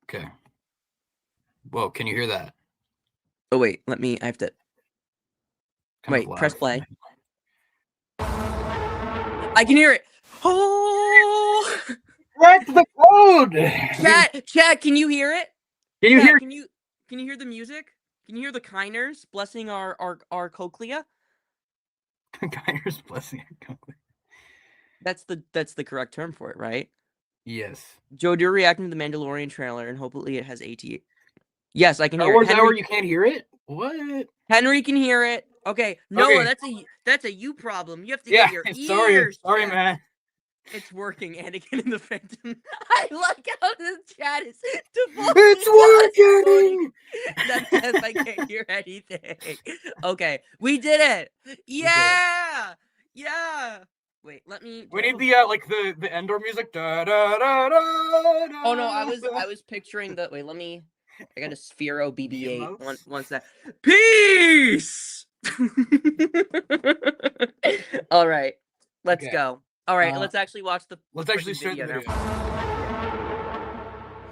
Okay. Whoa, can you hear that? Oh, wait, I have to... Kind of Wait, press loud. play. I can hear it! Oh! Crack the code! Chat, can you hear it? Can you hear? Can you hear the music? Can you hear the kinders blessing our cochlea? Kinders blessing your cochlea. That's the correct term for it, right? Yes. Joe, you're reacting to the Mandalorian trailer, and hopefully it has AT. Yes, I can hear Or it. is that where you can't hear it? What? Henry can hear it. Okay, Noah, that's a you problem. You have to get your ears. Sorry, man. It's working, Anakin and the Phantom. I like how the chat is It's working. That's I can't hear anything. Okay, we did it. Yeah. Wait, let me. We need the the Endor music. Da, da, da, da, Oh no, I was picturing the. Wait, let me. I got a Sphero BB-8. One sec. Peace. All right, let's go. All right, let's actually watch the. Let's actually start the video.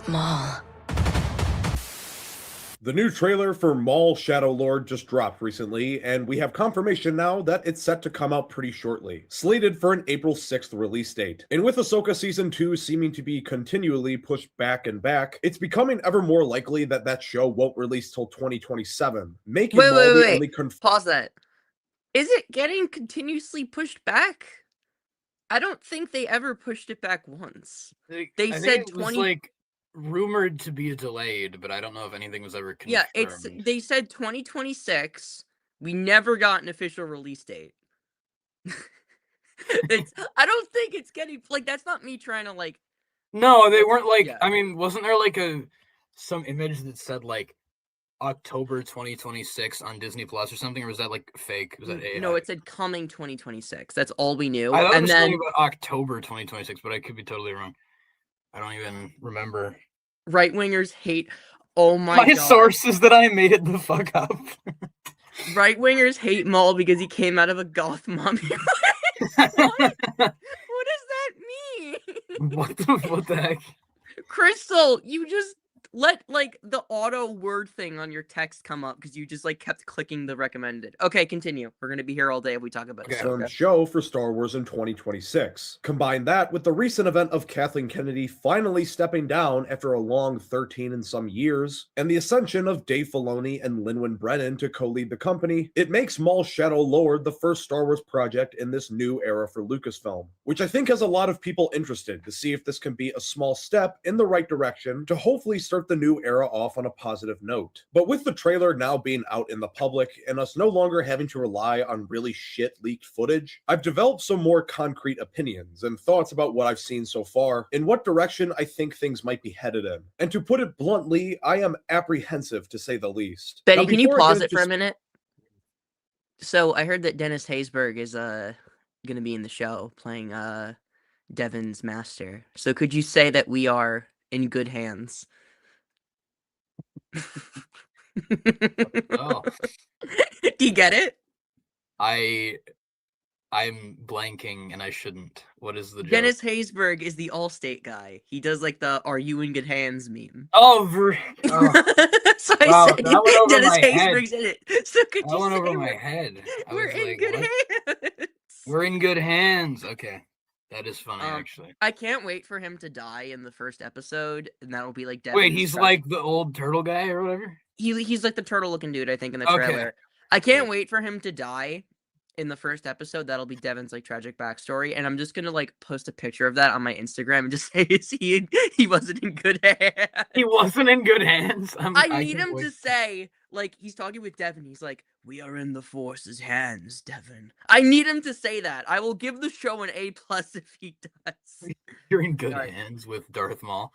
Maul. The new trailer for Maul Shadow Lord just dropped recently, and we have confirmation now that it's set to come out pretty shortly, slated for an April 6th release date. And with Ahsoka Season 2 seeming to be continually pushed back and back, it's becoming ever more likely that that show won't release till 2027, making Maul the only Pause that. Is it getting continuously pushed back? I don't think they ever pushed it back once. They said 20 like rumored to be delayed, but I don't know if anything was ever confirmed. Yeah, they said 2026. We never got an official release date. I don't think it's getting like that's not me trying to like. No, they weren't like. Yeah. I mean, wasn't there like some image that said like October 2026 on Disney Plus or something, or was that like fake? Was that AI? No, it said coming 2026. That's all we knew. I thought it was something about October 2026, but I could be totally wrong. I don't even remember. Right wingers hate. Oh my god. My source is that I made it the fuck up. Right wingers hate Maul because he came out of a goth mommy. What does that mean? What the heck? Crystal, you just let like the auto word thing on your text come up because you just like kept clicking the recommended. Okay, continue. We're gonna be here all day if we talk about it. Show for Star Wars in 2026. Combine that with the recent event of Kathleen Kennedy finally stepping down after a long 13 and some years, and the ascension of Dave Filoni and Lin Brennan to co-lead the company, it makes Maul Shadow Lord the first Star Wars project in this new era for Lucasfilm, which I think has a lot of people interested to see if this can be a small step in the right direction to hopefully start the new era off on a positive note. But with the trailer now being out in the public and us no longer having to rely on really shit leaked footage, I've developed some more concrete opinions and thoughts about what I've seen so far and what direction I think things might be headed in. And to put it bluntly, I am apprehensive to say the least. Betty, can you pause it for a minute? So I heard that Dennis Haysbert is gonna be in the show playing Devon's master. So could you say that we are in good hands? Oh. Do you get it? I'm blanking and I shouldn't. What is the joke? Dennis Haysbert is the Allstate guy. He does like the "Are you in good hands" meme. Oh, so I said Dennis Haysbert's in it. So could you went say over my head. We're in good hands. We're in good hands. Okay. That is funny, actually. I can't wait for him to die in the first episode, and that'll be like Devon's Wait, he's like the old turtle guy or whatever? He's like the turtle-looking dude, I think, in the trailer. I can't wait for him to die in the first episode. That'll be Devon's like tragic backstory, and I'm just gonna like post a picture of that on my Instagram and just say, he wasn't in good hands. He wasn't in good hands. I need him to say, like, he's talking with Devon. He's like, "We are in the Force's hands, Devon." I need him to say that. I will give the show an A+ if he does. You're in good hands with Darth Maul.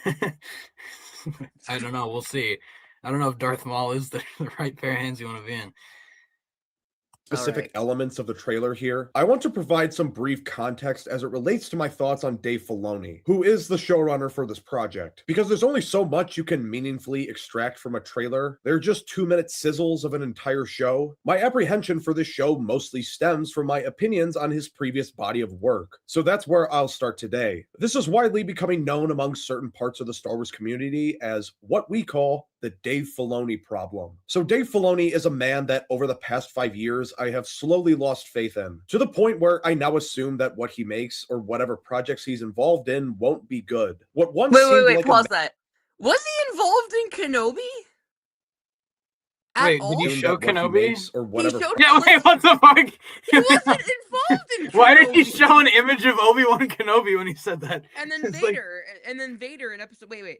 I don't know. We'll see. I don't know if Darth Maul is the right pair of hands you want to be in. specific elements of the trailer here, I want to provide some brief context as it relates to my thoughts on Dave Filoni, who is the showrunner for this project. Because there's only so much you can meaningfully extract from a trailer. They're just 2-minute sizzles of an entire show. My apprehension for this show mostly stems from my opinions on his previous body of work. So that's where I'll start today. This is widely becoming known among certain parts of the Star Wars community as what we call the Dave Filoni problem. So Dave Filoni is a man that over the past 5 years, I have slowly lost faith in, to the point where I now assume that what he makes or whatever projects he's involved in won't be good. What once Wait, like pause that. Was he involved in Kenobi? Wait, did you show Kenobi? Or whatever. Yeah, wait, what the fuck? He wasn't involved in Kenobi. Why did he show an image of Obi-Wan Kenobi when he said that? And then It's Vader, and then Vader in episode. Wait.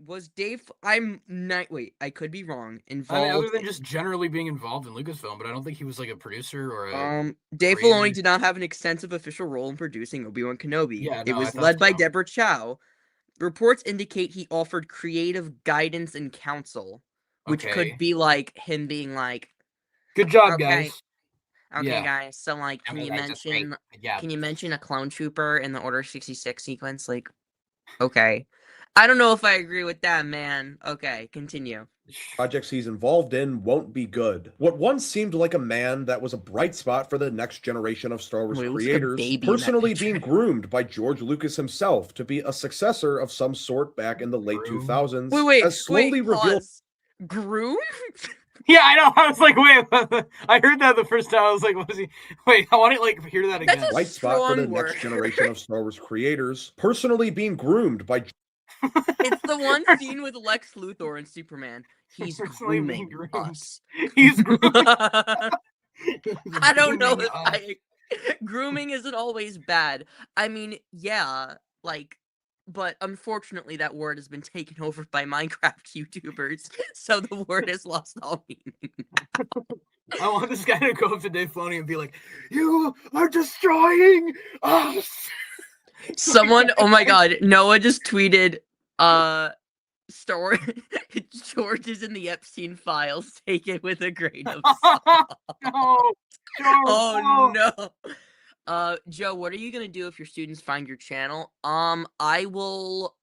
Was Dave? Wait, I could be wrong. Involved. I mean, other than just generally being involved in Lucasfilm, but I don't think he was like a producer or a. Dave creator. Filoni did not have an extensive official role in producing Obi-Wan Kenobi. Yeah, it no, was I thought led by so. Deborah Chow. Reports indicate he offered creative guidance and counsel, which Okay. could be like him being like, Good job, Okay. guys. "Okay, Yeah. guys, so like, I can mean, you I just made- mention yeah. can you mention a clone trooper in the Order 66 sequence?" Like, okay. I don't know if I agree with that, man. Okay, continue. Projects he's involved in won't be good. What once seemed like a man that was a bright spot for the next generation of Star Wars Wait, it looks like a creators, baby in that personally picture. being groomed by George Lucas himself to be a successor of some sort back in the late Groomed? 2000s, Wait, has slowly revealed. pause. Groom? Yeah, I know. I was like, wait. I heard that the first time. I was like, what is he? Wait, I want to like hear that That's again. a Bright spot for the strong word. next generation of Star Wars creators, personally being groomed by. It's the one scene with Lex Luthor and Superman. He's Personally being grooming groomed. us. He's grooming. I don't know Grooming if grooming isn't always bad. I mean, yeah, like, but unfortunately that word has been taken over by Minecraft YouTubers, so the word has lost all meaning. I want this guy to go up to Dave Filoni and be like, "You are destroying us." Someone, oh my god, Noah just tweeted, George is in the Epstein files. Take it with a grain of salt. No. George, Oh no. no. Joe, what are you gonna do if your students find your channel? I will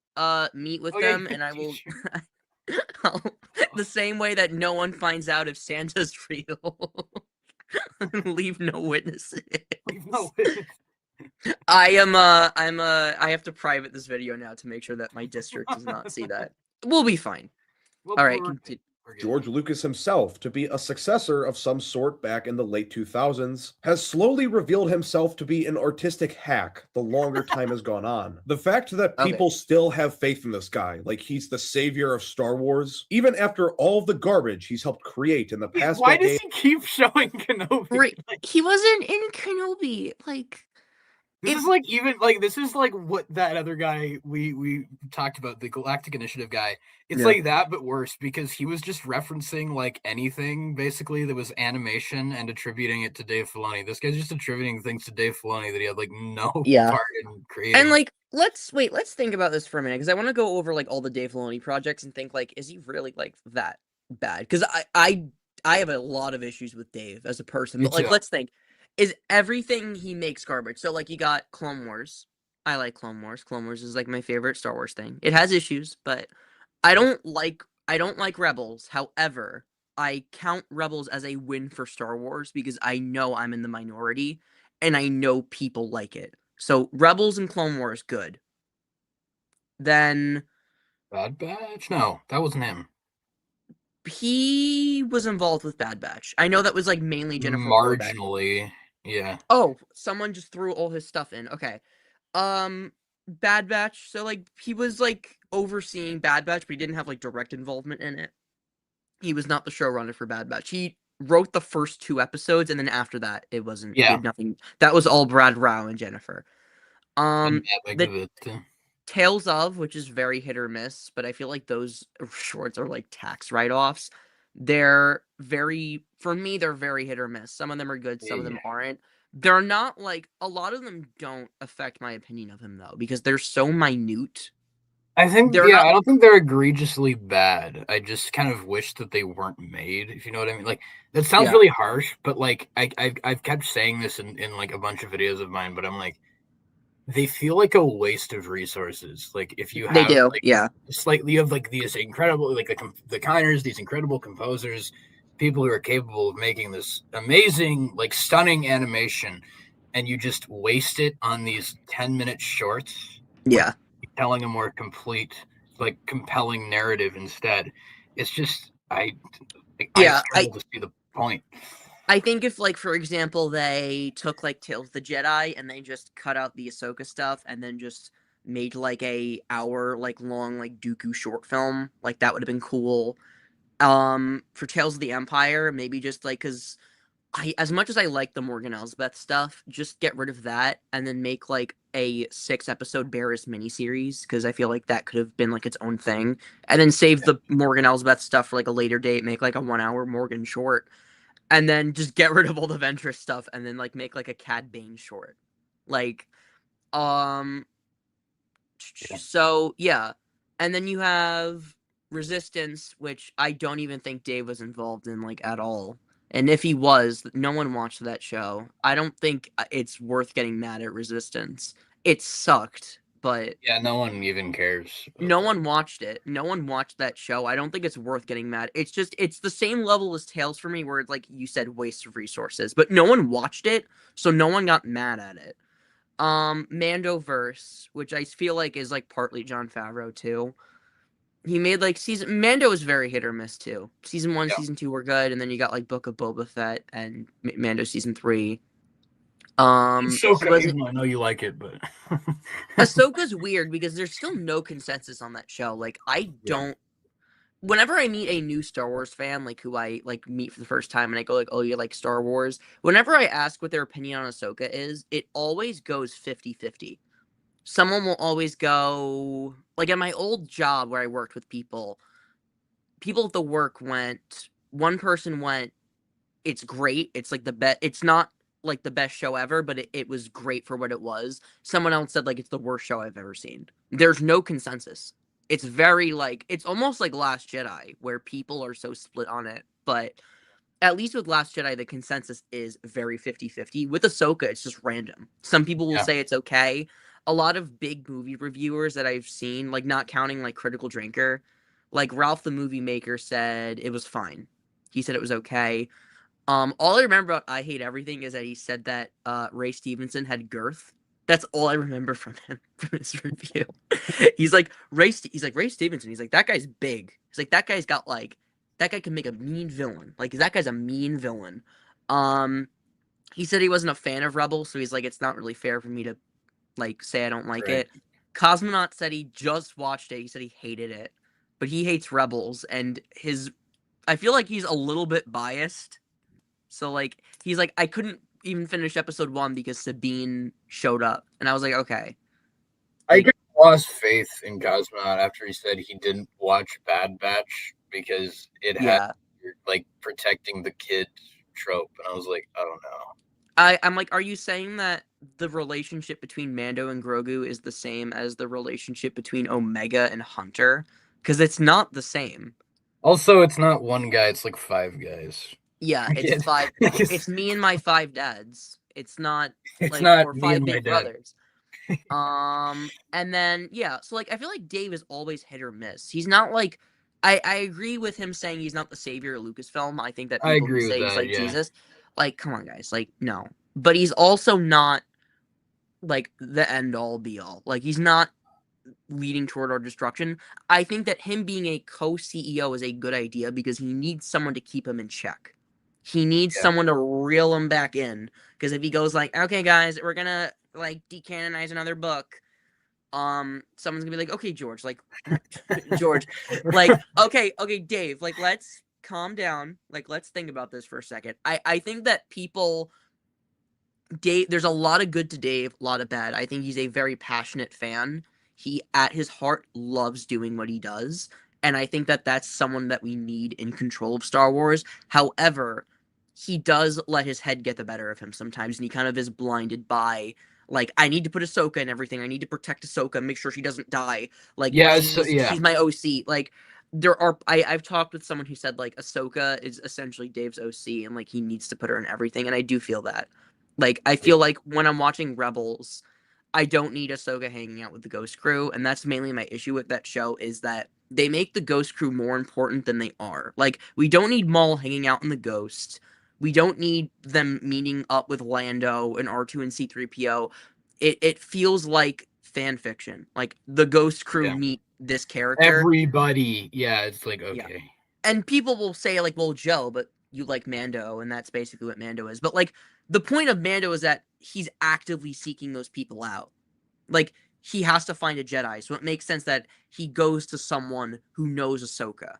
meet with Oh, yeah, them you and I will teacher. the same way that no one finds out if Santa's real. Leave no witnesses. No, wait. I have to private this video now to make sure that my district does not see that. We'll be fine. Well, All right, we're continue. good. George Lucas himself to be a successor of some sort back in the late 2000s, has slowly revealed himself to be an artistic hack the longer time has gone on. The fact that Okay. people still have faith in this guy, like he's the savior of Star Wars, even after all the garbage he's helped create in the Wait, past why decade. does he keep showing Kenobi? Right. Like, He wasn't in Kenobi. Like, this If- is like even like this is like what that other guy we talked about, the Galactic Initiative guy. It's Yeah. like that but worse because he was just referencing like anything basically that was animation and attributing it to Dave Filoni. This guy's just attributing things to Dave Filoni that he had like no Yeah. part in creating. and like, let's think about this for a minute because I want to go over like all the Dave Filoni projects and think like, is he really like that bad? Because I have a lot of issues with Dave as a person. Me But like, too. let's think. Is everything he makes garbage? So like, you got Clone Wars. I like Clone Wars. Clone Wars is like my favorite Star Wars thing. It has issues, but I don't like Rebels. However, I count Rebels as a win for Star Wars because I know I'm in the minority and I know people like it. So Rebels and Clone Wars, good. Then Bad Batch? No, that wasn't him. he was involved with Bad Batch. I know that was like mainly Jennifer Horvath. Marginally, yeah. Oh, someone just threw all his stuff in. Okay. Bad Batch. So like he was like overseeing Bad Batch, but he didn't have like direct involvement in it. He was not the showrunner for Bad Batch. He wrote the first 2 episodes, and then after that, it wasn't. He Yeah. had nothing. That was all Brad Rao and Jennifer. And that big the- of it. Tales of, which is very hit or miss, but I feel like those shorts are like tax write-offs. They're very, for me, they're very hit or miss. Some of them are good, some of them aren't. They're not like, a lot of them don't affect my opinion of him though, because they're so minute I think, They're yeah, not. I don't think they're egregiously bad. I just kind of wish that they weren't made, if you know what I mean. Like, that sounds Yeah. really harsh, but like, I've kept saying this in like a bunch of videos of mine, but I'm like, they feel like a waste of resources. Like, if you They have do. like Yeah. slightly, you have like these incredible, like the Kiners, these incredible composers, people who are capable of making this amazing, like stunning animation, and you just waste it on these 10-minute shorts when Yeah. telling a more complete, like compelling narrative instead. It's just I Yeah. struggle to see the point. I think if, like, for example, they took, like, Tales of the Jedi and they just cut out the Ahsoka stuff and then just made, like, a hour, like, long, like, Dooku short film, like, that would have been cool. For Tales of the Empire, maybe just, like, because as much as I like the Morgan Elsbeth stuff, just get rid of that and then make, like, a 6-episode Barris miniseries, because I feel like that could have been, like, its own thing. And then save the Morgan Elsbeth stuff for, like, a later date, make, like, a 1-hour Morgan short. And then just get rid of all the Ventress stuff and then, like, make, like, a Cad Bane short. Like, Yeah. so, yeah. And then you have Resistance, which I don't even think Dave was involved in, like, at all. And if he was, no one watched that show. I don't think it's worth getting mad at Resistance. It sucked, but Yeah, no one even cares about no that. one watched it. No one watched that show. I don't think it's worth getting mad. It's just, it's the same level as Tales for me, where it's like you said, waste of resources. But no one watched it, so no one got mad at it. Mandoverse, which I feel like is like partly Jon Favreau too. He made like Mando is very hit or miss too. Season 1, Yeah. season 2 were good, and then you got like Book of Boba Fett and Mando season 3. Ahsoka, Was even though I know you like it, but Ahsoka's weird because there's still no consensus on that show. Like, I don't. Whenever I meet a new Star Wars fan, like who I like meet for the first time, and I go like, "Oh, you like Star Wars?" Whenever I ask what their opinion on Ahsoka is, it always goes 50-50. Someone will always go like at my old job where I worked with people. People at the work went. One person went, "It's great. It's like the best. It's not like the best show ever, but it was great for what it was." Someone else said like it's the worst show I've ever seen. There's no consensus. It's very like it's almost like Last Jedi where people are so split on it, but at least with Last Jedi the consensus is very 50-50. With Ahsoka it's just random. Some people will yeah. say it's okay. A lot of big movie reviewers that I've seen, like not counting like Critical Drinker, like Ralph the Movie Maker said it was fine. He said it was okay. All I remember about I Hate Everything is that he said that Ray Stevenson had girth. That's all I remember from him from his review. He's like Ray Stevenson. He's like, that guy's big. He's like, that guy's got like that guy can make a mean villain. Like that guy's a mean villain. He said he wasn't a fan of Rebels, so he's like, it's not really fair for me to like say I don't like it. Cosmonaut said he just watched it. He said he hated it, but he hates Rebels, and I feel like he's a little bit biased. So like he's like, I couldn't even finish episode 1 because Sabine showed up, and I was like, okay. I lost faith in Cosmonaut after he said he didn't watch Bad Batch because it had like protecting the kid trope, and I was like, I don't know. I'm like, are you saying that the relationship between Mando and Grogu is the same as the relationship between Omega and Hunter? Because it's not the same. Also, it's not one guy; it's like 5 guys. Yeah, it's 5. It's me and my 5 dads. It's not. It's like, not or me 5 and my big dad. brothers. And then yeah, so like I feel like Dave is always hit or miss. He's not like I agree with him saying he's not the savior of Lucasfilm. I think that I people who agree with say he's that. like Yeah, Jesus, like come on guys, like no. But he's also not like the end all be all. Like he's not leading toward our destruction. I think that him being a co-CEO is a good idea because he needs someone to keep him in check. He needs someone to reel him back in. Because if he goes like, okay, guys, we're gonna like decanonize another book, someone's gonna be like, okay, George, like George, like, okay, Dave, like let's calm down. Like, let's think about this for a second. I think that people Dave, there's a lot of good to Dave, a lot of bad. I think he's a very passionate fan. He, at his heart, loves doing what he does. And I think that that's someone that we need in control of Star Wars. However, he does let his head get the better of him sometimes, and he kind of is blinded by Like, I need to put Ahsoka in everything. I need to protect Ahsoka, make sure she doesn't die. Like, Yeah, she's my OC. Like, I've talked with someone who said, like, Ahsoka is essentially Dave's OC, and, like, he needs to put her in everything, and I do feel that. Like, I feel like when I'm watching Rebels, I don't need Ahsoka hanging out with the Ghost Crew, and that's mainly my issue with that show, is that they make the Ghost Crew more important than they are. Like, we don't need Maul hanging out in the Ghost. We don't need them meeting up with Lando and R2 and C-3PO. It feels like fan fiction. Like, the Ghost Crew meet this character. Everybody. Yeah, it's like, okay. Yeah. And people will say, like, well, Joe, but you like Mando, and that's basically what Mando is. But, like, the point of Mando is that he's actively seeking those people out. Like, he has to find a Jedi, so it makes sense that he goes to someone who knows Ahsoka.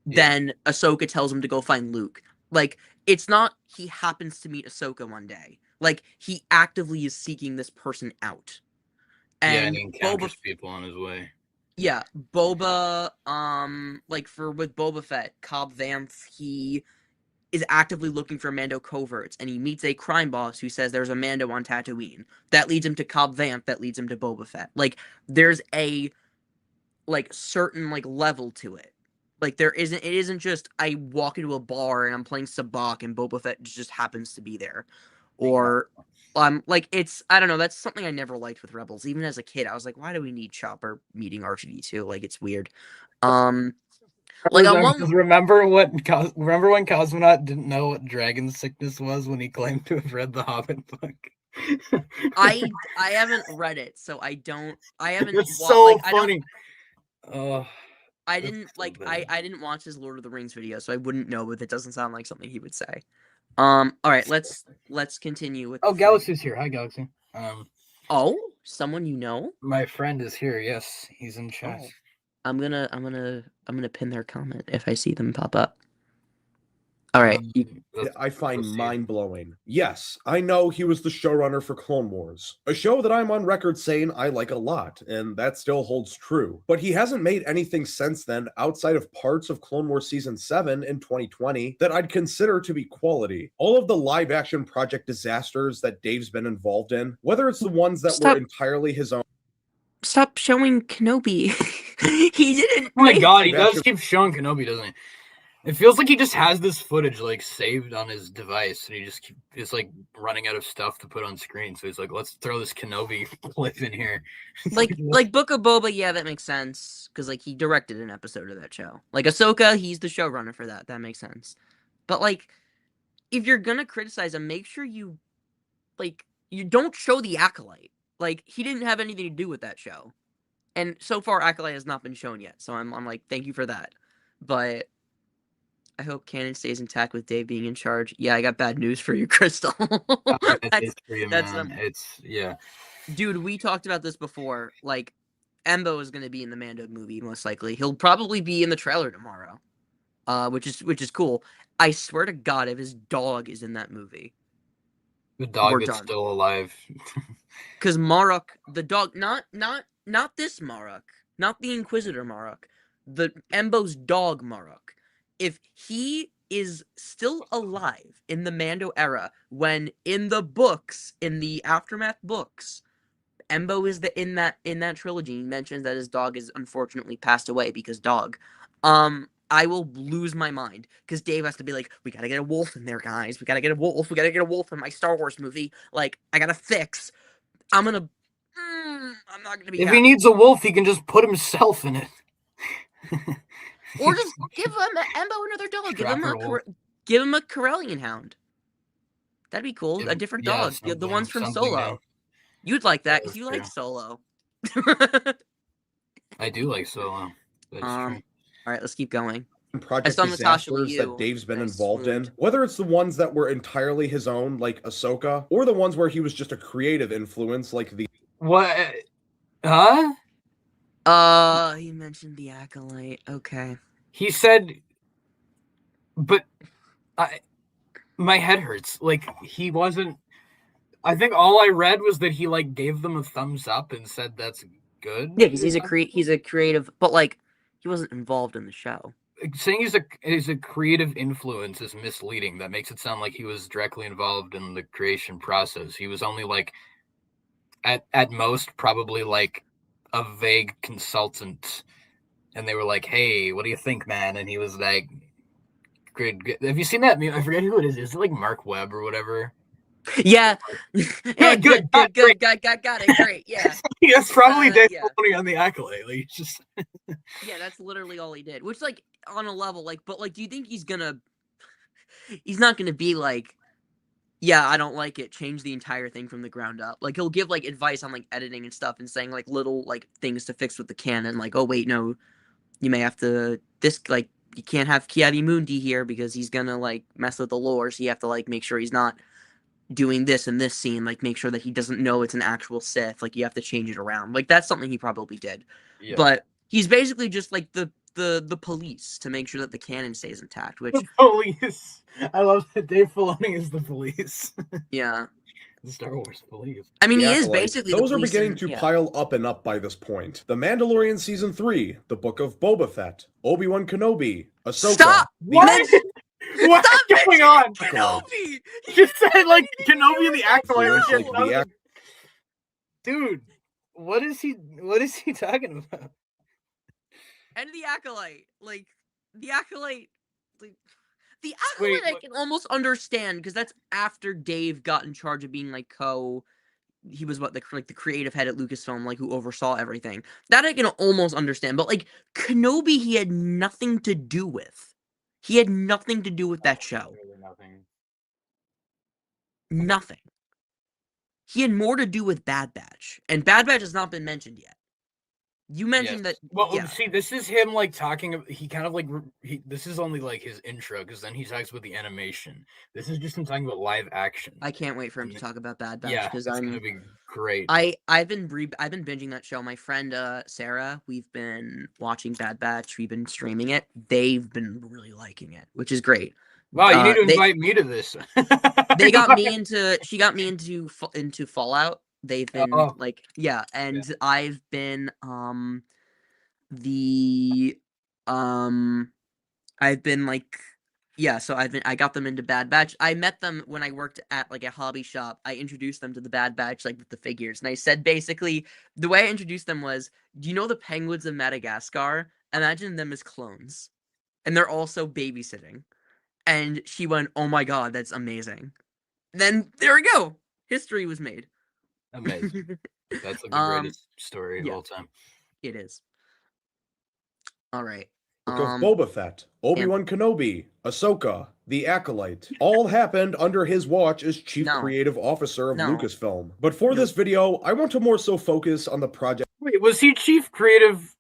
Yeah. Then Ahsoka tells him to go find Luke. Like, it's not he happens to meet Ahsoka one day. Like, he actively is seeking this person out. And he encounters people on his way. Yeah, Boba, with Boba Fett, Cobb Vanth, he is actively looking for Mando coverts, and he meets a crime boss who says there's a Mando on Tatooine. That leads him to Cobb Vanth, that leads him to Boba Fett. Like, there's a, like, certain, like, level to it. Like, it isn't just, I walk into a bar and I'm playing Sabacc and Boba Fett just happens to be there. Or, like, I don't know, that's something I never liked with Rebels. Even as a kid, I was like, why do we need Chopper meeting R2-D2? Like, it's weird. Like, remember when Cosmonaut didn't know what dragon sickness was when he claimed to have read the Hobbit book? I haven't read it, so I haven't. It's so funny. I didn't watch his Lord of the Rings video, so I wouldn't know, but it doesn't sound like something he would say. All right, let's continue with. Oh, Galaxy's here. Hi, Galaxy. Oh, someone you know? My friend is here. Yes, he's in chat. Oh. I'm gonna pin their comment if I see them pop up. All right. I find mind-blowing. Yes, I know he was the showrunner for Clone Wars, a show that I'm on record saying I like a lot, and that still holds true. But he hasn't made anything since then outside of parts of Clone Wars Season 7 in 2020 that I'd consider to be quality. All of the live-action project disasters that Dave's been involved in, whether it's the ones that were entirely his own. Stop showing Kenobi. He didn't. Oh my god, he does keep showing Kenobi, doesn't he? It feels like he just has this footage like saved on his device, and he just is like running out of stuff to put on screen. So he's like, "Let's throw this Kenobi clip in here." like Book of Boba, yeah, that makes sense because like he directed an episode of that show. Like Ahsoka, he's the showrunner for that. That makes sense. But like, if you're gonna criticize him, make sure you don't show the Acolyte. Like, he didn't have anything to do with that show, and so far Acolyte has not been shown yet. So I'm like, thank you for that, but. I hope canon stays intact with Dave being in charge. Yeah, I got bad news for you, Crystal. Yeah. Dude, we talked about this before. Like, Embo is going to be in the Mando movie, most likely. He'll probably be in the trailer tomorrow, which is cool. I swear to God, if his dog is in that movie, the dog is still alive. Because Maruk, the dog, not this Maruk, not the Inquisitor Maruk, the Embo's dog Maruk. If he is still alive in the Mando era, when in the books, in the Aftermath books, Embo is in that trilogy, he mentions that his dog is unfortunately passed away because dog. I will lose my mind because Dave has to be like, we gotta get a wolf in there, guys. We gotta get a wolf. We gotta get a wolf in my Star Wars movie. Like, I gotta fix. I'm not gonna be. If he needs a wolf, he can just put himself in it. Or just give Embo another dog. Give him a Corellian hound. That'd be cool. A different dog. The ones from Solo. New. You'd like that because you like Solo. I do like Solo. That's true. All right, let's keep going. Project disasters that Dave's been involved in, whether it's the ones that were entirely his own, like Ahsoka, or the ones where he was just a creative influence, like the. What? Huh? He mentioned the Acolyte. Okay. He said, but my head hurts. Like, he wasn't. I think all I read was that he like gave them a thumbs up and said that's good. Yeah, because he's a creative, but like he wasn't involved in the show. Saying he's a creative influence is misleading. That makes it sound like he was directly involved in the creation process. He was only like at most probably like a vague consultant, and they were like, "Hey, what do you think, man?" And he was like, "Good, good." Have you seen that meme? I forget who it is. Is it like Mark Webb or whatever? Yeah. Good, good, got it, great, yeah. That's probably Dave yeah. Filoni on the Accolade. Like, it's just Yeah, that's literally all he did. Which, like, on a level, like, but like, do you think he's not gonna be like, yeah, I don't like it, change the entire thing from the ground up. Like, he'll give like advice on like editing and stuff and saying like little like things to fix with the canon, like, oh wait, no, you may have to like you can't have Ki-Adi-Mundi here because he's gonna like mess with the lore, so you have to like make sure he's not doing this in this scene, like make sure that he doesn't know it's an actual Sith, like you have to change it around. Like that's something he probably did. yeah. But he's basically just like the police to make sure that the canon stays intact, which The police. I love that Dave Filoni is the police. yeah. The Star Wars police. I mean, The he is Acolyte. basically Those the are police beginning to pile up and up by this point. The Mandalorian Season 3, The Book of Boba Fett, Obi-Wan Kenobi, Ahsoka. Stop! What? What's going on? Kenobi! You just said like Kenobi and the Acolyte. Like the Dude, what is he talking about? And the Acolyte. Like, the Acolyte... Like, the Acolyte I can almost understand, because that's after Dave got in charge of being, like, he was the creative head at Lucasfilm, like, who oversaw everything. That I can almost understand, but, like, Kenobi he had nothing to do with. He had nothing to do with that show. Nothing. He had more to do with Bad Batch, and Bad Batch has not been mentioned yet. You mentioned that. Well, yeah. See, this is him like talking. He kind of like this is only like his intro, because then he talks about the animation. This is just him talking about live action. I can't wait for him to talk about Bad Batch, Yeah, because it's gonna be great. I've been binging that show. My friend Sarah, we've been watching Bad Batch. We've been streaming it. They've been really liking it, which is great. Wow, you need to invite me to this. They got me into. She got me into Fallout. They've been and I've been I've been like so I got them into Bad Batch. I met them when I worked at like a hobby shop. I introduced them to the Bad Batch, like with the figures, and I said basically the way I introduced them was, do you know the penguins of Madagascar? Imagine them as clones, and they're also babysitting. And she went, "Oh my god, that's amazing." Then there we go. History was made. Amazing. That's like the greatest story of all time. It is. All right. Book of Boba Fett, Obi-Wan Kenobi, Ahsoka, The Acolyte, all happened under his watch as Chief Creative Officer of Lucasfilm. But for this video, I want to more so focus on the project. Wait, was he Chief Creative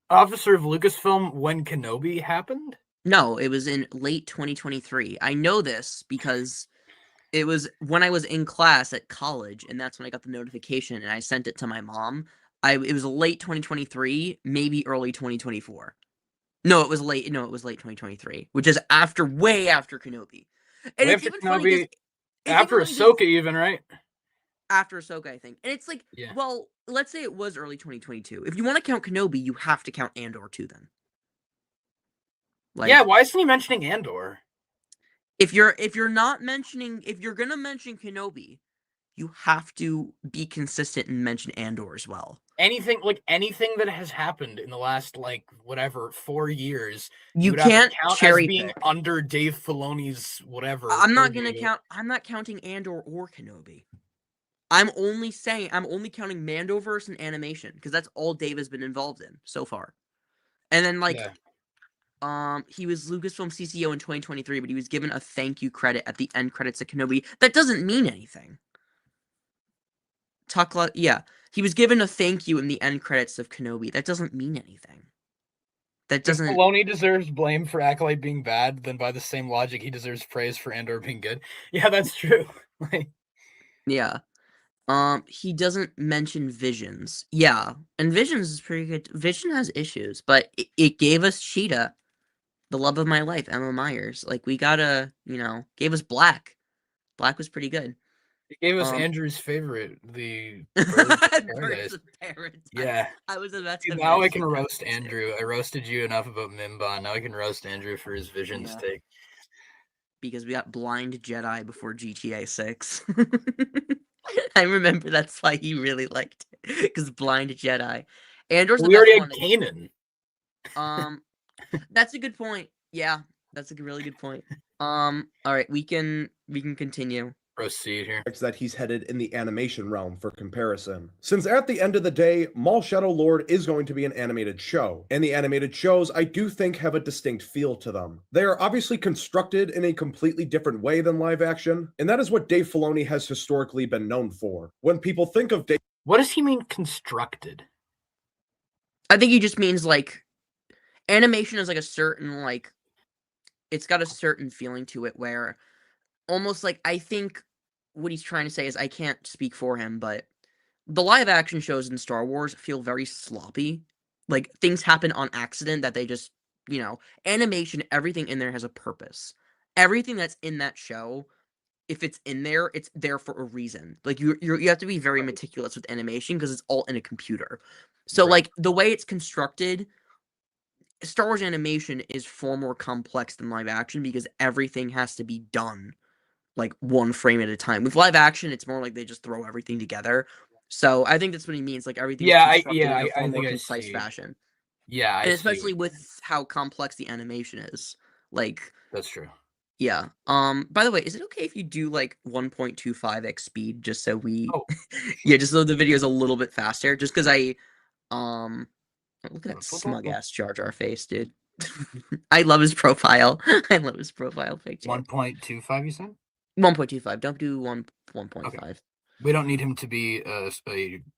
Officer of Lucasfilm when Kenobi happened? No, it was in late 2023. I know this because it was when I was in class at college, and that's when I got the notification, and I sent it to my mom. It was late 2023, maybe early 2024. No, it was late 2023, which is way after Kenobi. And it's even Kenobi, after Ahsoka, even, right? After Ahsoka, I think. And it's like, well, let's say it was early 2022. If you want to count Kenobi, you have to count Andor too, then. Like, why isn't he mentioning Andor? If you're gonna mention Kenobi, you have to be consistent and mention Andor as well. Anything that has happened in the last 4 years, you can't count cherry as being pick. under Dave Filoni's whatever. I'm not counting Andor or Kenobi. I'm only counting Mandoverse and animation, because that's all Dave has been involved in so far. And then he was Lucasfilm CCO in 2023, but he was given a thank you credit at the end credits of Kenobi. That doesn't mean anything. He was given a thank you in the end credits of Kenobi. That doesn't mean anything. That doesn't. If Filoni deserves blame for Acolyte being bad, then by the same logic, he deserves praise for Andor being good. Yeah, that's true. Yeah. He doesn't mention Visions. Yeah, and Visions is pretty good. Vision has issues, but it gave us Cheetah, the love of my life, Emma Myers. Like, we gotta, gave us Black. Black was pretty good. It gave us Andrew's favorite, the Birds of Paradise. Yeah. I was about to now I can roast Andrew. I roasted you enough about Mimba. Now I can roast Andrew for his Visions take. Because we got Blind Jedi before GTA 6. I remember that's why he really liked it, because Blind Jedi. Andor's the We best already one. had Kanan. That's a good point. Yeah, that's a really good point. All right, we can continue. Proceed here. That he's headed in the animation realm for comparison. Since at the end of the day, Maul Shadow Lord is going to be an animated show, and the animated shows I do think have a distinct feel to them. They are obviously constructed in a completely different way than live action, and that is what Dave Filoni has historically been known for. When people think of Dave... What does he mean constructed? I think he just means like animation is like a certain like it's got a certain feeling to it where almost like I think what he's trying to say is I can't speak for him, but the live action shows in Star Wars feel very sloppy. Like things happen on accident that they just, animation, everything in there has a purpose. Everything that's in that show, if it's in there, it's there for a reason. Like you have to be very meticulous with animation because it's all in a computer. So like the way it's constructed, Star Wars animation is far more complex than live action because everything has to be done like one frame at a time. With live action, it's more like they just throw everything together. So I think that's what he means. Like everything is constructed in a far more concise fashion. Yeah, and especially with how complex the animation is. Like that's true. Yeah. By the way, is it okay if you do like 1.25x speed just so we yeah, just so the video is a little bit faster? Just because look at that smug ass Jar Jar face, dude. I love his profile. I love his profile picture. 1.25, you said? 1.25. Don't do 1.5. Okay. We don't need him to be a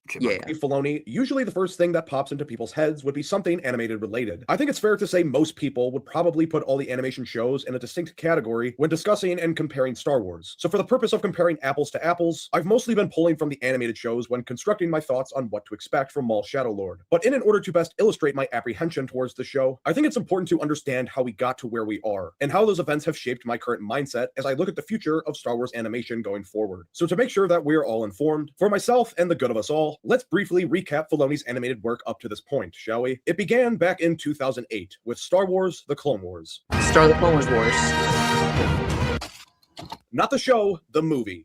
chipmunk. Yeah. Filoni, usually the first thing that pops into people's heads would be something animated related. I think it's fair to say most people would probably put all the animation shows in a distinct category when discussing and comparing Star Wars. So for the purpose of comparing apples to apples, I've mostly been pulling from the animated shows when constructing my thoughts on what to expect from Maul Shadow Lord. But in order to best illustrate my apprehension towards the show, I think it's important to understand how we got to where we are, and how those events have shaped my current mindset as I look at the future of Star Wars animation going forward. So to make sure that we're all informed, for myself and the good of us all, let's briefly recap Filoni's animated work up to this point, shall we? It began back in 2008 with Star Wars: The Clone Wars. The Clone Wars Wars. Not the show, the movie.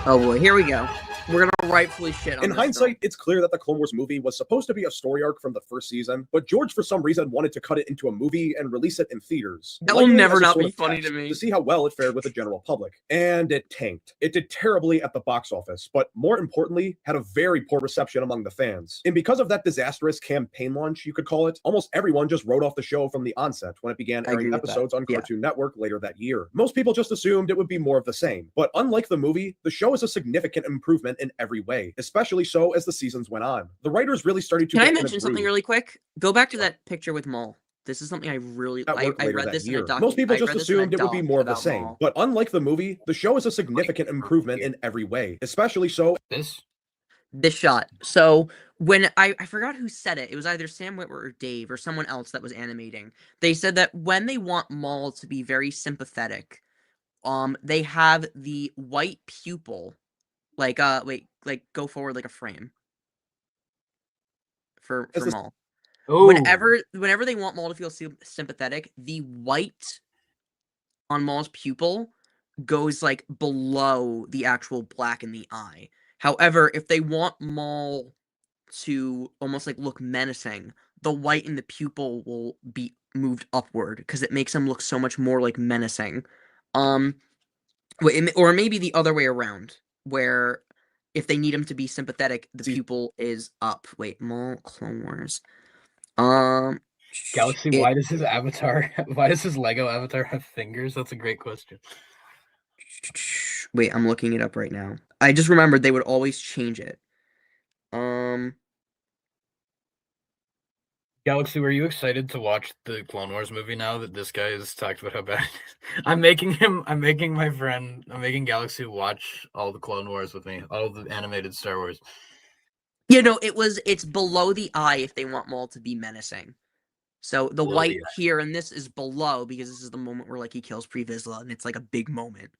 Oh boy, here we go. We're gonna rightfully shit on In hindsight, it's clear that the Clone Wars movie was supposed to be a story arc from the first season, but George for some reason wanted to cut it into a movie and release it in theaters. That will never not be funny to me. To see how well it fared with the general public. And it tanked. It did terribly at the box office, but more importantly, had a very poor reception among the fans. And because of that disastrous campaign launch, you could call it, almost everyone just wrote off the show from the onset when it began airing episodes on Cartoon Network later that year. Most people just assumed it would be more of the same. But unlike the movie, the show is a significant improvement in every way, especially so as the seasons went on. The writers really started to... Can I mention something really quick? Go back to that picture with Maul. This is something I really... I read this in a documentary. Most people just assumed it would be more of the same. Maul. But unlike the movie, the show is a significant improvement in every way, especially so... This shot. So when I forgot who said it. It was either Sam Witwer or Dave or someone else that was animating. They said that when they want Maul to be very sympathetic, they have the white pupil... Like, go forward like a frame. For Maul. Oh. Whenever they want Maul to feel sympathetic, the white on Maul's pupil goes, like, below the actual black in the eye. However, if they want Maul to almost, like, look menacing, the white in the pupil will be moved upward, because it makes him look so much more, like, menacing. Or maybe the other way around, where if they need him to be sympathetic, the pupil is up. Wait, Maul Clone Wars. Galaxy, why does his Lego avatar have fingers? That's a great question. Wait, I'm looking it up right now. I just remembered they would always change it. Galaxy, were you excited to watch the Clone Wars movie now that this guy has talked about how bad it is? I'm making Galaxy watch all the Clone Wars with me, all the animated Star Wars. It's below the eye if they want Maul to be menacing. So the below white here and this is below because this is the moment where like he kills Pre Vizsla and it's like a big moment.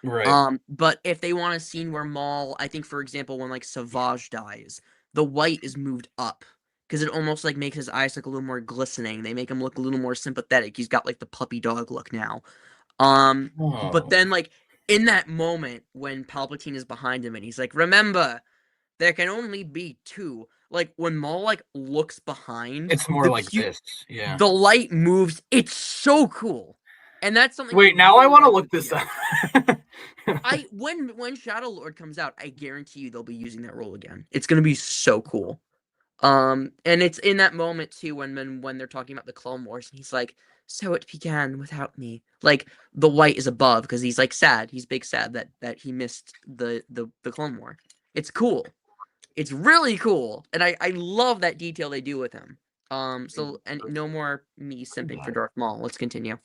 Right. But if they want a scene where Maul, I think for example when like Savage dies, the white is moved up. Because it almost like makes his eyes look a little more glistening. They make him look a little more sympathetic. He's got like the puppy dog look now. But then like in that moment when Palpatine is behind him and he's like, remember, there can only be two. Like, when Maul, like, looks behind, It's more like this. Yeah. the light moves. It's so cool. And that's something. Wait, now I want to look this up. When Shadow Lord comes out, I guarantee you they'll be using that role again. It's gonna be so cool. And it's in that moment too when they're talking about the Clone Wars, and he's like, "So it began without me." Like, the light is above because he's like sad. He's big sad that he missed the Clone War. It's cool. It's really cool, and I love that detail they do with him. So, and no more me simping for Darth Maul. Let's continue.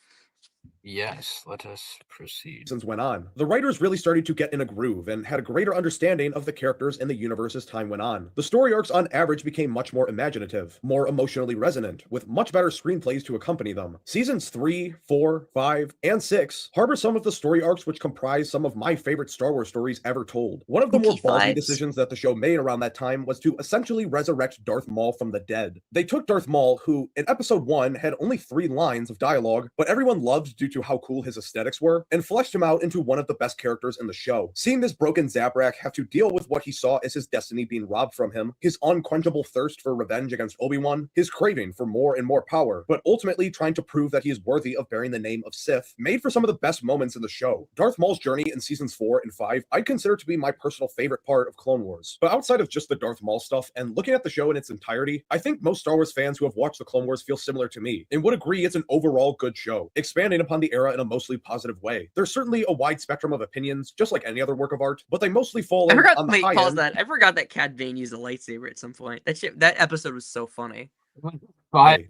Yes, let us proceed. Since went on, the writers really started to get in a groove and had a greater understanding of the characters and the universe as time went on. The story arcs on average became much more imaginative, more emotionally resonant, with much better screenplays to accompany them. Seasons 3, 4, 5, and 6 harbor some of the story arcs which comprise some of my favorite Star Wars stories ever told. One of the more ballsy decisions that the show made around that time was to essentially resurrect Darth Maul from the dead. They took Darth Maul, who in episode 1 had only 3 lines of dialogue, but everyone loved due to how cool his aesthetics were, and fleshed him out into one of the best characters in the show. Seeing this broken Zabrak have to deal with what he saw as his destiny being robbed from him, his unquenchable thirst for revenge against Obi-Wan, his craving for more and more power, but ultimately trying to prove that he is worthy of bearing the name of Sith, made for some of the best moments in the show. Darth Maul's journey in seasons 4 and 5 I'd consider to be my personal favorite part of Clone Wars. But outside of just the Darth Maul stuff, and looking at the show in its entirety, I think most Star Wars fans who have watched the Clone Wars feel similar to me, and would agree it's an overall good show, expanding upon the era in a mostly positive way. There's certainly a wide spectrum of opinions, just like any other work of art, but they mostly fall on the high end. I forgot that Cad Bane used a lightsaber at some point. That episode was so funny.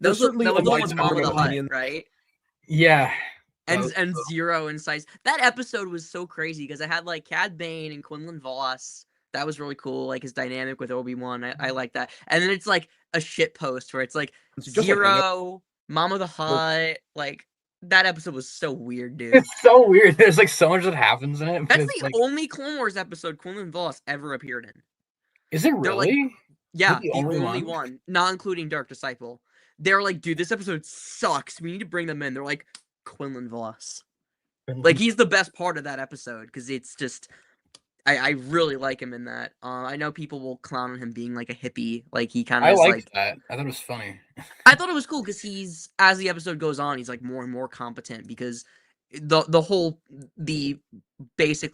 There's certainly a wide spectrum of opinions, right? Yeah. And Zero and Size. That episode was so crazy because I had like Cad Bane and Quinlan Voss. That was really cool, like his dynamic with Obi-Wan. I like that. And then it's like a shit post where it's like Zero, Mama the Hutt, like that episode was so weird, dude. It's so weird. There's like so much that happens in it. That's the only Clone Wars episode Quinlan Voss ever appeared in. Is it really? Like, yeah, the only one, not including Dark Disciple. They're like, dude, this episode sucks. We need to bring them in. They're like, Quinlan Voss. Like, he's the best part of that episode because it's just, I really like him in that. I know people will clown on him being like a hippie. Like, he kind of is like that. I thought it was funny. I thought it was cool because he's, as the episode goes on, he's like more and more competent because basically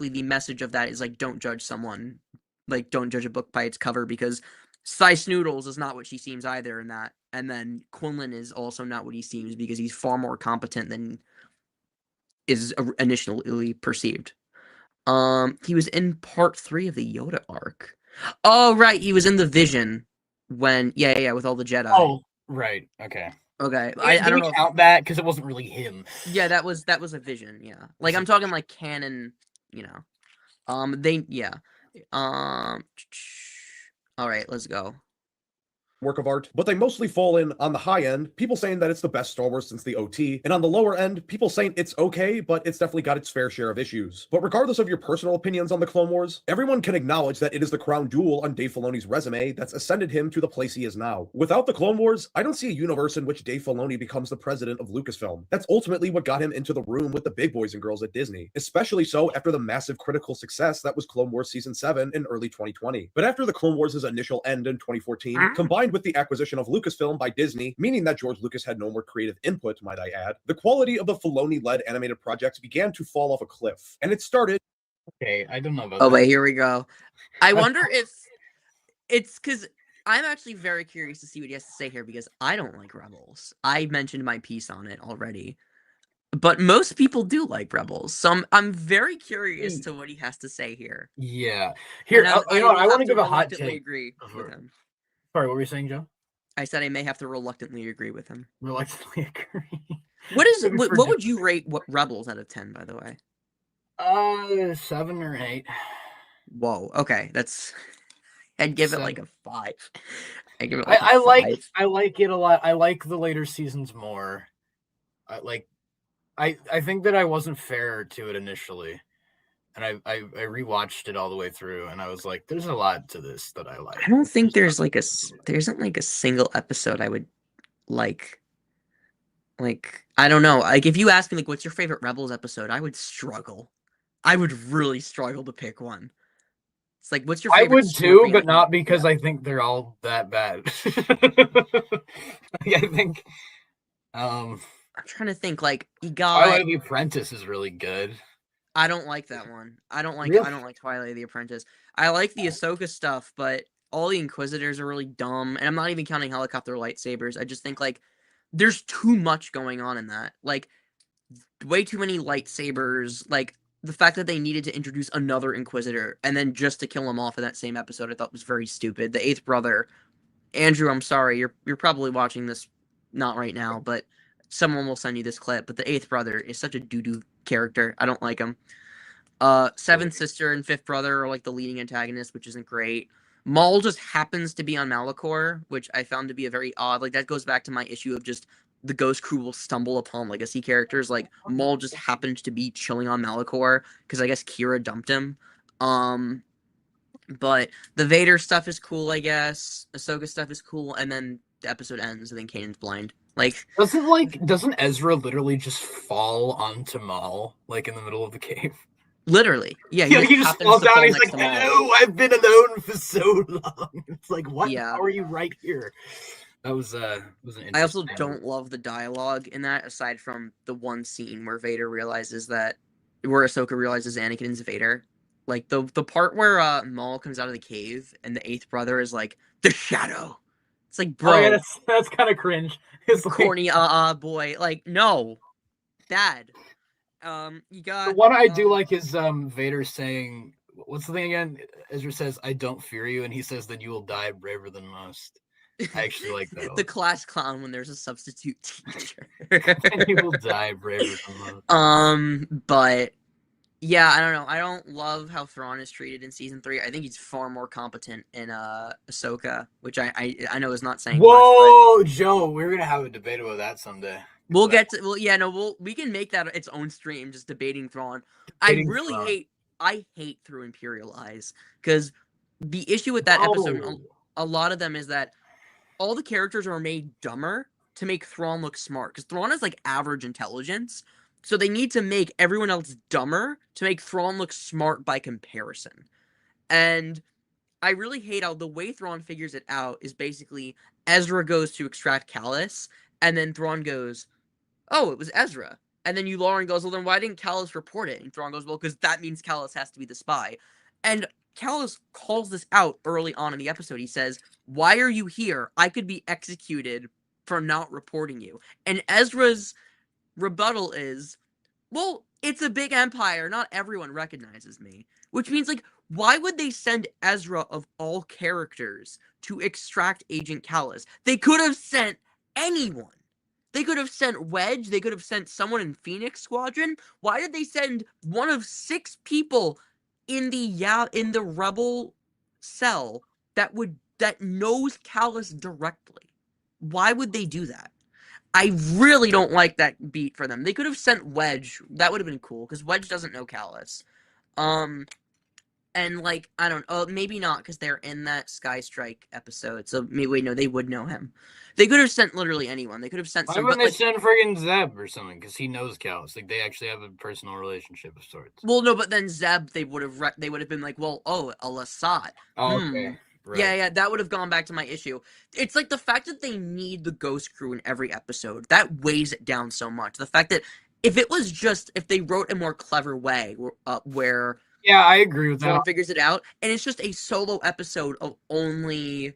the message of that is like, don't judge someone, like don't judge a book by its cover, because Slice Noodles is not what she seems either in that, and then Quinlan is also not what he seems because he's far more competent than is initially perceived. He was in part 3 of the Yoda arc. Oh right, he was in the Vision when with all the Jedi. Oh right, okay. I don't know count that because it wasn't really him. Yeah, that was a Vision. Yeah, like I'm talking like canon. You know, all right, let's go. Work of art, but they mostly fall in on the high end, people saying that it's the best Star Wars since the OT, and on the lower end, people saying it's okay, but it's definitely got its fair share of issues. But regardless of your personal opinions on the Clone Wars, everyone can acknowledge that it is the crown jewel on Dave Filoni's resume that's ascended him to the place he is now. Without the Clone Wars, I don't see a universe in which Dave Filoni becomes the president of Lucasfilm. That's ultimately what got him into the room with the big boys and girls at Disney, especially so after the massive critical success that was Clone Wars Season 7 in early 2020. But after the Clone Wars' initial end in 2014, combined with the acquisition of Lucasfilm by Disney, meaning that George Lucas had no more creative input, might I add, the quality of the Filoni-led animated projects began to fall off a cliff. And it started... Okay, I don't know about that. Oh, wait, here we go. I wonder if it's because I'm actually very curious to see what he has to say here because I don't like Rebels. I mentioned my piece on it already. But most people do like Rebels, so I'm very curious to what he has to say here. Yeah. Here, I want to give a hot take. Agree with him. Sorry, what were you saying, Joe? I said I may have to reluctantly agree with him. Reluctantly agree. What would you rate Rebels out of 10, by the way? 7 or 8. Whoa. Okay, I'd give it like a 5. I give it. I like it a lot. I like the later seasons more. I think that I wasn't fair to it initially. And I rewatched it all the way through, and I was like, "There's a lot to this that I like." I don't think there isn't like a single episode I would like. Like I don't know. Like if you ask me like, "What's your favorite Rebels episode?" I would struggle. I would really struggle to pick one. It's like, what's your I favorite would too, Scorpion? but not because I think they're all that bad. I think I'm trying to think. Like, you got. Twilight of the Apprentice is really good. I don't like that one. I don't like Twilight of the Apprentice. I like the Ahsoka stuff, but all the Inquisitors are really dumb, and I'm not even counting helicopter lightsabers. I just think like there's too much going on in that. Like way too many lightsabers. Like the fact that they needed to introduce another Inquisitor and then just to kill him off in that same episode, I thought was very stupid. The Eighth Brother, Andrew, I'm sorry, you're probably watching this not right now, but someone will send you this clip. But the Eighth Brother is such a doo-doo character. I don't like him. Seventh Sister and Fifth Brother are like the leading antagonists, which isn't great. Maul just happens to be on Malachor, which I found to be a very odd. Like that goes back to my issue of just the Ghost Crew will stumble upon legacy characters. Like Maul just happened to be chilling on Malachor because I guess Kira dumped him. But the Vader stuff is cool, I guess. Ahsoka stuff is cool, and then the episode ends, and then Kanan's blind. Like doesn't Ezra literally just fall onto Maul like in the middle of the cave? Literally, yeah. He just falls down. He's like, "Hello, I've been alone for so long." It's like, what? Yeah. How are you right here? That was an interesting. I also don't love the dialogue in that, aside from the one scene where Ahsoka realizes Anakin's Vader. Like the part where Maul comes out of the cave and the Eighth Brother is like the Shadow. It's like, bro, yeah, that's kind of cringe. It's corny, boy. Like, no, bad. You got the one I do like is Vader saying, "What's the thing again?" Ezra says, "I don't fear you," and he says that you will die braver than most. I actually like that. The class clown when there's a substitute teacher. You will die braver than most. But yeah, I don't know. I don't love how Thrawn is treated in season 3. I think he's far more competent in Ahsoka, which I know is not saying much. But Joe, we're gonna have a debate about that someday. We'll get to we can make that its own stream, just debating Thrawn. I hate Through Imperial Eyes, because the issue with that episode, a lot of them, is that all the characters are made dumber to make Thrawn look smart, because Thrawn is like average intelligence, so they need to make everyone else dumber to make Thrawn look smart by comparison. And I really hate how the way Thrawn figures it out is basically Ezra goes to extract Callus, and then Thrawn goes, "Oh, it was Ezra." And then Yularen goes, "Well, then why didn't Callus report it?" And Thrawn goes, "Well, because that means Callus has to be the spy." And Callus calls this out early on in the episode. He says, "Why are you here? I could be executed for not reporting you." And Ezra's rebuttal is, "Well, it's a big empire. Not everyone recognizes me." Which means, like, why would they send Ezra, of all characters, to extract Agent Callus? They could have sent anyone. They could have sent Wedge. They could have sent someone in Phoenix Squadron. Why did they send one of 6 people in the Rebel cell that knows Callus directly? Why would they do that? I really don't like that beat for them. They could have sent Wedge. That would have been cool, because Wedge doesn't know Callus. And, like, I don't know, maybe not, because they're in that Sky Strike episode, so maybe, no, they would know him. They could have sent literally anyone. They could have sent Why wouldn't they send friggin' Zeb or something? Because he knows Callus. Like, they actually have a personal relationship of sorts. Well, no, but then Zeb, they would have been like, well, Al-Assad. Oh, okay. Right. Yeah, that would have gone back to my issue. It's like the fact that they need the Ghost Crew in every episode, that weighs it down so much. The fact that if they wrote a more clever way where... Yeah, I agree with that. Thrawn figures it out, and it's just a solo episode of only,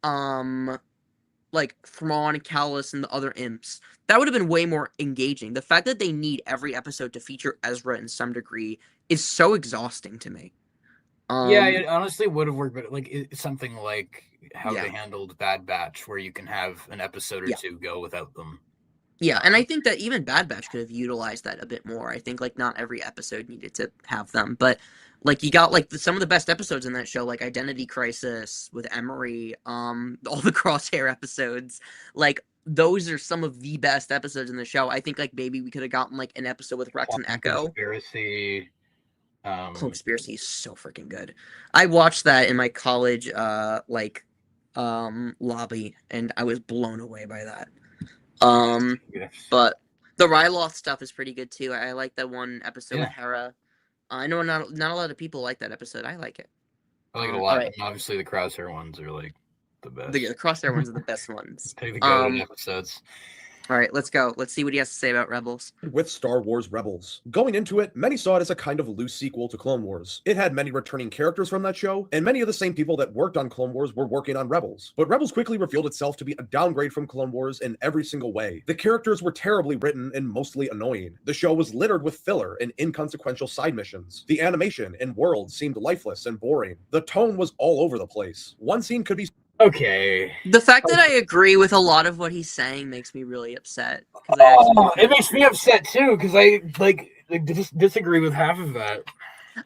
like, Thrawn, Callus, and the other imps. That would have been way more engaging. The fact that they need every episode to feature Ezra in some degree is so exhausting to me. Yeah, it honestly would have worked, but like it's something like how they handled Bad Batch, where you can have an episode or two go without them. Yeah, and I think that even Bad Batch could have utilized that a bit more. I think, like, not every episode needed to have them, but, like, you got, like, some of the best episodes in that show, like Identity Crisis with Emery, all the Crosshair episodes, like, those are some of the best episodes in the show. I think, like, maybe we could have gotten, like, an episode with Rex and Echo. Conspiracy. Conspiracy is so freaking good. I watched that in my college, lobby, and I was blown away by that. But the Ryloth stuff is pretty good too. I like that one episode with Hera. I know not a lot of people like that episode. I like it. I like it a lot. Right. And obviously, the Crosshair ones are like the best. The Crosshair ones are the best ones. Take the golden episodes. All right, let's go. Let's see what he has to say about Rebels. With Star Wars Rebels. Going into it, many saw it as a kind of loose sequel to Clone Wars. It had many returning characters from that show, and many of the same people that worked on Clone Wars were working on Rebels. But Rebels quickly revealed itself to be a downgrade from Clone Wars in every single way. The characters were terribly written and mostly annoying. The show was littered with filler and inconsequential side missions. The animation and world seemed lifeless and boring. The tone was all over the place. One scene could be okay. The fact that I agree with a lot of what he's saying makes me really upset. It makes me upset too, because I disagree with half of that.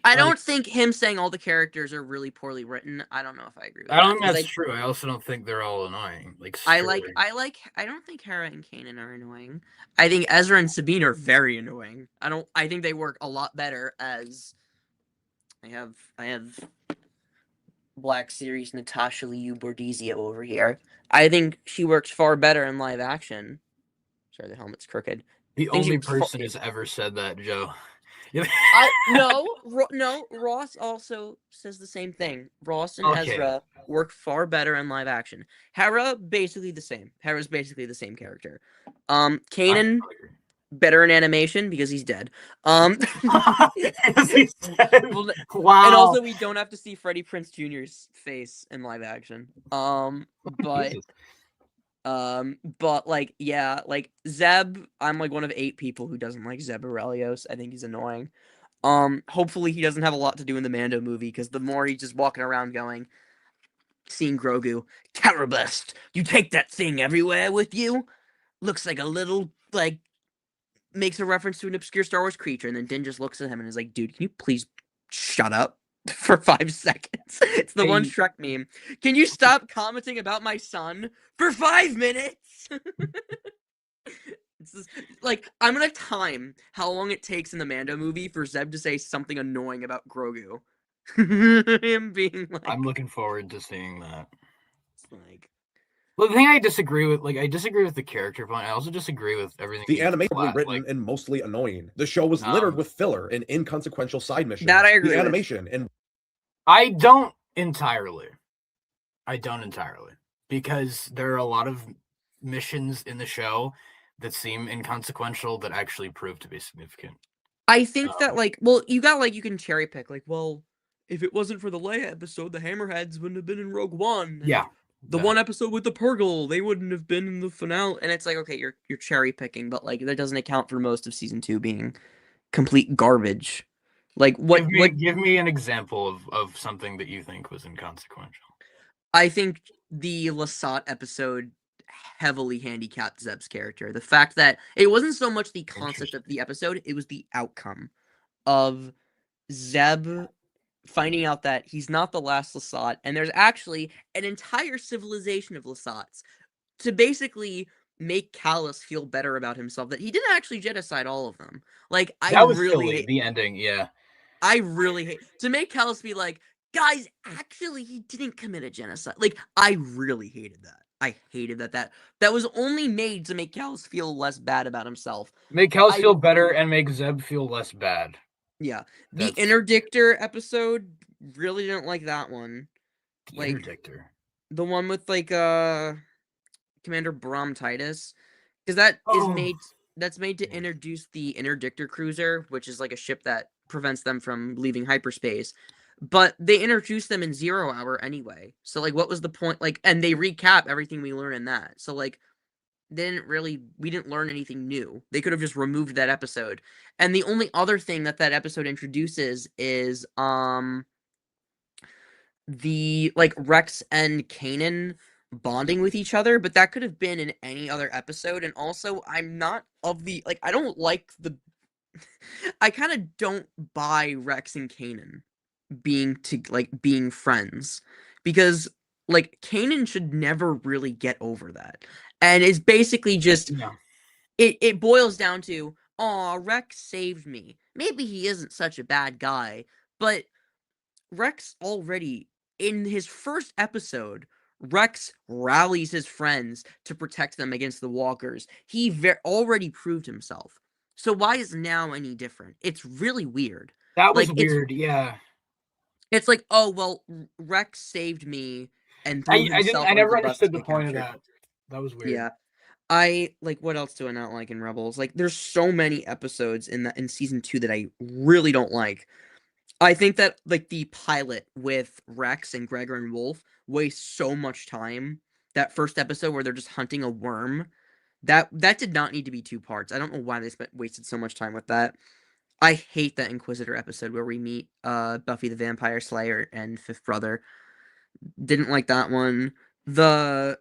I don't think him saying all the characters are really poorly written. I don't know if I agree with that. I don't think that's true. I also don't think they're all annoying. I don't think Hera and Kanan are annoying. I think Ezra and Sabine are very annoying. I think they work a lot better as I have Black Series Natasha Liu Bordizio over here. I think she works far better in live action. Sorry, the helmet's crooked. The only person who's ever said that, Joe. No, Ross also says the same thing. Ross and Ezra work far better in live action. Hera, basically the same. Hera's basically the same character. Kanan, better in animation because he's dead. He's dead. Wow. And also we don't have to see Freddie Prinze Jr.'s face in live action. But like, yeah, like Zeb, I'm like one of 8 people who doesn't like Zeb Orrelios. I think he's annoying. Hopefully he doesn't have a lot to do in the Mando movie, because the more he's just walking around seeing Grogu, Carabest, you take that thing everywhere with you? Looks like a little, like, makes a reference to an obscure Star Wars creature, and then Din just looks at him and is like, dude, can you please shut up for 5 seconds? It's the one Shrek meme. Can you stop commenting about my son for 5 minutes? It's just, like, I'm gonna time how long it takes in the Mando movie for Zeb to say something annoying about Grogu. Him being like, I'm looking forward to seeing that. Like, well, the thing I disagree with the character point. I also disagree with everything. The animation was written and mostly annoying. The show was littered with filler and inconsequential side missions. That I agree with. Animation and I don't entirely, because there are a lot of missions in the show that seem inconsequential that actually prove to be significant. I think that you can cherry pick. Like, well, if it wasn't for the Leia episode, the Hammerheads wouldn't have been in Rogue One. Yeah. The one episode with the Purgle, they wouldn't have been in the finale. And it's like, okay, you're cherry picking, but like that doesn't account for most of season 2 being complete garbage. Like, give me an example of something that you think was inconsequential. I think the Lasat episode heavily handicapped Zeb's character. The fact that it wasn't so much the concept of the episode, it was the outcome of Zeb finding out that he's not the last Lasat, and there's actually an entire civilization of Lasats to basically make Callus feel better about himself, that he didn't actually genocide all of them. Like, that was really the ending, yeah. I really hate to make Callus be like, guys, actually he didn't commit a genocide. Like, I really hated that. I hated that was only made to make Callus feel less bad about himself. Make Callus feel better and make Zeb feel less bad. Yeah. The Interdictor episode, really didn't like that one. The Interdictor. The one with Commander Brom Titus. Because that's made to introduce the Interdictor cruiser, which is like a ship that prevents them from leaving hyperspace. But they introduced them in 0 Hour anyway. So, like, what was the point? Like, and they recap everything we learned in that. So, like, we didn't learn anything new. They could have just removed that episode. And the only other thing that episode introduces is, the, like, Rex and Kanan bonding with each other, but that could have been in any other episode. And also, I'm not of the, like, I don't like I kind of don't buy Rex and Kanan being friends, because like Kanan should never really get over that, and it's basically just it boils down to, aw, Rex saved me. Maybe he isn't such a bad guy, but Rex already, in his first episode, Rex rallies his friends to protect them against the walkers. He already proved himself. So why is now any different? It's really weird. That was Like, weird. Yeah. It's like, oh well, Rex saved me and threw himself I under never the bus understood to the get point of captured. that. That was weird. Yeah. I like, what else do I not like in Rebels? Like, there's so many episodes in season 2 that I really don't like. I think that like the pilot with Rex and Gregor and Wolf wastes so much time. That first episode where they're just hunting a worm, that did not need to be 2 parts. I don't know why they wasted so much time with that. I hate that Inquisitor episode where we meet Buffy the Vampire Slayer and Fifth Brother. Didn't like that one. The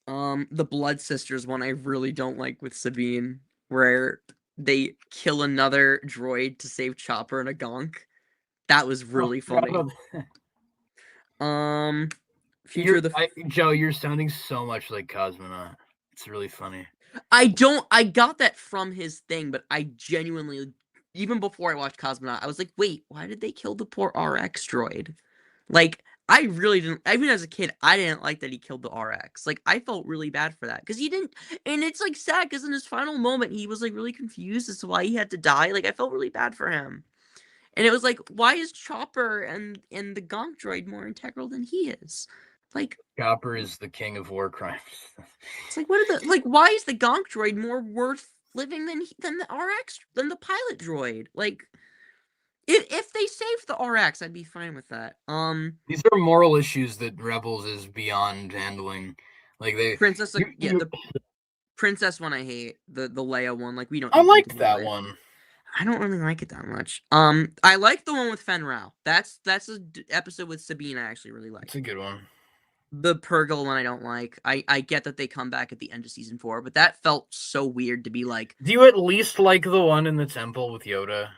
Blood Sisters one I really don't like with Sabine, where they kill another droid to save Chopper and a Gonk. That was really funny. Future of the Joe, you're sounding so much like Cosmonaut. It's really funny. I got that from his thing, but I genuinely, even before I watched Cosmonaut, I was like, wait, why did they kill the poor RX droid? Like, I really didn't, even as a kid, I didn't like that he killed the RX. Like, I felt really bad for that. Because he didn't, and it's like sad, because in his final moment, he was like really confused as to why he had to die. Like, I felt really bad for him. And it was like, why is Chopper and the Gonk droid more integral than he is? Like, Chopper is the king of war crimes. it's like, what are the, like, why is the Gonk droid more worth living than the RX, than the pilot droid? Like, if they saved the RX, I'd be fine with that. These are moral issues that Rebels is beyond handling. Like Princess, like, the Princess one I hate, the Leia one. Like, we don't. I liked that one. I don't really like it that much. I like the one with Fen Rao. That's an episode with Sabine I actually really like. It's a good one. The Purgle one I don't like. I get that they come back at the end of season 4, but that felt so weird to be like. Do you at least like the one in the temple with Yoda?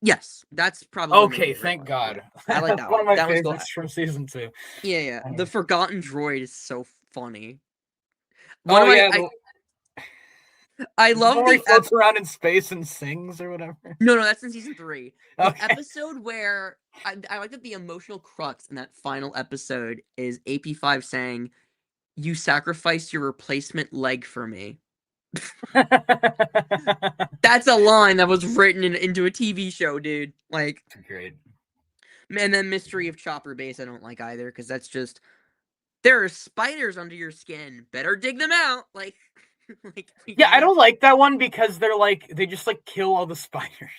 Yes, that's probably okay. Thank God. I like that one of my that favorites from season 2. Yeah. The Forgotten Droid is so funny. I love the he floats around in space and sings or whatever. No, that's in season 3. The Okay. episode where I like that the emotional crux in that final episode is AP5 saying, "You sacrificed your replacement leg for me." That's a line that was written into a TV show, dude. Like, great. And then Mystery of Chopper Base I don't like either, because that's just, there are spiders under your skin. Better dig them out. Like, yeah, I don't like that one because they just like kill all the spiders.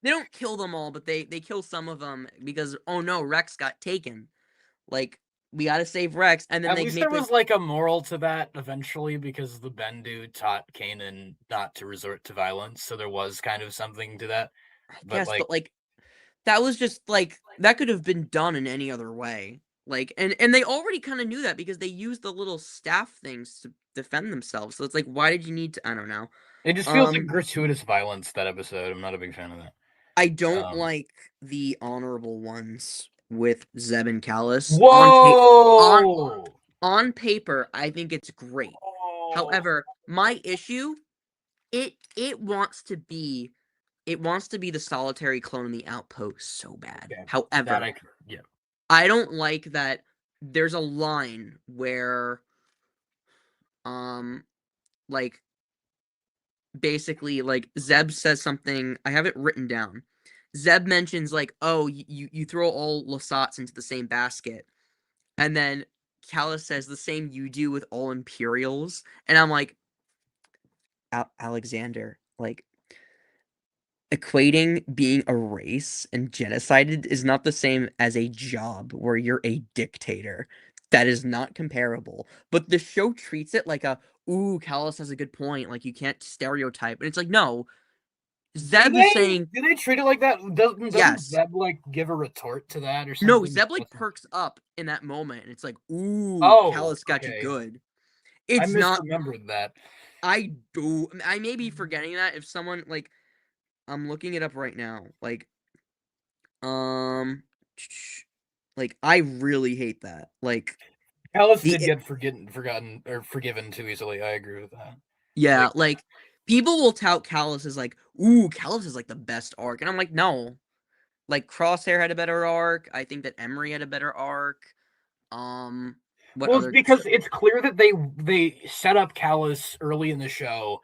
They don't kill them all, but they kill some of them because, oh no, Rex got taken. Like, we gotta save Rex, and then at least there was like a moral to that eventually, because the Bendu taught Kanan not to resort to violence, so there was kind of something to that. But like that was just like, that could have been done in any other way. Like, and they already kind of knew that because they used the little staff things to defend themselves. So it's like, why did you need to? I don't know. It just feels like gratuitous violence, that episode. I'm not a big fan of that. I don't like the honorable ones with Zeb and Callus. Whoa! On paper, I think it's great. However, my issue, it wants to be the solitary clone in the Outpost so bad. Yeah, however, I don't like that there's a line where like, basically, like, Zeb says something, I have it written down. Zeb mentions, like, oh, you throw all Lasats into the same basket. And then Callus says the same you do with all Imperials. And I'm like, Alexander, like, equating being a race and genocided is not the same as a job where you're a dictator. That is not comparable. But the show treats it like ooh, Callus has a good point. Like, you can't stereotype. And it's like, no. Zeb is saying... Do they treat it like that? Doesn't Zeb, like, give a retort to that or something? No, Zeb, like, perks up in that moment. And it's like, ooh, Callus got you good. I misremembered that. I do. I may be forgetting that. If someone, like... I'm looking it up right now. Like, I really hate that. Like, Callus did get forgotten or forgiven too easily. I agree with that. Yeah, like people will tout Callus as like, ooh, Callus is like the best arc, and I'm like, no. Like, Crosshair had a better arc. I think that Emery had a better arc. Because it's clear that they set up Callus early in the show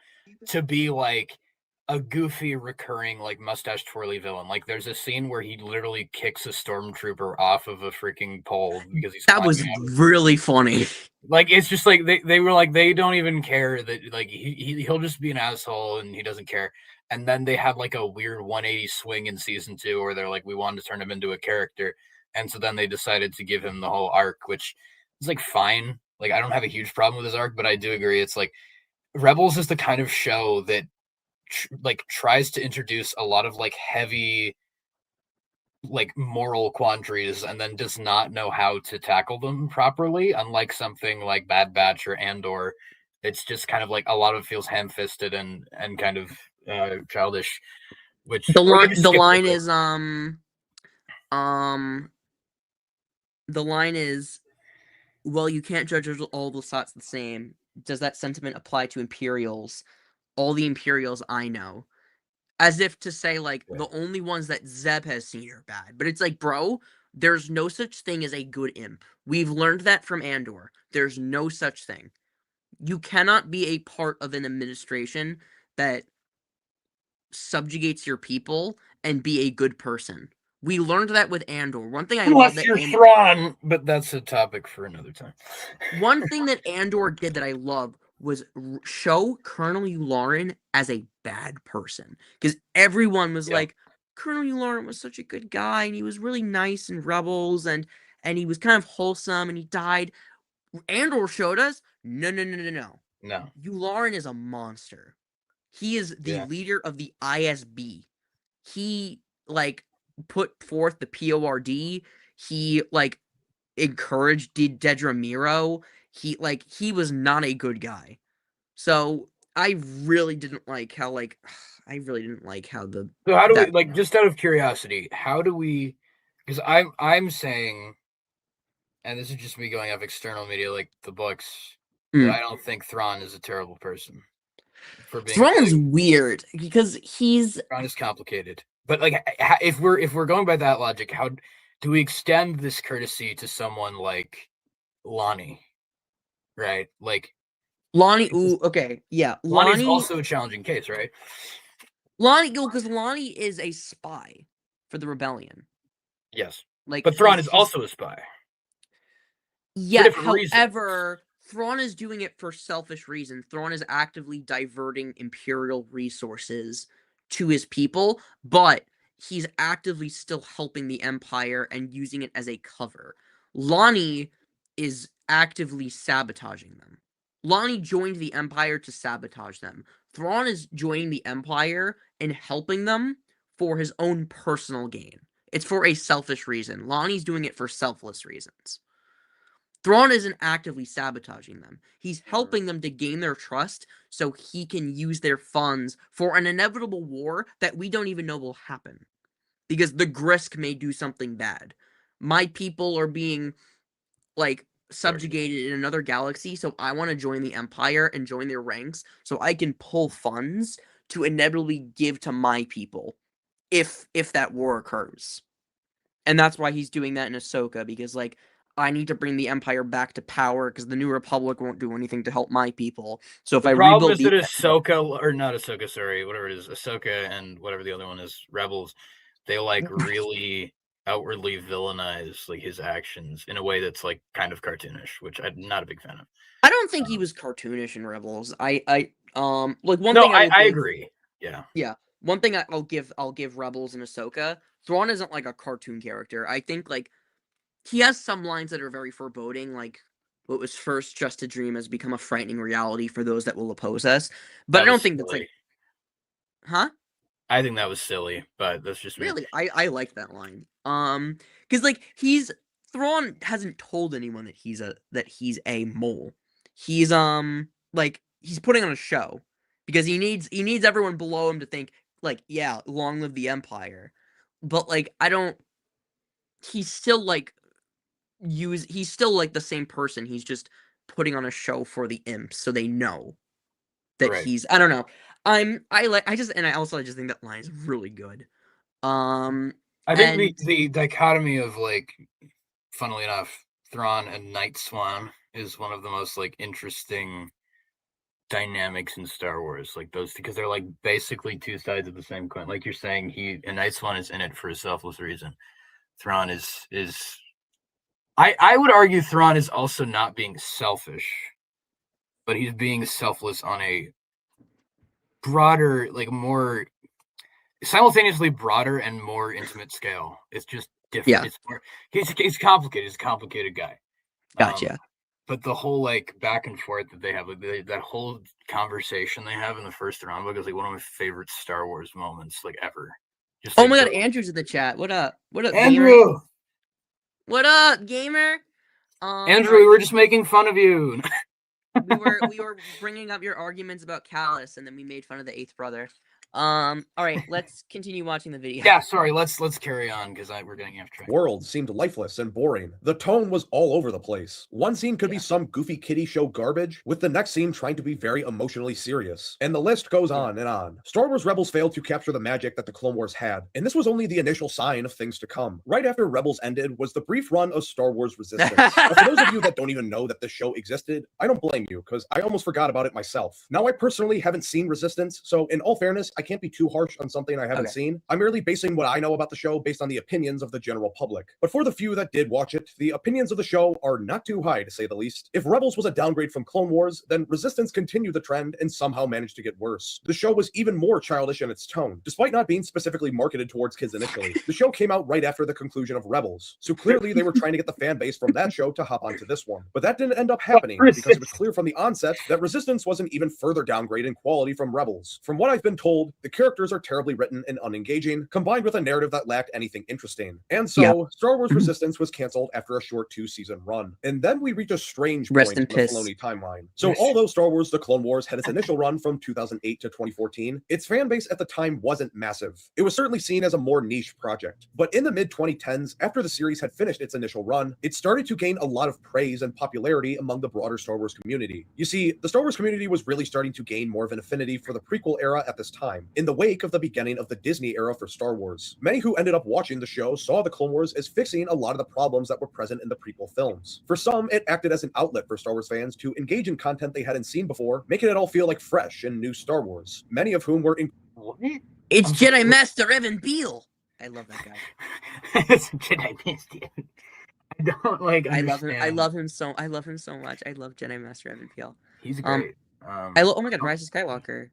to be like a goofy recurring like mustache twirly villain. Like there's a scene where he literally kicks a stormtrooper off of a freaking pole because he's That was really funny. Like it's just like they were like they don't even care that like he'll just be an asshole and he doesn't care. And then they had like a weird 180 swing in season 2 where they're like we wanted to turn him into a character, and so then they decided to give him the whole arc, which is like fine. Like I don't have a huge problem with his arc, but I do agree it's like Rebels is the kind of show that tries to introduce a lot of like heavy like moral quandaries and then does not know how to tackle them properly, unlike something like Bad Batch or Andor. It's just kind of like a lot of it feels ham-fisted and kind of childish, which the line is the line is, well, you can't judge all the slots the same. Does that sentiment apply to Imperials? All the Imperials I know. As if to say, like, the only ones that Zeb has seen are bad. But it's like, bro, there's no such thing as a good imp. We've learned that from Andor. There's no such thing. You cannot be a part of an administration that subjugates your people and be a good person. We learned that with Andor. One thing I love that Thrawn, but that's a topic for another time. One thing that Andor did that I love was show Colonel Yularen as a bad person, because everyone was like, Colonel Yularen was such a good guy and he was really nice in Rebels and he was kind of wholesome and he died. Andor showed us no. Yularen is a monster. He is the leader of the ISB. He like put forth the PORD. He like encouraged Dedra Meero. He was not a good guy. So I really didn't like how the So how do we, like, just out of curiosity, how do we, because I'm saying, and this is just me going off external media like the books, that I don't think Thrawn is a terrible person. Thrawn's weird because Thrawn is complicated. But like if we're going by that logic, how do we extend this courtesy to someone like Lonnie? Right? Like Lonnie, okay. Yeah. Lonnie's also a challenging case, right? Because Lonnie is a spy for the rebellion. Yes. But Thrawn is also a spy. Yeah, however, Thrawn is doing it for selfish reasons. Thrawn is actively diverting Imperial resources to his people, but he's actively still helping the Empire and using it as a cover. Lonnie is actively sabotaging them. Lonnie joined the Empire to sabotage them. Thrawn is joining the Empire and helping them for his own personal gain. It's for a selfish reason. Lonnie's doing it for selfless reasons. Thrawn isn't actively sabotaging them. He's helping them to gain their trust so he can use their funds for an inevitable war that we don't even know will happen. Because the Grisk may do something bad. My people are being, like, subjugated in another galaxy, so I want to join the Empire and join their ranks so I can pull funds to inevitably give to my people if that war occurs. And that's why he's doing that in Ahsoka, because, like, I need to bring the Empire back to power because the New Republic won't do anything to help my people. So if I rebuild the Ahsoka, or not Ahsoka, sorry, whatever it is, Ahsoka and whatever the other one is, Rebels, they like really outwardly villainize like his actions in a way that's like kind of cartoonish, which I'm not a big fan of. I don't think he was cartoonish in Rebels. I agree. Yeah. One thing I'll give Rebels and Ahsoka, Thrawn isn't like a cartoon character. I think like he has some lines that are very foreboding, like what was first just a dream has become a frightening reality for those that will oppose us. But I don't think that's like, huh? I think that was silly, but that's just me. Really, I like that line. Because like Thrawn hasn't told anyone that he's a mole. He's like he's putting on a show because he needs everyone below him to think like, yeah, long live the Empire. But like he's still like the same person. He's just putting on a show for the imps so they know that he's, I don't know. I just think that line is really good. I think the dichotomy of like, funnily enough, Thrawn and Nightswan is one of the most like interesting dynamics in Star Wars, like those, because they're like basically two sides of the same coin. Like you're saying, Nightswan is in it for a selfless reason. Thrawn is I would argue Thrawn is also not being selfish, but he's being selfless on a broader, like more simultaneously broader and more intimate scale. It's just different. Yeah. It's more, he's complicated. He's a complicated guy. Gotcha. But the whole like back and forth that they have, like that whole conversation they have in the first Thrawn book is like one of my favorite Star Wars moments like ever. Just, oh my god, Andrew's in the chat. What up? What up, Andrew? Gamer? What up, gamer? Andrew, we were just making fun of you. we were bringing up your arguments about Callus, and then we made fun of the eighth brother. All right, let's continue watching the video. Yeah, sorry, let's carry on because we're getting off track. World seemed lifeless and boring. The tone was all over the place. One scene could be some goofy kiddie show garbage, with the next scene trying to be very emotionally serious. And the list goes on and on. Star Wars Rebels failed to capture the magic that the Clone Wars had, and this was only the initial sign of things to come. Right after Rebels ended was the brief run of Star Wars Resistance. Now, for those of you that don't even know that this show existed, I don't blame you, because I almost forgot about it myself. Now, I personally haven't seen Resistance, so in all fairness, I can't be too harsh on something I haven't seen. I'm merely basing what I know about the show based on the opinions of the general public. But for the few that did watch it, the opinions of the show are not too high, to say the least. If Rebels was a downgrade from Clone Wars, then Resistance continued the trend and somehow managed to get worse. The show was even more childish in its tone. Despite not being specifically marketed towards kids initially, the show came out right after the conclusion of Rebels. So clearly they were trying to get the fan base from that show to hop onto this one. But that didn't end up happening because it was clear from the onset that Resistance was an even further downgrade in quality from Rebels. From what I've been told, the characters are terribly written and unengaging, combined with a narrative that lacked anything interesting. And so, Star Wars Resistance was canceled after a short 2-season run. And then we reach a strange point in the Filoni timeline. So although Star Wars The Clone Wars had its initial run from 2008 to 2014, its fan base at the time wasn't massive. It was certainly seen as a more niche project. But in the mid-2010s, after the series had finished its initial run, it started to gain a lot of praise and popularity among the broader Star Wars community. You see, the Star Wars community was really starting to gain more of an affinity for the prequel era at this time, in the wake of the beginning of the Disney era for Star Wars. Many who ended up watching the show saw the Clone Wars as fixing a lot of the problems that were present in the prequel films. For some, it acted as an outlet for Star Wars fans to engage in content they hadn't seen before, making it all feel like fresh and new Star Wars. Many of whom were It's Jedi Master Evan Beale. I love that guy. It's Jedi Master. I don't like. I love him. I love him so much. I love Jedi Master Evan Beale. He's great. Oh my god, Rise of Skywalker.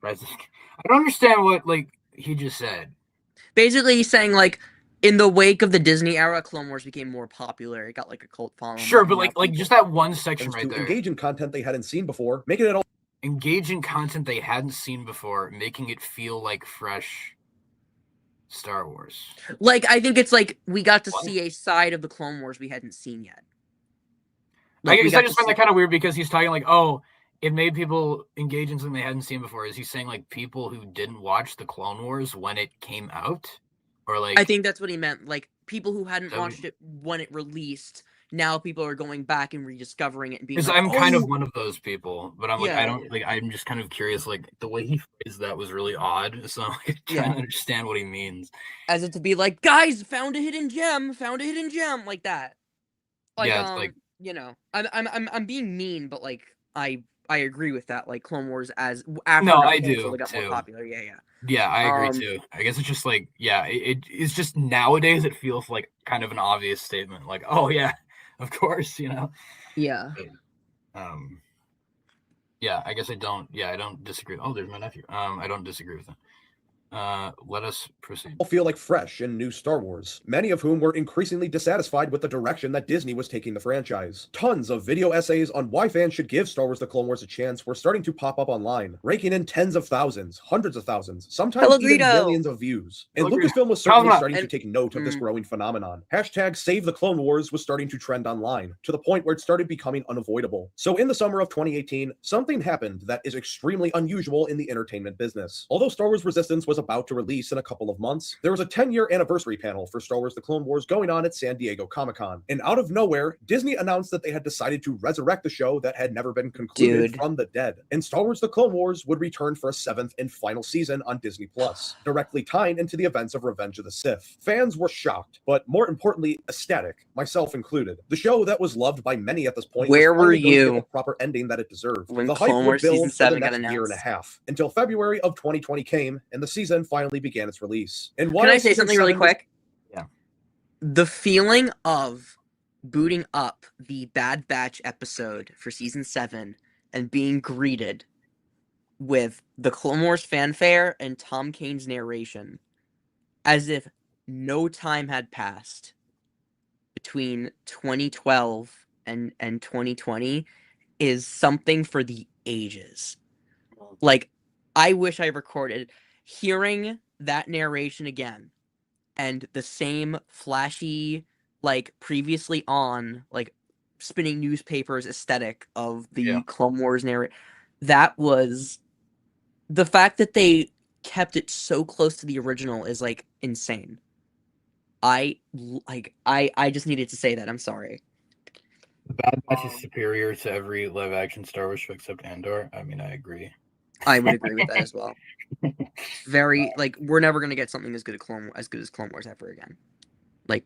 I don't understand what he just said. Basically, he's saying in the wake of the Disney era, Clone Wars became more popular. It got a cult following. Sure, but like just that one section right there. Engage in content they hadn't seen before, making it all. Engage in content they hadn't seen before, making it feel like fresh Star Wars. I think it's we got to see a side of the Clone Wars we hadn't seen yet. I just find that kind of weird because he's talking it made people engage in something they hadn't seen before. Is he saying people who didn't watch the Clone Wars when it came out? Or I think that's what he meant. People who hadn't watched it when it released, now people are going back and rediscovering it and being I'm kind of one of those people, but I'm I'm just kind of curious, the way he phrased that was really odd. So I'm trying to understand what he means. As if to be guys, found a hidden gem, like that. I'm being mean, but I agree with that. Clone Wars as after I do got too. more popular. Yeah, I agree too. I guess it's just it's just nowadays it feels like kind of an obvious statement. Oh yeah, of course, Yeah. But, I guess I don't disagree. Oh, there's my nephew. I don't disagree with that. Let us proceed. Feel like fresh and new Star Wars, many of whom were increasingly dissatisfied with the direction that Disney was taking the franchise. Tons of video essays on why fans should give Star Wars The Clone Wars a chance were starting to pop up online, raking in tens of thousands, hundreds of thousands, sometimes even millions of views. And Lucasfilm was certainly starting to take note of this growing phenomenon. Hashtag Save the Clone Wars was starting to trend online, to the point where it started becoming unavoidable. So in the summer of 2018, something happened that is extremely unusual in the entertainment business. Although Star Wars Resistance was was about to release in a couple of months, there was a 10-year anniversary panel for Star Wars The Clone Wars going on at San Diego Comic-Con. And out of nowhere, Disney announced that they had decided to resurrect the show that had never been concluded from the dead. And Star Wars The Clone Wars would return for a 7th and final season on Disney+, directly tying into the events of Revenge of the Sith. Fans were shocked, but more importantly, ecstatic, myself included. The show that was loved by many at this point Where was were finally going to you get the proper ending that it deserved. when The hype Clone would Wars build Season for the 7 got next year and a announced? half, until February of 2020 came, and the season finally began its release. And Can I say season something really 7 was- quick? Yeah. The feeling of booting up the Bad Batch episode for Season 7 and being greeted with the Clone Wars fanfare and Tom Kane's narration as if no time had passed between 2012 and 2020 is something for the ages. Like, I wish I recorded hearing that narration again and the same flashy, like, previously on, like, spinning newspapers aesthetic of the Clone Wars narration. That was the fact that they kept it so close to the original is, like, insane. I just needed to say that. I'm sorry. The Bad Batch is superior to every live action Star Wars show except Andor. I mean, I agree. I would agree with that as well. Very, like, we're never gonna get something as good as Clone Wars ever again. Like,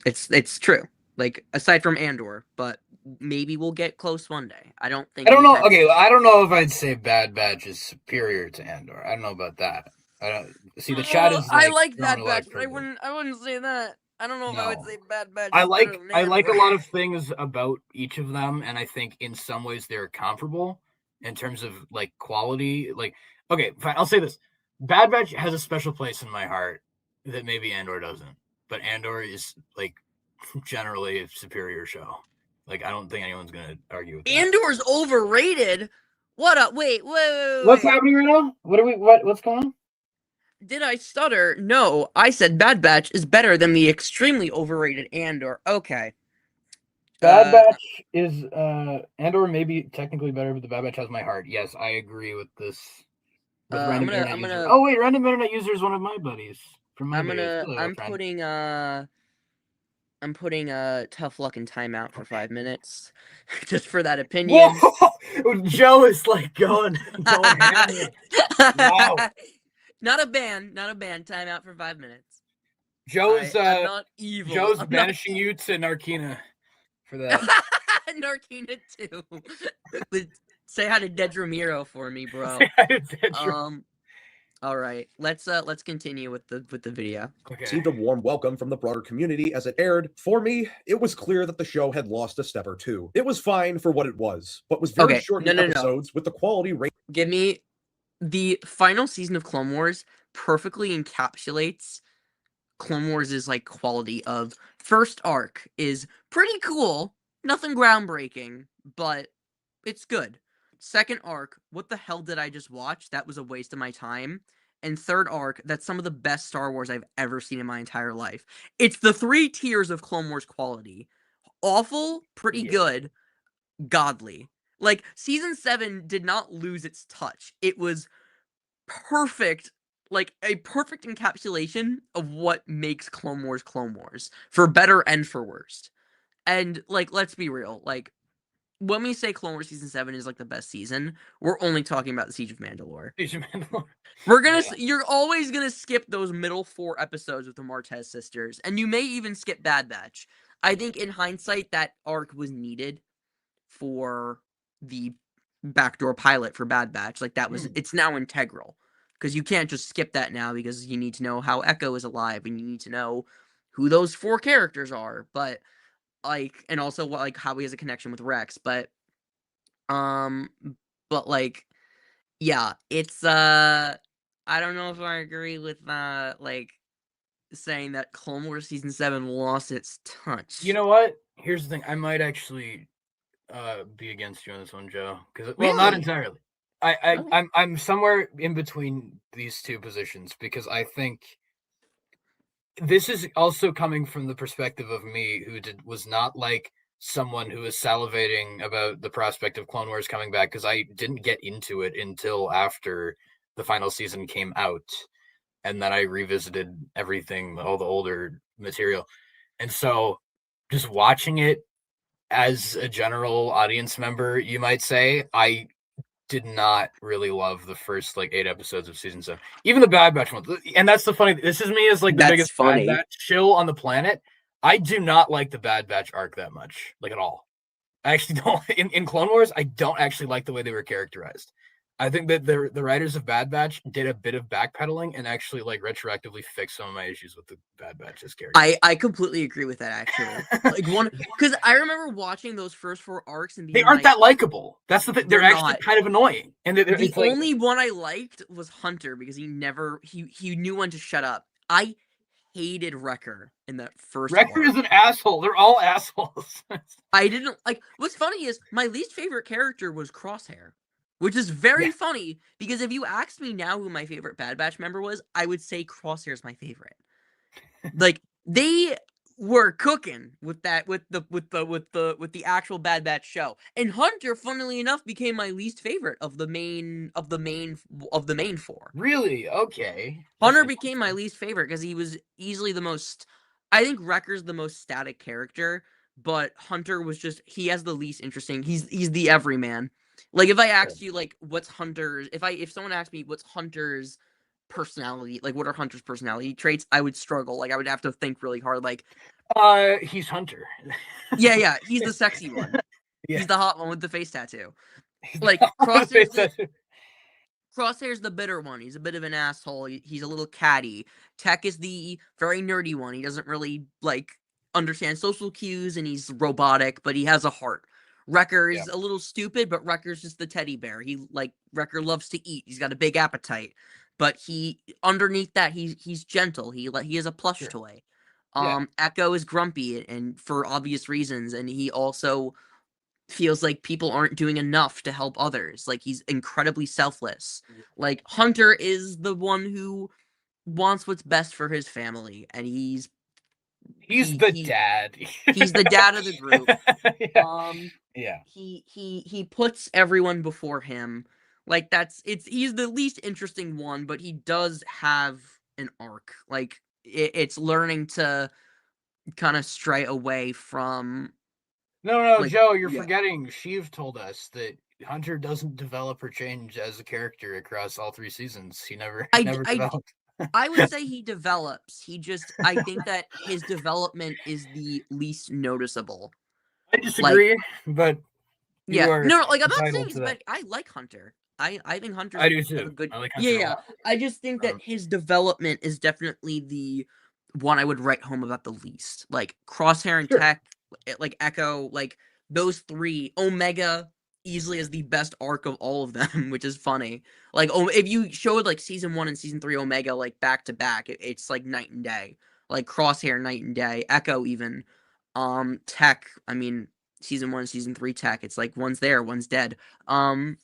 it's true. Like, aside from Andor, but maybe we'll get close one day. I don't know. Okay, I don't know if I'd say Bad Batch is superior to Andor. I don't know about that. I don't see the chat is. I like Bad Batch, but I wouldn't say that. I don't know if I would say Bad Batch. I like a lot of things about each of them, and I think in some ways they're comparable in terms of like quality. Like, okay, fine, I'll say this: Bad Batch has a special place in my heart that maybe Andor doesn't. But Andor is like generally a superior show. Like, I don't think anyone's gonna argue with that. Andor's overrated. What up? Wait. What's happening right now? What's going on? Did I stutter? No, I said Bad Batch is better than the extremely overrated Andor. Okay. Bad Batch is Andor may be technically better, but the Bad Batch has my heart. Yes, I agree with this. With I'm random gonna. user. Oh wait, random internet user is one of my buddies. From my I'm putting tough luck and timeout for 5 minutes, just for that opinion. Whoa! Joe is like going ham. Wow. Not a ban. Timeout for 5 minutes. Joe's I'm not evil. Joe's banishing you to Narkina for that. Narkina too. Say hi to Dedramiro for me, bro. All right, let's continue with the video. Okay. Received a warm welcome from the broader community as it aired. For me, it was clear that the show had lost a step or two. It was fine for what it was, but was very short in episodes with the quality rate. Give me the final season of Clone Wars perfectly encapsulates Clone Wars' like quality of first arc is pretty cool, nothing groundbreaking, but it's good. Second arc, what the hell did I just watch? That was a waste of my time. And third arc, that's some of the best Star Wars I've ever seen in my entire life. It's the 3 tiers of Clone Wars quality. Awful, pretty good, godly. Like, Season 7 did not lose its touch. It was perfect, like, a perfect encapsulation of what makes Clone Wars, for better and for worse. And, like, let's be real, like, when we say Clone Wars Season 7 is, like, the best season, we're only talking about the Siege of Mandalore. You're always gonna skip those middle 4 episodes with the Martez sisters, and you may even skip Bad Batch. I think, in hindsight, that arc was needed for the backdoor pilot for Bad Batch. Like, that was, it's now integral. Because you can't just skip that now, because you need to know how Echo is alive, and you need to know who those 4 characters are, but... like, and also what, like, how he has a connection with Rex, but like, yeah, it's, I don't know if I agree with, like, saying that Clone Wars Season 7 lost its touch. You know what? Here's the thing. I might actually, be against you on this one, Joe. Because, well, not entirely. I'm somewhere in between these two positions, because I think this is also coming from the perspective of me, who was not like someone who was salivating about the prospect of Clone Wars coming back, because I didn't get into it until after the final season came out. and then I revisited everything, all the older material. And so just watching it as a general audience member, you might say, I did not really love the first like 8 episodes of season 7. Even the Bad Batch one. And that's the funny, this is me as like the biggest Bad Batch shill on the planet. I do not like the Bad Batch arc that much, like at all. I actually don't. In Clone Wars, I don't actually like the way they were characterized. I think that the writers of Bad Batch did a bit of backpedaling and actually like retroactively fixed some of my issues with the Bad Batch's character. I completely agree with that actually. Like one, because I remember watching those first 4 arcs and being they aren't that likable. That's the thing. They're actually kind of annoying. And the only one I liked was Hunter because he knew when to shut up. I hated Wrecker in that first. Wrecker is an asshole. They're all assholes. I didn't like. What's funny is my least favorite character was Crosshair. Which is very funny, because if you asked me now who my favorite Bad Batch member was, I would say Crosshair's my favorite. Like, they were cooking with that, with the actual Bad Batch show. And Hunter, funnily enough, became my least favorite of the main 4. Really? Okay. Hunter became my least favorite because he was easily the most. I think Wrecker's the most static character, but Hunter was just, he has the least interesting. He's the everyman. Like, if I asked you, like, what's Hunter's... If someone asked me what's Hunter's personality, like, what are Hunter's personality traits, I would struggle. Like, I would have to think really hard, like... He's Hunter. yeah, he's the sexy one. Yeah. He's the hot one with the face tattoo. Like, Crosshair's the bitter one. He's a bit of an asshole. He's a little catty. Tech is the very nerdy one. He doesn't really, like, understand social cues, and he's robotic, but he has a heart. Wrecker is a little stupid, but Wrecker's just the teddy bear. Wrecker loves to eat. He's got a big appetite, but underneath that he's gentle. He is a plush toy. Echo is grumpy and for obvious reasons, and he also feels like people aren't doing enough to help others. Like, he's incredibly selfless. Like, Hunter is the one who wants what's best for his family, and he's the dad. He's the dad of the group. Yeah. He puts everyone before him. Like, he's the least interesting one, but he does have an arc. Like, it's learning to kind of stray away from. No, like, Joe, you're forgetting. Sheev told us that Hunter doesn't develop or change as a character across all 3 seasons. He never developed. I would say he develops. I think that his development is the least noticeable. I disagree, but I'm not saying it's bad. I like Hunter. I think Hunter's I do too. A good. I like Hunter I just think that his development is definitely the one I would write home about the least. Like, Crosshair and Tech, like Echo, like those 3. Omega easily is the best arc of all of them, which is funny. Like, if you showed like season 1 and season 3 Omega like back to back, it's like night and day. Like, Crosshair, night and day. Echo even. Tech, I mean, season 1, season 3 Tech, it's like one's there, one's dead. Hunter's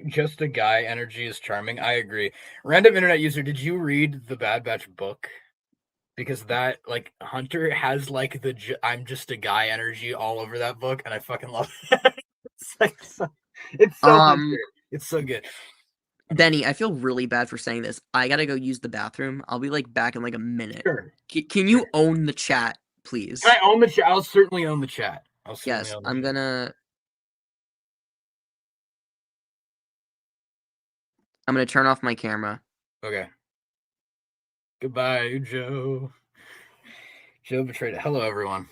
just a guy. Energy is charming. I agree. Random internet user, did you read the Bad Batch book? Because that, like, Hunter has like the I'm just a guy energy all over that book, and I fucking love it. It's so good. Benny, I feel really bad for saying this. I gotta go use the bathroom. I'll be like back in like a minute. Sure. Can you own the chat, please? Can I own the chat? I'll certainly own the chat. I'm gonna turn off my camera. Okay. Goodbye, Joe. Joe betrayed it. Hello, everyone.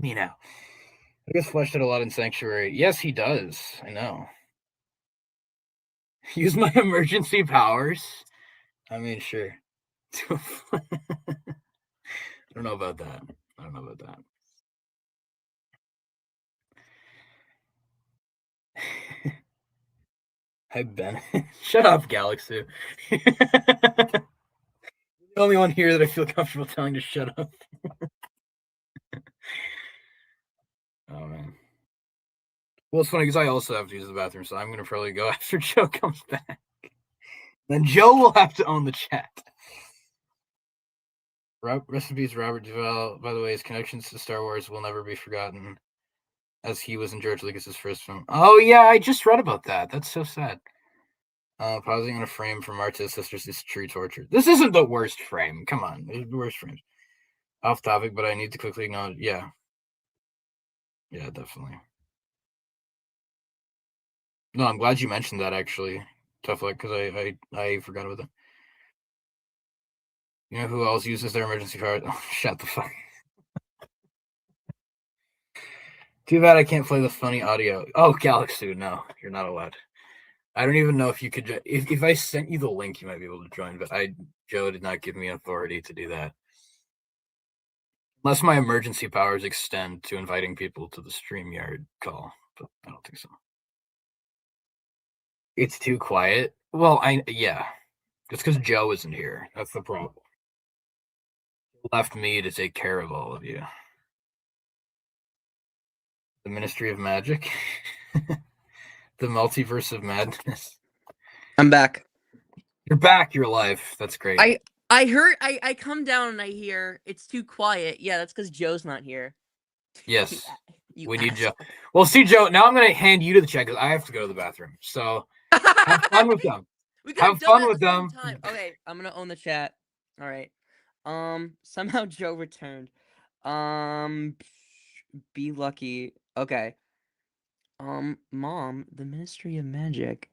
Me now. I guess Flesh did a lot in Sanctuary. Yes, he does. I know. Use my emergency powers. I mean, sure. I don't know about that. Hi, Ben. Shut up, Galaxy. The only one here that I feel comfortable telling to shut up. Oh, man. Well, it's funny because I also have to use the bathroom, so I'm going to probably go after Joe comes back. Then Joe will have to own the chat. Recipes Robert Duvall. By the way, his connections to Star Wars will never be forgotten, as he was in George Lucas's first film. Oh, yeah, I just read about that. That's so sad. Pausing on a frame from Marta's sisters is true torture. This isn't the worst frame. Come on, there's the worst frames. Off topic, but I need to quickly acknowledge. Yeah, definitely. No, I'm glad you mentioned that actually, Tough Luck, because I forgot about that. You know who else uses their emergency powers? Oh, shut the fuck. Too bad I can't play the funny audio. Oh, Galaxy, no, you're not allowed. I don't even know if you could. If I sent you the link, you might be able to join. But Joe did not give me authority to do that. Unless my emergency powers extend to inviting people to the StreamYard call, but I don't think so. It's too quiet. Well, yeah, it's because Joe isn't here. That's the problem. He left me to take care of all of you. The Ministry of Magic. The Multiverse of Madness. I'm back. You're back. You're alive. That's great. I heard. I come down and I hear it's too quiet. Yeah, that's because Joe's not here. Yes, we need asshole. Joe. Well, see, Joe. Now I'm gonna hand you to the chat because I have to go to the bathroom. So have fun with them. Have fun with them. Okay, I'm gonna own the chat. All right. Somehow Joe returned. Be lucky. Okay. Mom, the Ministry of Magic.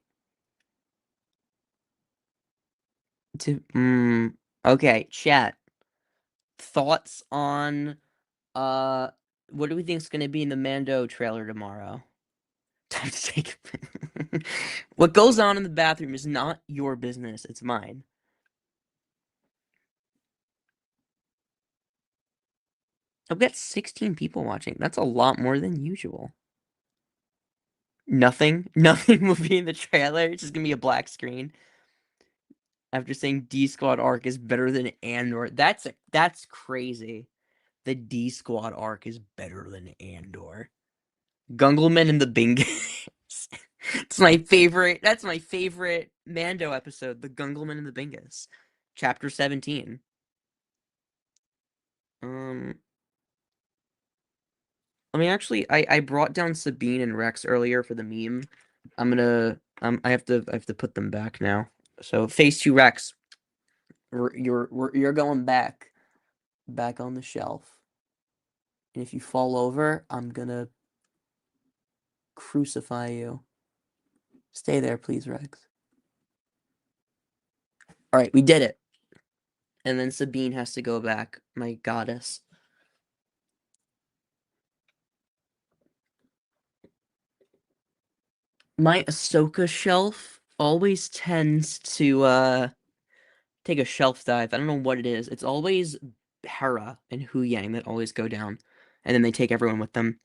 Okay, chat. Thoughts on what do we think is gonna be in the Mando trailer tomorrow? Time to take what goes on in the bathroom is not your business, it's mine. I've got 16 people watching. That's a lot more than usual. Nothing will be in the trailer. It's just gonna be a black screen. After saying D Squad arc is better than Andor. That's crazy. The D Squad arc is better than Andor. Gungleman and the Bingus. It's my favorite. That's my favorite Mando episode. The Gungleman and the Bingus, chapter 17. I mean, actually, I brought down Sabine and Rex earlier for the meme. I'm gonna I have to put them back now. So phase 2 Rex, you're going back on the shelf. And if you fall over, I'm gonna crucify you. Stay there, please, Rex. All right, we did it. And then Sabine has to go back, my goddess. My Ahsoka shelf always tends to take a shelf dive. I don't know what it is. It's always Hera and Hu Yang that always go down, and then they take everyone with them.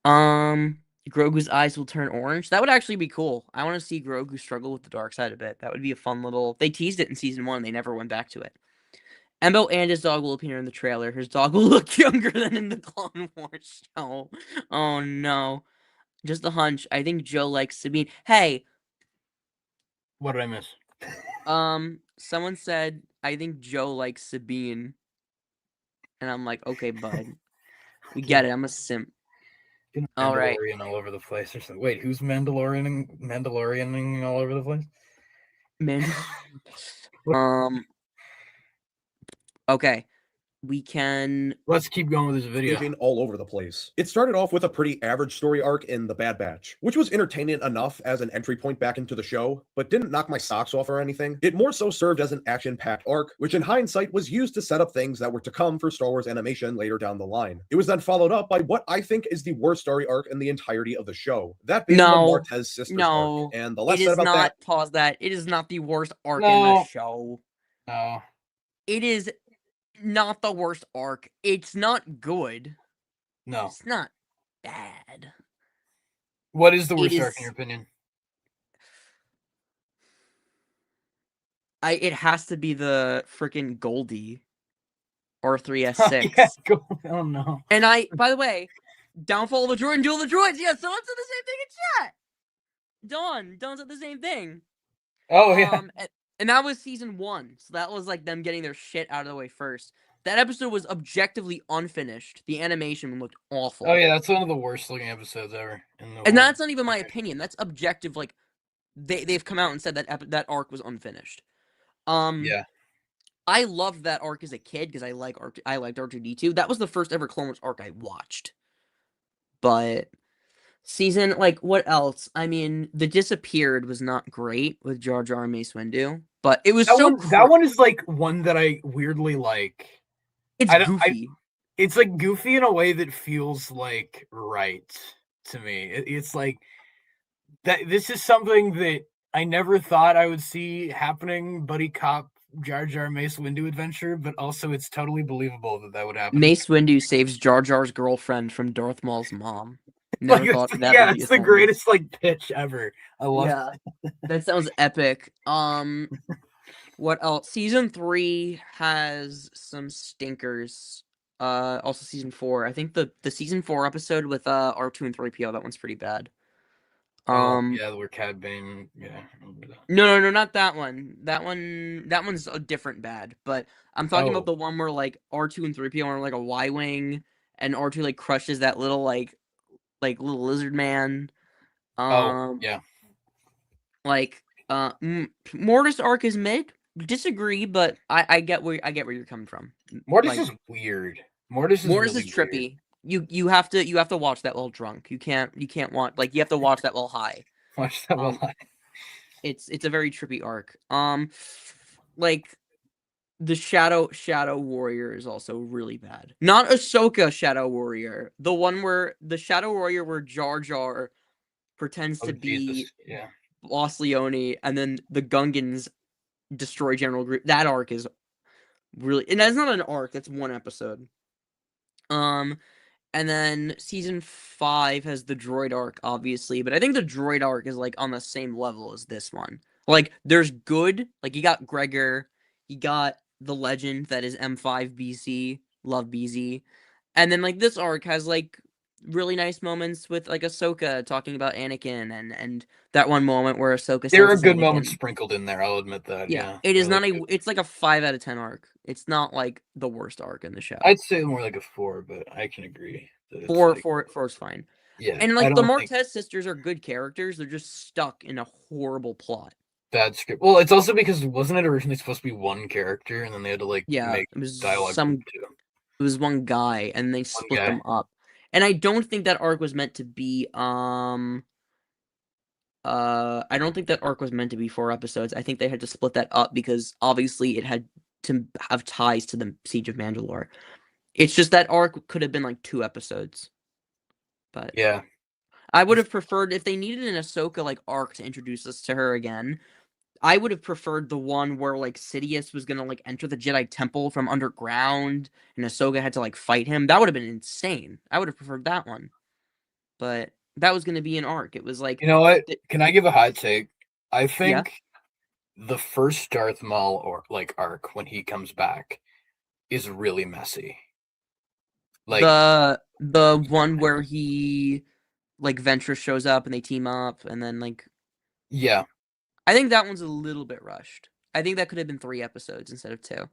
Grogu's eyes will turn orange. That would actually be cool. I want to see Grogu struggle with the dark side a bit. That would be a fun little. They teased it in season 1. They never went back to it. Embo and his dog will appear in the trailer. His dog will look younger than in the Clone Wars show. Oh no. Just a hunch. I think Joe likes Sabine. Hey. What did I miss? Someone said, I think Joe likes Sabine. And I'm like, okay, bud. We get it. I'm a simp. All right. Mandalorian all over the place or something. Wait, who's Mandalorianing all over the place? Okay. We can. Let's keep going with this video. All over the place. It started off with a pretty average story arc in The Bad Batch, which was entertaining enough as an entry point back into the show, but didn't knock my socks off or anything. It more so served as an action-packed arc, which in hindsight was used to set up things that were to come for Star Wars animation later down the line. It was then followed up by what I think is the worst story arc in the entirety of the show. That being the Martez sisters arc. And the less said about that. Pause that. It is not the worst arc in the show. No. It is not the worst arc. It's not good. No. It's not bad. What is the worst arc in your opinion? It has to be the freaking Goldie R3S6. Yeah, oh no. And by the way, Downfall of the Droid and Duel of the Droids. Yeah, someone said the same thing in chat. Dawn said the same thing. Oh yeah. And that was season 1, so that was like them getting their shit out of the way first. That episode was objectively unfinished. The animation looked awful. Oh yeah, that's one of the worst looking episodes ever. And that's not even my opinion. That's objective, like, they've come out and said that that arc was unfinished. Yeah. I loved that arc as a kid because I liked R2-D2. That was the first ever Clone Wars arc I watched. But season, like, what else? I mean, The Disappeared was not great with Jar Jar and Mace Windu, but it was that one is like one that I weirdly like. It's goofy. It's like goofy in a way that feels like right to me. It's like that. This is something that I never thought I would see happening. Buddy cop Jar Jar Mace Windu adventure, but also it's totally believable that would happen. Mace Windu saves Jar Jar's girlfriend from Darth Maul's mom. Never thought that would be it's the greatest like pitch ever. I love it. That sounds epic. What else? Season 3 has some stinkers. Also season 4. I think the season 4 episode with R2 and 3PO, that one's pretty bad. Yeah, where Cad Bane. Yeah. No, not that one. That one's a different bad. But I'm talking about the one where like R2 and 3PO are like a Y-wing, and R2 like crushes that little like little lizard man. Yeah. Like Mortis arc is mid. Disagree, but I get where you're coming from. Mortis is weird. Mortis is really trippy. Weird. You have to watch that while drunk. You can't want, like, you have to watch that while high. Watch that while high. It's a very trippy arc. Like the Shadow Warrior is also really bad. Not Ahsoka Shadow Warrior. The one where the Shadow Warrior where Jar Jar pretends to be Boss Leone, and then the Gungans destroy General Grievous. That arc is really, and that's not an arc, that's one episode. And then season 5 has the droid arc, obviously, but I think the droid arc is like on the same level as this one. Like, there's good, like, you got Gregor, you got the legend that is M5BC, love BZ, and then like this arc has like really nice moments with like Ahsoka talking about Anakin, and that one moment where Ahsoka. There are good moments sprinkled in there. I'll admit that. Yeah, it is not it's like a 5 out of 10 arc. It's not like the worst arc in the show. I'd say more like a 4, but I can agree. Four is fine. Yeah, and like the Martez sisters are good characters. They're just stuck in a horrible plot. Bad script. Well, it's also because wasn't it originally supposed to be one character, and then they had to like make it was dialogue. It was one guy, and they split them up. And I don't think that arc was meant to be I don't think that arc was meant to be 4 episodes. I think they had to split that up because obviously it had to have ties to the Siege of Mandalore. It's just that arc could have been like 2 episodes. But yeah, I would have preferred, if they needed an Ahsoka like arc to introduce us to her again, I would have preferred the one where like Sidious was gonna like enter the Jedi Temple from underground and Ahsoka had to like fight him. That would have been insane. I would have preferred that one. But that was gonna be an arc. It was like, you know what? Can I give a hot take? I think the first Darth Maul or like arc when he comes back is really messy. Like the one where he like Ventress shows up and they team up and then like I think that one's a little bit rushed. I think that could have been 3 episodes instead of 2.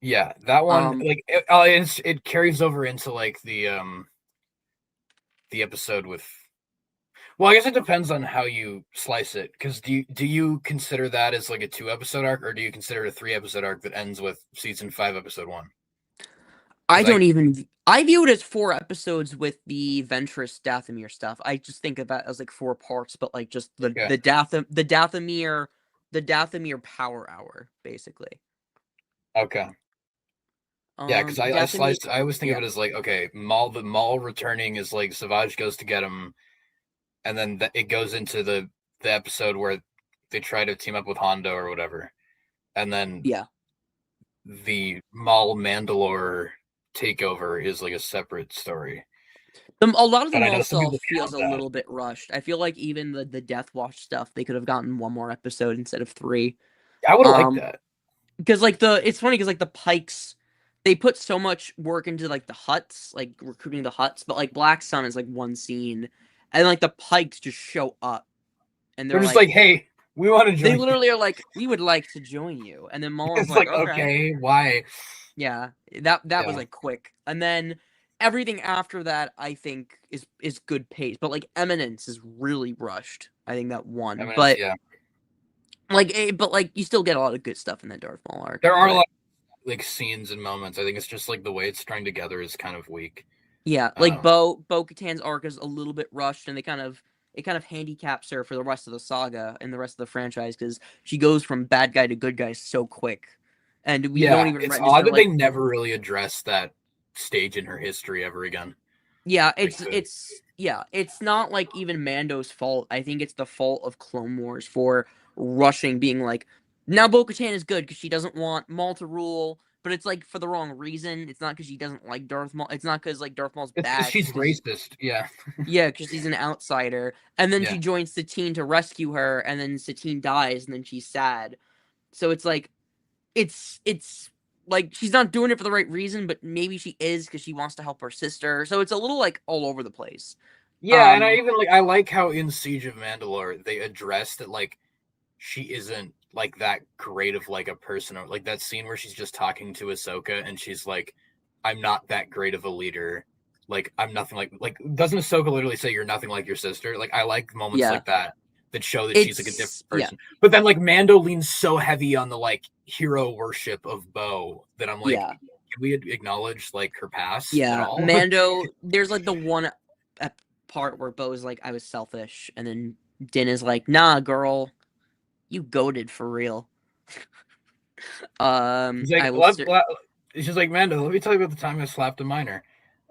Yeah, that one like it carries over into like the episode with. Well, I guess it depends on how you slice it. Because do you consider that as like a 2-episode arc, or do you consider it a 3-episode arc that ends with season 5, episode 1? I view it as 4 episodes with the Ventress Dathomir stuff. I just think of that as like 4 parts, but like just the Dathomir power hour, basically. Okay. Yeah, because I always think of it as like, okay, Maul returning is like Savage goes to get him, and then it goes into the episode where they try to team up with Hondo or whatever, and then the Maul Mandalore takeover is like a separate story. A lot of the Maul stuff feels a little bit rushed. I feel like even the Death Watch stuff, they could have gotten 1 more episode instead of 3. I would have liked that. Because like it's funny because like the Pikes, they put so much work into like the Hutts, like recruiting the Hutts, but like Black Sun is like 1 scene, and like the Pikes just show up, and they're just like, "Hey, we want to join." They literally are like, "We would like to join you," and then Maul is like, "Okay, why?" Yeah, that was like quick, and then everything after that I think is good pace, but like Eminence is really rushed. I think that won. Eminence, But yeah. like you still get a lot of good stuff in that Darth Maul arc. There are a lot of like scenes and moments. I think it's just like the way it's strung together is kind of weak. Yeah, like Bo-Katan's arc is a little bit rushed, and it kind of handicaps her for the rest of the saga and the rest of the franchise because she goes from bad guy to good guy so quick, and we don't even. It's odd that they never really address that stage in her history ever again. Yeah, it's not like even Mando's fault. I think it's the fault of Clone Wars for rushing, being like, now Bo-Katan is good because she doesn't want Maul to rule, but it's like for the wrong reason. It's not because she doesn't like Darth Maul. It's not because like Darth Maul's bad. She's racist. Yeah. Yeah, because he's an outsider, and then Yeah. she joins Satine to rescue her, and then Satine dies, and then she's sad. So it's like, it's like she's not doing it for the right reason, but maybe she is because she wants to help her sister. So it's a little like all over the place. Yeah, and I like how in Siege of Mandalore they address that like she isn't like that great of like a person, or like that scene where she's just talking to Ahsoka and she's like, I'm not that great of a leader. Like I'm nothing like doesn't Ahsoka literally say you're nothing like your sister? Like I like moments like that show that she's like a different person. Yeah. But then like Mando leans so heavy on the like hero worship of Bo that I'm like, can we acknowledge like her past? Yeah, Mando. There's like the one part where Bo's like, I was selfish, and then Din is like, nah, girl, you goated for real. He's like, she's like, Mando, let me tell you about the time I slapped a minor.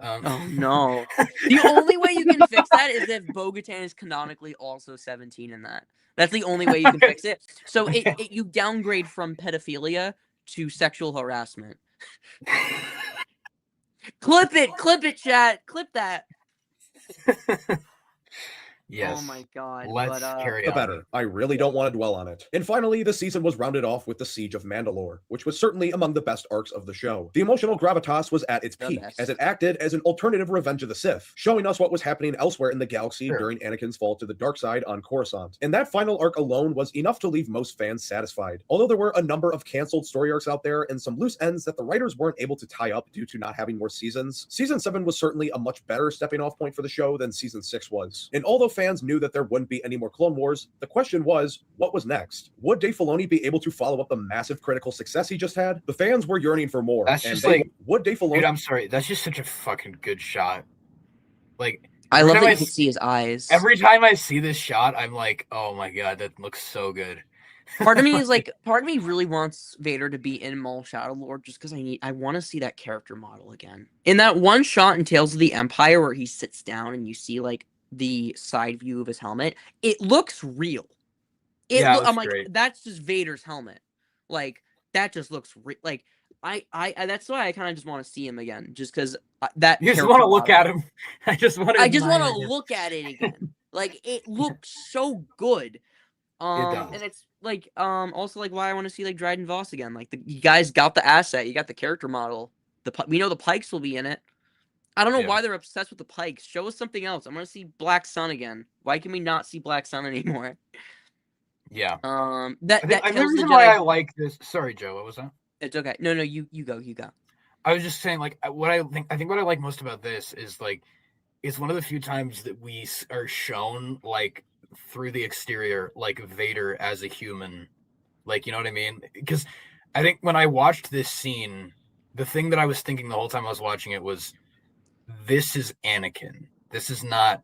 Oh no! The only way you can fix that is if Bo-Katan is canonically also 17 in that. That's the only way you can fix it. So you downgrade from pedophilia to sexual harassment. Clip it, chat. Clip that. Yes. Oh my god. Let's carry on. The better. I really don't want to dwell on it. And finally, the season was rounded off with the Siege of Mandalore, which was certainly among the best arcs of the show. The emotional gravitas was at its peak, as it acted as an alternative Revenge of the Sith, showing us what was happening elsewhere in the galaxy during Anakin's fall to the dark side on Coruscant. And that final arc alone was enough to leave most fans satisfied. Although there were a number of canceled story arcs out there and some loose ends that the writers weren't able to tie up due to not having more seasons, Season 7 was certainly a much better stepping off point for the show than Season 6 was. And although fans knew that there wouldn't be any more Clone Wars, the question was, what was next? Would Dave Filoni be able to follow up the massive critical success he just had? The fans were yearning for more. That's just would Dave Filoni... Dude, I'm sorry, that's just such a fucking good shot. Like, I love that you can see his eyes. Every time I see this shot, I'm like, oh my god, that looks so good. Part of me really wants Vader to be in Maul Shadow Lord just because I want to see that character model again. In that one shot in Tales of the Empire where he sits down and you see like the side view of his helmet, it looks real. I'm like, that's just Vader's helmet. Like that just looks like I that's why I kind of just want to see him again, just because that you just want to look at him. I just want to look at it again. Like it looks so good. And it's like also like why I want to see like Dryden Voss again. Like you guys got the asset, you got the character model. We know the Pikes will be in it. I don't know why they're obsessed with the Pikes. Show us something else. I want to see Black Sun again. Why can we not see Black Sun anymore? Yeah. The reason why I like this. Sorry, Joe. What was that? It's okay. No, you go. I was just saying, like, what I think what I like most about this is like, it's one of the few times that we are shown like through the exterior, like Vader as a human, like, you know what I mean? Because I think when I watched this scene, the thing that I was thinking the whole time I was watching it was, this is Anakin. This is not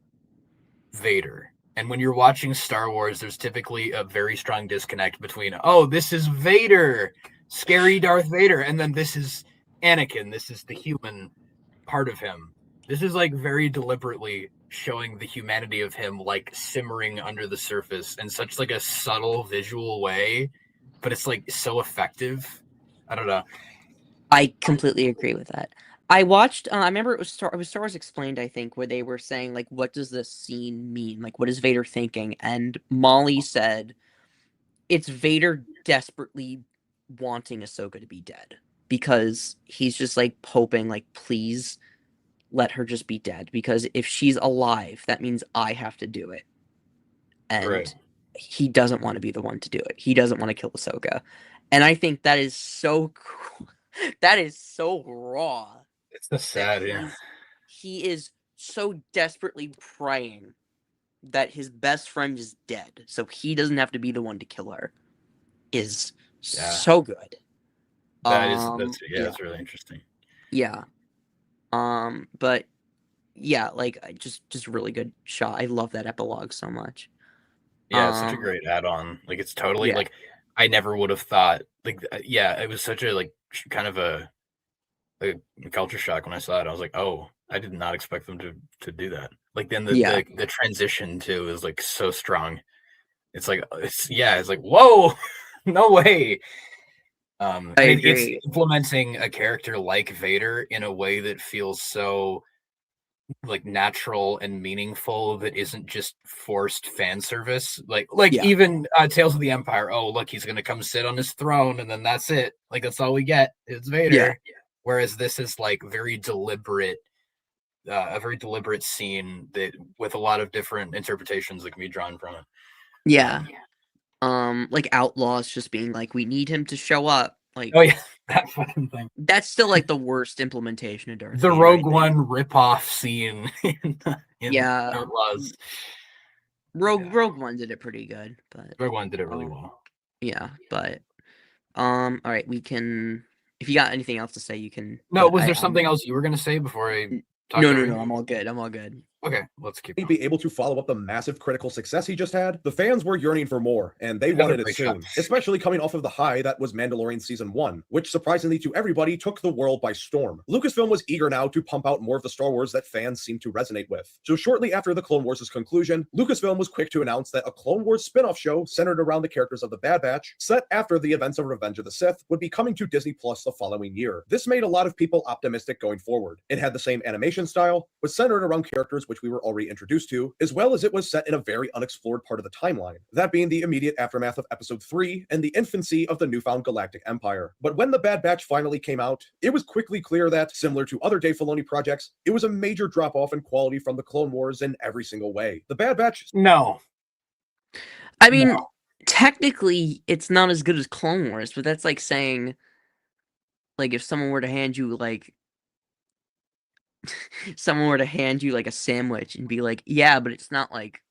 Vader. And when you're watching Star Wars, there's typically a very strong disconnect between, oh, this is Vader, scary Darth Vader, and then this is Anakin. This is the human part of him. This is like very deliberately showing the humanity of him like simmering under the surface in such like a subtle visual way, but it's like so effective. I don't know. I completely agree with that. I watched. I remember it was Star Wars Explained, I think, where they were saying like, "What does this scene mean? Like, what is Vader thinking?" And Molly said, "It's Vader desperately wanting Ahsoka to be dead because he's just like hoping, like, please let her just be dead because if she's alive, that means I have to do it." And he doesn't want to be the one to do it. He doesn't want to kill Ahsoka, and I think that is so cool. That is so raw. It's the sad, yeah. He is so desperately praying that his best friend is dead, so he doesn't have to be the one to kill her, is so good. That's really interesting. Yeah. But yeah, like just really good shot. I love that epilogue so much. Yeah, it's such a great add-on. Like, it's totally Yeah. like I never would have thought. Like, yeah, it was such a like kind of a culture shock when I saw it. I was like, oh, I did not expect them to do that. Like, then the transition too is like so strong. It's like it's like, whoa, no way. I and agree. it's implementing a character like Vader in a way that feels so like natural and meaningful, that isn't just forced fan service. Like even Tales of the Empire. Oh, look, he's gonna come sit on his throne, and then that's it. Like, that's all we get. It's Vader. Yeah. Whereas this is like very deliberate, a very deliberate scene that with a lot of different interpretations that can be drawn from it. Yeah. Like Outlaws just being like, we need him to show up. Like, oh yeah, that fucking thing. That's still like the worst implementation of Darth the Vader, Rogue One ripoff scene in Outlaws. Rogue One did it pretty good, but Rogue One did it really well. Yeah, but all right, we can. If you got anything else to say, you can. No, was there something else you were gonna say before I? No, I'm all good. Okay, let's keep going. Be able to follow up the massive critical success he just had. The fans were yearning for more, and they wanted it soon, especially coming off of the high that was Mandalorian Season 1, which surprisingly to everybody took the world by storm. Lucasfilm was eager now to pump out more of the Star Wars that fans seemed to resonate with. So shortly after the Clone Wars' conclusion, Lucasfilm was quick to announce that a Clone Wars spin-off show centered around the characters of the Bad Batch, set after the events of Revenge of the Sith, would be coming to Disney Plus the following year. This made a lot of people optimistic going forward. It had the same animation style, was centered around characters which we were already introduced to, as well as it was set in a very unexplored part of the timeline, that being the immediate aftermath of Episode 3 and the infancy of the newfound Galactic Empire. But when The Bad Batch finally came out, it was quickly clear that, similar to other Dave Filoni projects, it was a major drop-off in quality from the Clone Wars in every single way. The Bad Batch... No. I mean, technically, it's not as good as Clone Wars, but that's like saying, like, if someone were to hand you, like, a sandwich and be like, yeah, but it's not like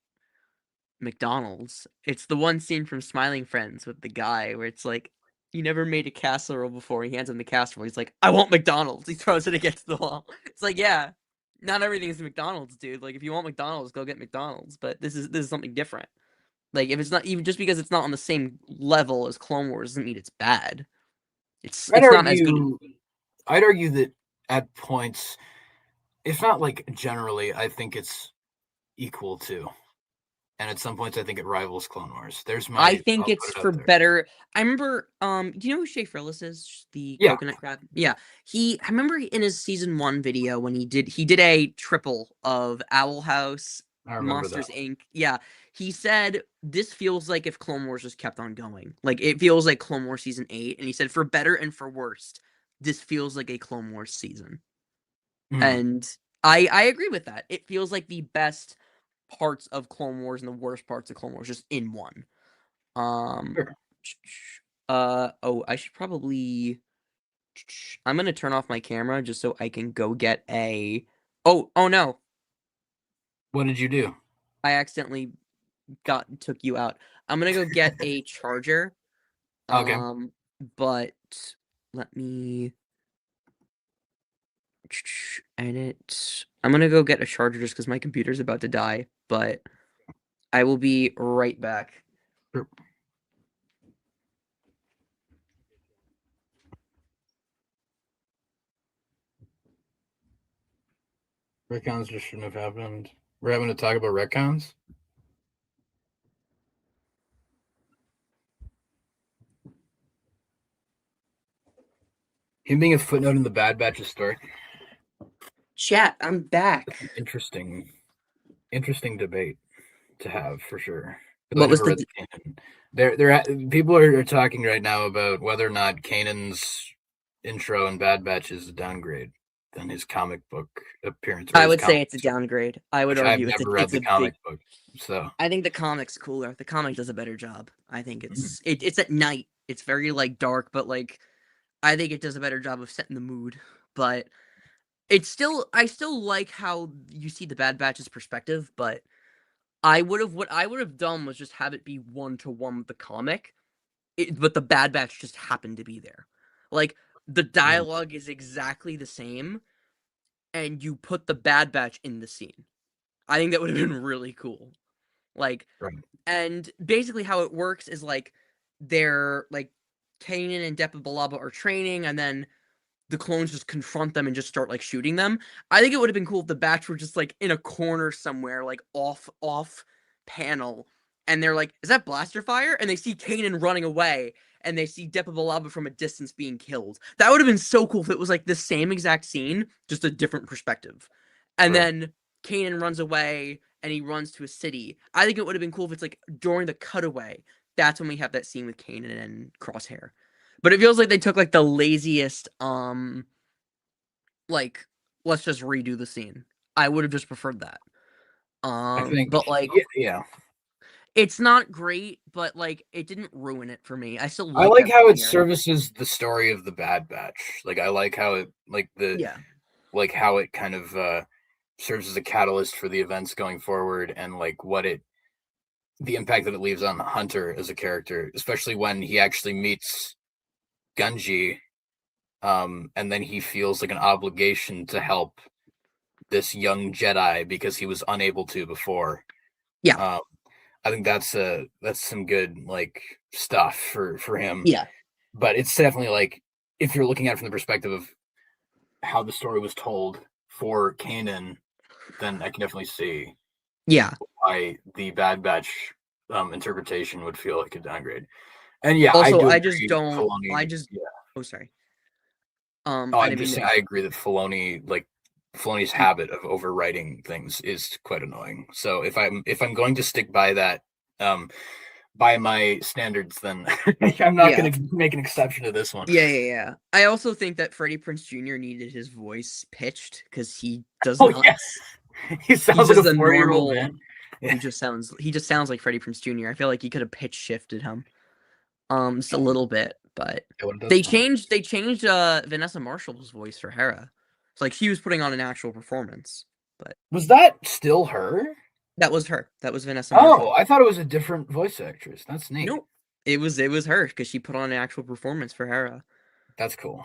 McDonald's. It's the one scene from Smiling Friends with the guy where it's like, you never made a casserole before. He hands him the casserole. He's like, I want McDonald's. He throws it against the wall. It's like, yeah, not everything is McDonald's, dude. Like, if you want McDonald's, go get McDonald's. But this is something different. Like, if it's not even just because it's not on the same level as Clone Wars doesn't mean it's bad. It's not as good. I'd argue that at points, it's not like generally, I think it's equal to, and at some points I think it rivals Clone Wars. I think it's for better. I remember, do you know who Shea Frillis is? The coconut crab? Yeah. I remember in his Season 1 video when he did a triple of Owl House, Monsters Inc. Yeah. He said, this feels like if Clone Wars just kept on going. Like, it feels like Clone Wars Season 8. And he said, for better and for worst, this feels like a Clone Wars season. And I agree with that. It feels like the best parts of Clone Wars and the worst parts of Clone Wars just in one. I should probably... I'm going to turn off my camera just so I can go get a... Oh no. What did you do? I accidentally took you out. I'm going to go get a charger. Okay. But let me... edit. I'm gonna go get a charger just because my computer's about to die, but I will be right back. Sure. Retcons just shouldn't have happened. We're having to talk about retcons? Him being a footnote in the Bad Batch's story. Chat, I'm back. Interesting debate to have for sure. What was the? People are talking right now about whether or not Kanan's intro in Bad Batch is a downgrade than his comic book appearance. I would say it's a downgrade. I would argue I've never read the comic book, so I think the comic's cooler. The comic does a better job. I think it's at night. It's very like dark, but like I think it does a better job of setting the mood. But I still like how you see the Bad Batch's perspective, but what I would have done was just have it be 1-to-1 with the comic, but the Bad Batch just happened to be there. Like, the dialogue is exactly the same, and you put the Bad Batch in the scene. I think that would have been really cool. Like, Right. and basically how it works is, like, they're, like, Kanan and Depa Billaba are training, and then the clones just confront them and just start, like, shooting them. I think it would have been cool if the Batch were just, like, in a corner somewhere, like, off panel, and they're like, is that blaster fire? And they see Kanan running away, and they see Depa Billaba from a distance being killed. That would have been so cool if it was, like, the same exact scene, just a different perspective. And then Kanan runs away, and he runs to a city. I think it would have been cool if it's, like, during the cutaway, that's when we have that scene with Kanan and Crosshair. But it feels like they took, like, the laziest, like, let's just redo the scene. I would have just preferred that. I think, but, like, yeah. It's not great, but, like, it didn't ruin it for me. I still I like like that how it premiere. services the story of the Bad Batch. Like, I like how it, like, like, how it kind of serves as a catalyst for the events going forward, and, like, the impact that it leaves on Hunter as a character, especially when he actually meets Gunji, and then he feels like an obligation to help this young Jedi because he was unable to before. Yeah. I think that's some good, like, stuff for him. Yeah. But it's definitely, like, if you're looking at it from the perspective of how the story was told for Kanan, then I can definitely see why the Bad Batch interpretation would feel like a downgrade. And yeah, also, I I do just agree. don't. Filoni, Oh, sorry. I'm just saying, I agree that Filoni's habit of overwriting things is quite annoying. So if I'm going to stick by that, by my standards, then I'm not going to make an exception to this one. Yeah. I also think that Freddie Prinze Jr. needed his voice pitched because he does not. Yes. He sounds like a 4-year-old man. Yeah. He just sounds like Freddie Prinze Jr. I feel like you could have pitch shifted him, just a little bit. But they changed Vanessa Marshall's voice for Hera. It's like she was putting on an actual performance. But was that still her? That was her. That was Vanessa Marshall. Oh, I thought it was a different voice actress. That's neat. Nope. It was her because she put on an actual performance for Hera. That's cool.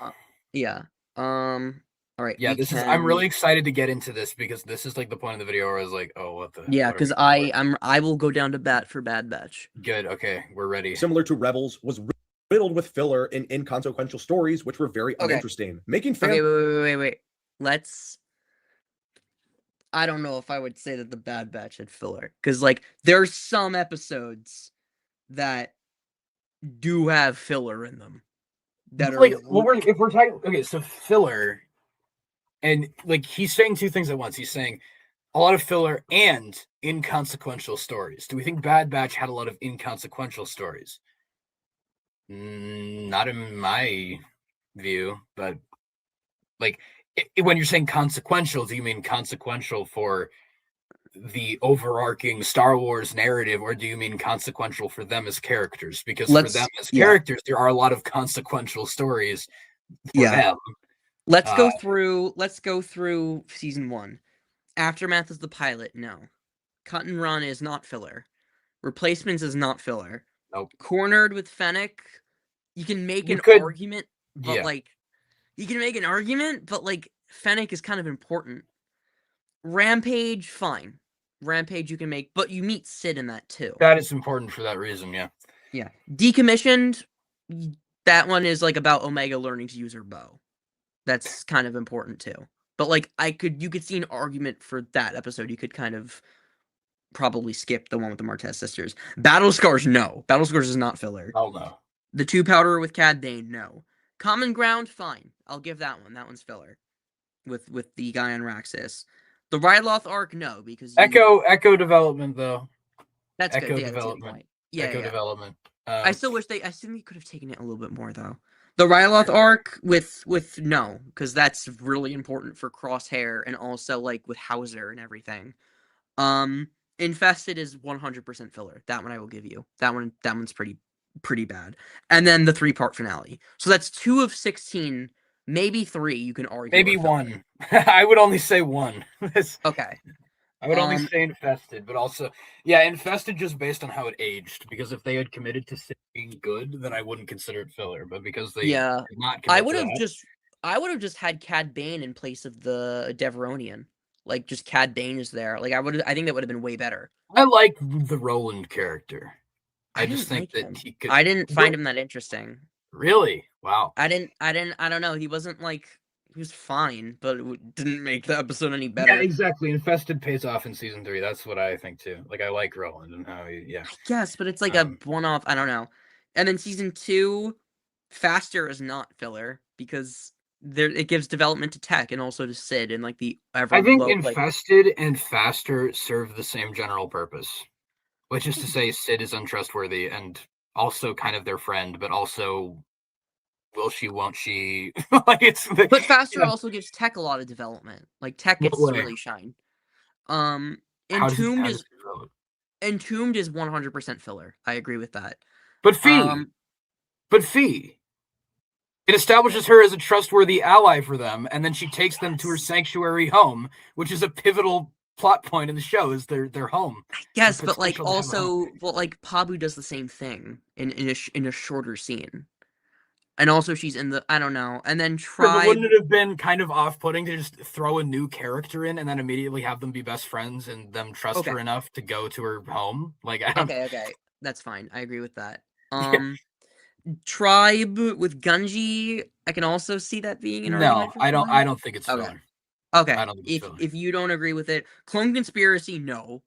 Yeah. All right. Yeah, I'm really excited to get into this because this is, like, the point of the video where I was like, oh, what the. Yeah, because I will go down to bat for Bad Batch. Good. Okay, we're ready. Similar to Rebels, was riddled with filler and inconsequential stories, which were very uninteresting. Making fans. Okay, wait. I don't know if I would say that the Bad Batch had filler, because, like, there's some episodes that do have filler in them. That are like, if we're talking, okay, so filler, and, like, he's saying two things at once. He's saying a lot of filler and inconsequential stories. Do we think Bad Batch had a lot of inconsequential stories? Not in my view, but, like, when you're saying consequential, do you mean consequential for the overarching Star Wars narrative, or do you mean consequential for them as characters? Because for them as characters, there are a lot of consequential stories for them. Let's go through season 1. Aftermath is the pilot. No. Cut and Run is not filler. Replacements is not filler. Nope. Cornered with Fennec, you can make an argument, but like Fennec is kind of important. Rampage, fine. Rampage you can make, but you meet Sid in that too. That is important for that reason, yeah. Yeah. Decommissioned, that one is, like, about Omega learning to use her bow. That's kind of important too. But, like, you could see an argument for that episode. You could kind of probably skip the one with the Martez sisters. Battle Scars, no. Battle Scars is not filler. Oh no. The 2 Powder with Cad Bane, no. Common Ground, fine. I'll give that one. That one's filler. With the guy on Raxus. The Ryloth arc, no, because Echo development though. That's Echo good. Yeah, development. Echo development. I still wish they could have taken it a little bit more though. The Ryloth arc with no, because that's really important for Crosshair and also, like, with Hauser and everything. Infested is 100% filler. That one I will give you. That one's pretty bad. And then the 3-part finale. So that's 2 of 16. Maybe 3 you can argue. Maybe 1. I would only say 1. Okay. I would only say Infested, but also, yeah, Infested just based on how it aged. Because if they had committed to being good, then I wouldn't consider it filler. But because they did not I commit would to have that, just had Cad Bane in place of the Deveronian. Like just Cad Bane is there. Like I think that would have been way better. I like the Roland character. I just didn't think like that him. he could. I didn't find him that interesting. Really? Wow. I don't know. He wasn't like he was fine, but it didn't make the episode any Yeah, better. exactly. Infested pays off in season 3. That's what I think too. Like I like Roland and how he, yeah. I guess, but it's like a one-off. I don't know. And then season 2, Faster is not filler because it gives development to Tech and also to Sid and like the I think Infested and Faster serve the same general purpose, which is to say Sid is untrustworthy and also kind of their friend, but also will she, won't she? Like but Faster also gives Tech a lot of development. Like Tech gets to really shine. Entombed is 100% filler. I agree with that. But Fee. It establishes her as a trustworthy ally for them, and then she takes them to her sanctuary home, which is a pivotal plot point in the show, is their home. Yes, but like also, but like Pabu does the same thing in a shorter scene, and also she's in the I don't know, and then Tribe. Wouldn't it have been kind of off-putting to just throw a new character in and then immediately have them be best friends and them trust her enough to go to her home? Like, I don't... Okay, that's fine. I agree with that. Tribe with Gunji, I can also see that being an argument. I don't think it's filler. Okay. I don't think it's filler. If you don't agree with it, Clone Conspiracy, no,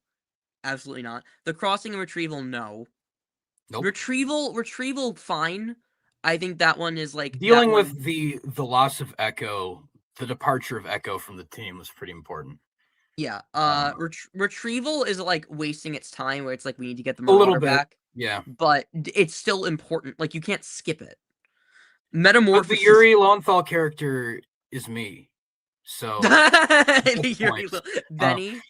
absolutely not. The Crossing and Retrieval, no. Nope. Retrieval, fine. I think that one is like dealing with the loss of Echo, the departure of Echo from the team was pretty important. Yeah. Retrieval is like wasting its time, where it's like we need to get the Marauder back. Yeah, but it's still important. Like you can't skip it. Metamorphosis. But the Yuri Lowenthal character is me, so Benny.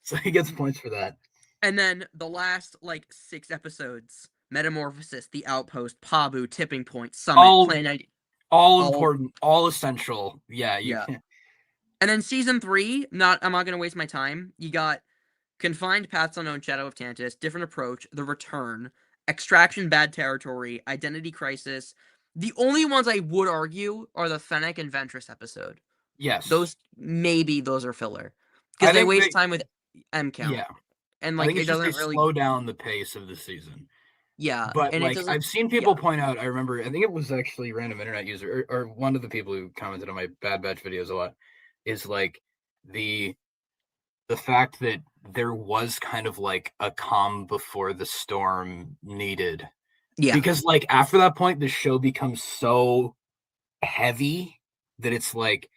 So he gets points for that. And then the last like 6 episodes: Metamorphosis, The Outpost, Pabu, Tipping Point, Summit, Plan ID. All important, all essential. Yeah, Can't. And then season 3, I'm not gonna waste my time. You got Confined, Paths Unknown, Shadow of Tantus, Different Approach, The Return, Extraction, Bad Territory, Identity Crisis. The only ones I would argue are the Fennec and Ventress episode. Yes. Those are filler. Because they waste time with M count. Yeah. And like it doesn't really slow down the pace of the season. Yeah. But like I've seen people point out, I remember, I think it was actually a random internet user or one of the people who commented on my Bad Batch videos a lot, is like the fact that there was kind of like a calm before the storm needed. Yeah. Because like after that point, the show becomes so heavy that it's like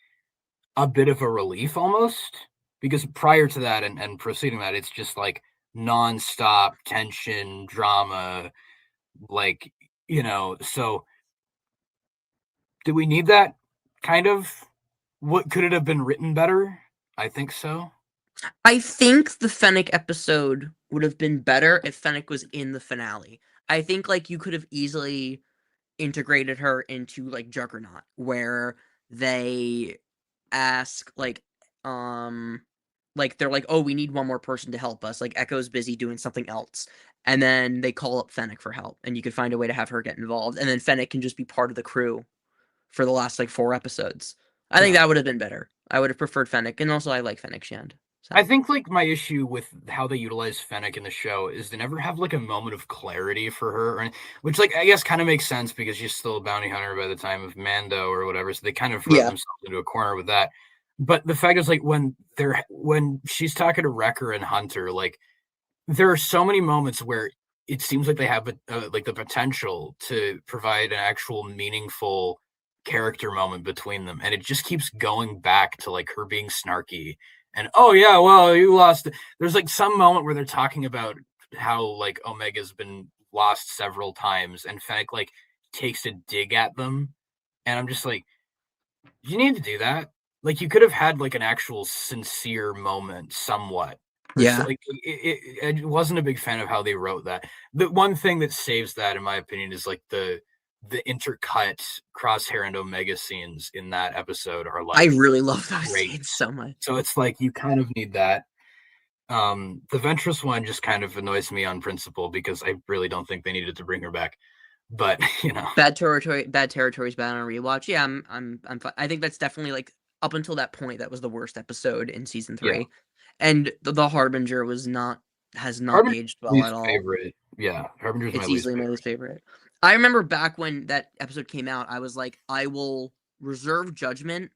a bit of a relief almost. Because prior to that and preceding that, it's just like nonstop tension, drama, like, so do we need that kind of? What could it have been written better? I think so. I think the Fennec episode would have been better if Fennec was in the finale. I think like you could have easily integrated her into like Juggernaut, where they ask like they're like, oh, we need one more person to help us. Like Echo's busy doing something else. And then they call up Fennec for help, and you could find a way to have her get involved. And then Fennec can just be part of the crew for the last like 4 episodes. I think that would have been better. I would have preferred Fennec, and also I like Fennec Shand. So. I think like my issue with how they utilize Fennec in the show is they never have like a moment of clarity for her, which like I guess kind of makes sense because she's still a bounty hunter by the time of Mando or whatever. So they kind of throw themselves into a corner with that. But the fact is like when she's talking to Wrecker and Hunter, like there are so many moments where it seems like they have like the potential to provide an actual meaningful character moment between them, and it just keeps going back to like her being snarky and oh yeah, well you lost. There's like some moment where they're talking about how like Omega's been lost several times, and Fennec like takes a dig at them, and I'm just like, you need to do that. Like you could have had like an actual sincere moment somewhat. Yeah. Like I wasn't a big fan of how they wrote that. The one thing that saves that, in my opinion, is like the the intercut Crosshair and Omega scenes in that episode are like I really love those great. scenes so much. So it's like you kind of need that. The Ventress one just kind of annoys me on principle because I really don't think they needed to bring her back. But you know, Bad Territory's bad on a rewatch. Yeah, I'm I think that's definitely like up until that point that was the worst episode in season 3, and the Harbinger has not aged well at all. Favorite. Yeah, Harbinger's it's my easily my least favorite. I remember back when that episode came out, I was like, I will reserve judgment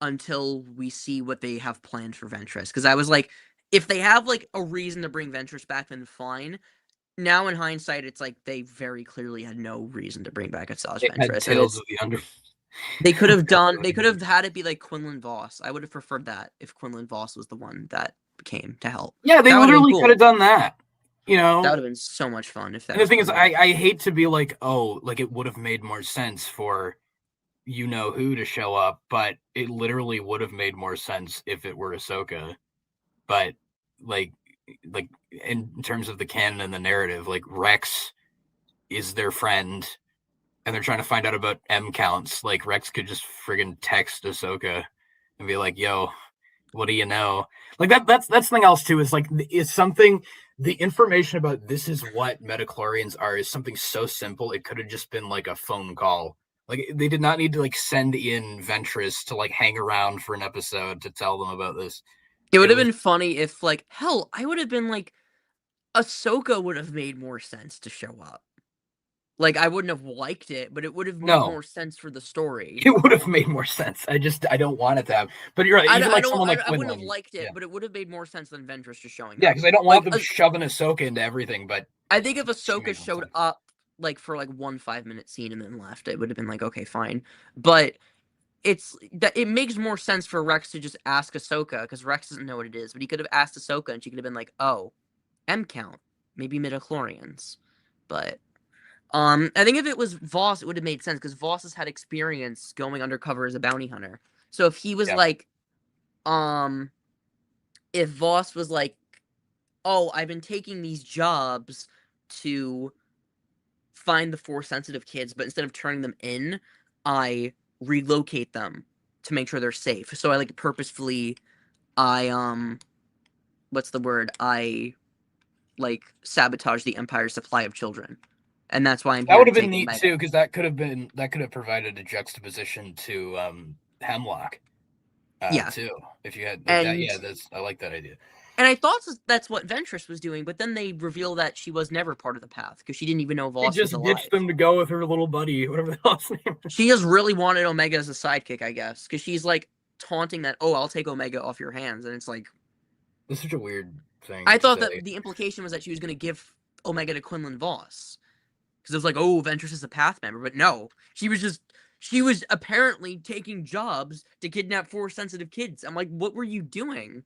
until we see what they have planned for Ventress, because I was like, if they have like a reason to bring Ventress back, then fine. Now in hindsight, it's like they very clearly had no reason to bring back Asajj Ventress. Tales of the Under. They could have had it be like Quinlan Voss. I would have preferred that if Quinlan Voss was the one that came to help. Yeah, they literally could have done that. You know, that would have been so much fun if that. And the thing is, I hate to be like, oh, like it would have made more sense for you know who to show up, but it literally would have made more sense if it were Ahsoka. But like in terms of the canon and the narrative, like Rex is their friend, and they're trying to find out about M counts. Like Rex could just friggin' text Ahsoka and be like, "Yo, what do you know?" Like that's something else too. Is like it's something. The information about this is what metachlorians are is something so simple. It could have just been like a phone call. Like they did not need to like send in Ventress to like hang around for an episode to tell them about this. It would have been funny if like hell, I would have been like Ahsoka would have made more sense to show up. Like I wouldn't have liked it, but it would have made more sense for the story. It would have made more sense. I don't want it to have. But you're right. I wouldn't have liked it, but it would have made more sense than Ventress just showing up. Yeah, because I don't want them shoving Ahsoka into everything. But I think if Ahsoka showed up like for like 1 5-minute scene and then left, it would have been like okay, fine. But it makes more sense for Rex to just ask Ahsoka because Rex doesn't know what it is. But he could have asked Ahsoka and she could have been like, "Oh, M count, maybe midichlorians," but. I think if it was Voss, it would have made sense because Voss has had experience going undercover as a bounty hunter. So if he was like, if Voss was like, "Oh, I've been taking these jobs to find the Force-sensitive kids, but instead of turning them in, I relocate them to make sure they're safe." So I like purposefully, what's the word? I like sabotage the Empire's supply of children. And that's why I'm here. That would have been neat too, because that could have provided a juxtaposition to Hemlock. Too. If you had I like that idea. And I thought that's what Ventress was doing, but then they reveal that she was never part of the path because she didn't even know Voss was alive. She just ditched them to go with her little buddy, whatever the hell's name is. She just really wanted Omega as a sidekick, I guess, because she's like taunting that, "Oh, I'll take Omega off your hands," and it's like, this is such a weird thing. I thought that the implication was that she was going to give Omega to Quinlan Voss. Because it was like, oh, Ventress is a path member. But no, she was apparently taking jobs to kidnap Force-sensitive kids. I'm like, what were you doing?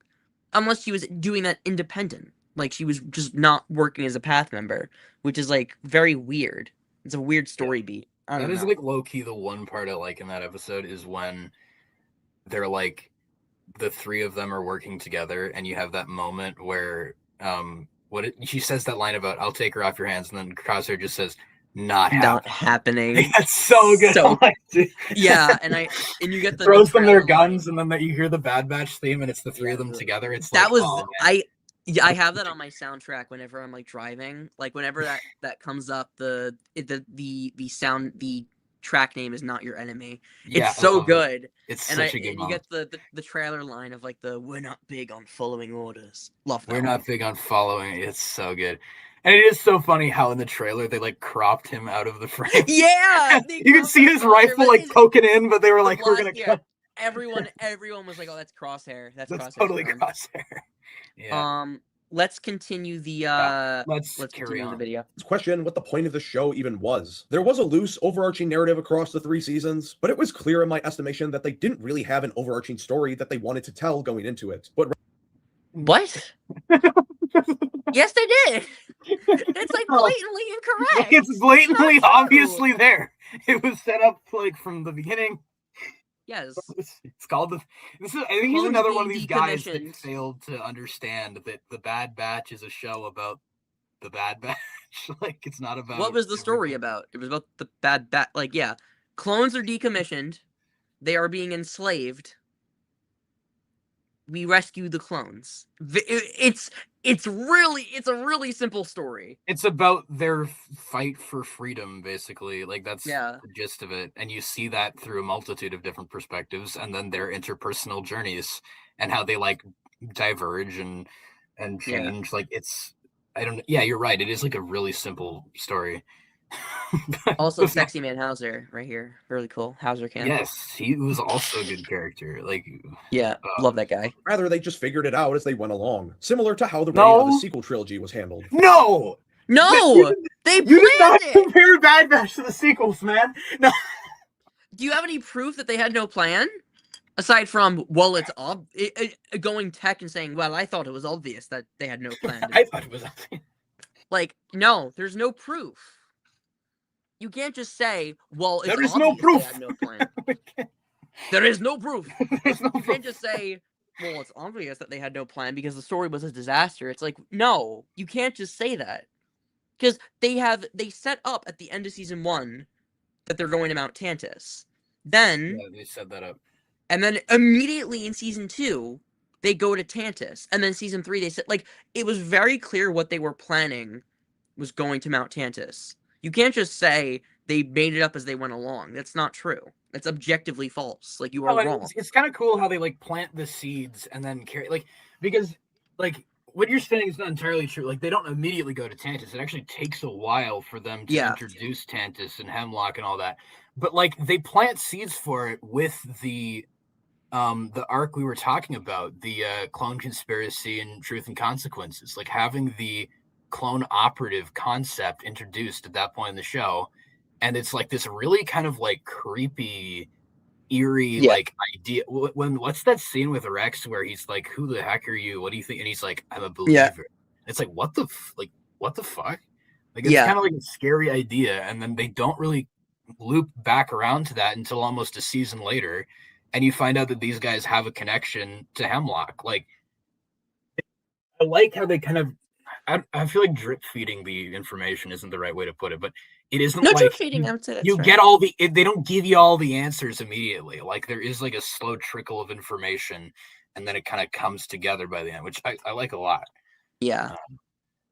Unless she was doing that independent. Like, she was just not working as a path member, which is, like, very weird. It's a weird story beat. That is, like, low-key the one part I like in that episode is when they're, like, the three of them are working together, and you have that moment where, she says that line about, "I'll take her off your hands," and then Crosshair just says, not happening. That's so good. Yeah, and you get the throws them their guns, and then you hear the Bad Batch theme, and it's the three of them together. It's that was I have that on my soundtrack whenever I'm like driving. Like whenever that comes up, the track name is Not Your Enemy. It's so good. It's such a good moment. You get the trailer line of like "We're not big on following orders." Love that. We're not big on following. It's so good. And it is so funny how in the trailer they like cropped him out of the frame. Yeah, you can see his rifle like poking in, but they were like, "We're gonna cut." Everyone was like, "Oh, that's Crosshair. That's Crosshair." Totally Crosshair. Yeah. Let's continue the let's continue the video. Let's question what the point of the show even was. There was a loose overarching narrative across the 3 seasons, but it was clear in my estimation that they didn't really have an overarching story that they wanted to tell going into it. But what? Yes, they did. It's like blatantly incorrect. It's blatantly obviously there. It was set up like from the beginning. Yes. It's called I think he's another one of these guys that failed to understand that the Bad Batch is a show about the Bad Batch. Like, it's not about. What was the story about? It was about the Bad Batch. Like, yeah, clones are decommissioned. They are being enslaved. We rescue the clones. It's a really simple story. It's about their fight for freedom, basically. Like, that's Yeah. the gist of it. And you see that through a multitude of different perspectives, and then their interpersonal journeys and how they like diverge and change. Like, it's you're right. It is like a really simple story. Also, Sexy Man Hauser right here. Really cool. Hauser Camp. Yes, he was also a good character. Like, yeah, love that guy. Rather, they just figured it out as they went along, similar to how the writing of the sequel trilogy was handled. No, they you did not planned it. compare Bad Batch to the sequels, man. No. Do you have any proof that they had no plan? Aside from, well, it's going tech and saying, well, I thought it was obvious that they had no plan. I thought it was obvious. Like, no, there's no proof. You can't just say, well, it's there is obvious no proof. They had no plan. There is no proof. There's no proof. You can't just say, well, it's obvious that they had no plan because the story was a disaster. It's like, no, you can't just say that. Because they set up at the end of season 1 that they're going to Mount Tantus. Then they set that up. And then immediately in season 2, they go to Tantus. And then season 3, they said, like, it was very clear what they were planning was going to Mount Tantus. You can't just say they made it up as they went along. That's not true. That's objectively false. Like, you are wrong. It's kind of cool how they, like, plant the seeds and then carry, like, because, like, what you're saying is not entirely true. Like, they don't immediately go to Tantus. It actually takes a while for them to introduce Tantus and Hemlock and all that. But, like, they plant seeds for it with the arc we were talking about, the clone conspiracy and Truth and Consequences, like having the clone operative concept introduced at that point in the show. And it's like this really kind of like creepy, eerie, like idea. What's that scene with Rex where he's like, who the heck are you? What do you think? And he's like, I'm a believer. Yeah. It's like, what the fuck? Like, it's kind of like a scary idea. And then they don't really loop back around to that until almost a season later. And you find out that these guys have a connection to Hemlock. Like, I like how they kind of, I feel like drip feeding the information isn't the right way to put it, but it isn't like drip feeding. I would say that's you get all the, they don't give you all the answers immediately. Like, there is like a slow trickle of information, and then it kind of comes together by the end, which I like a lot. Yeah.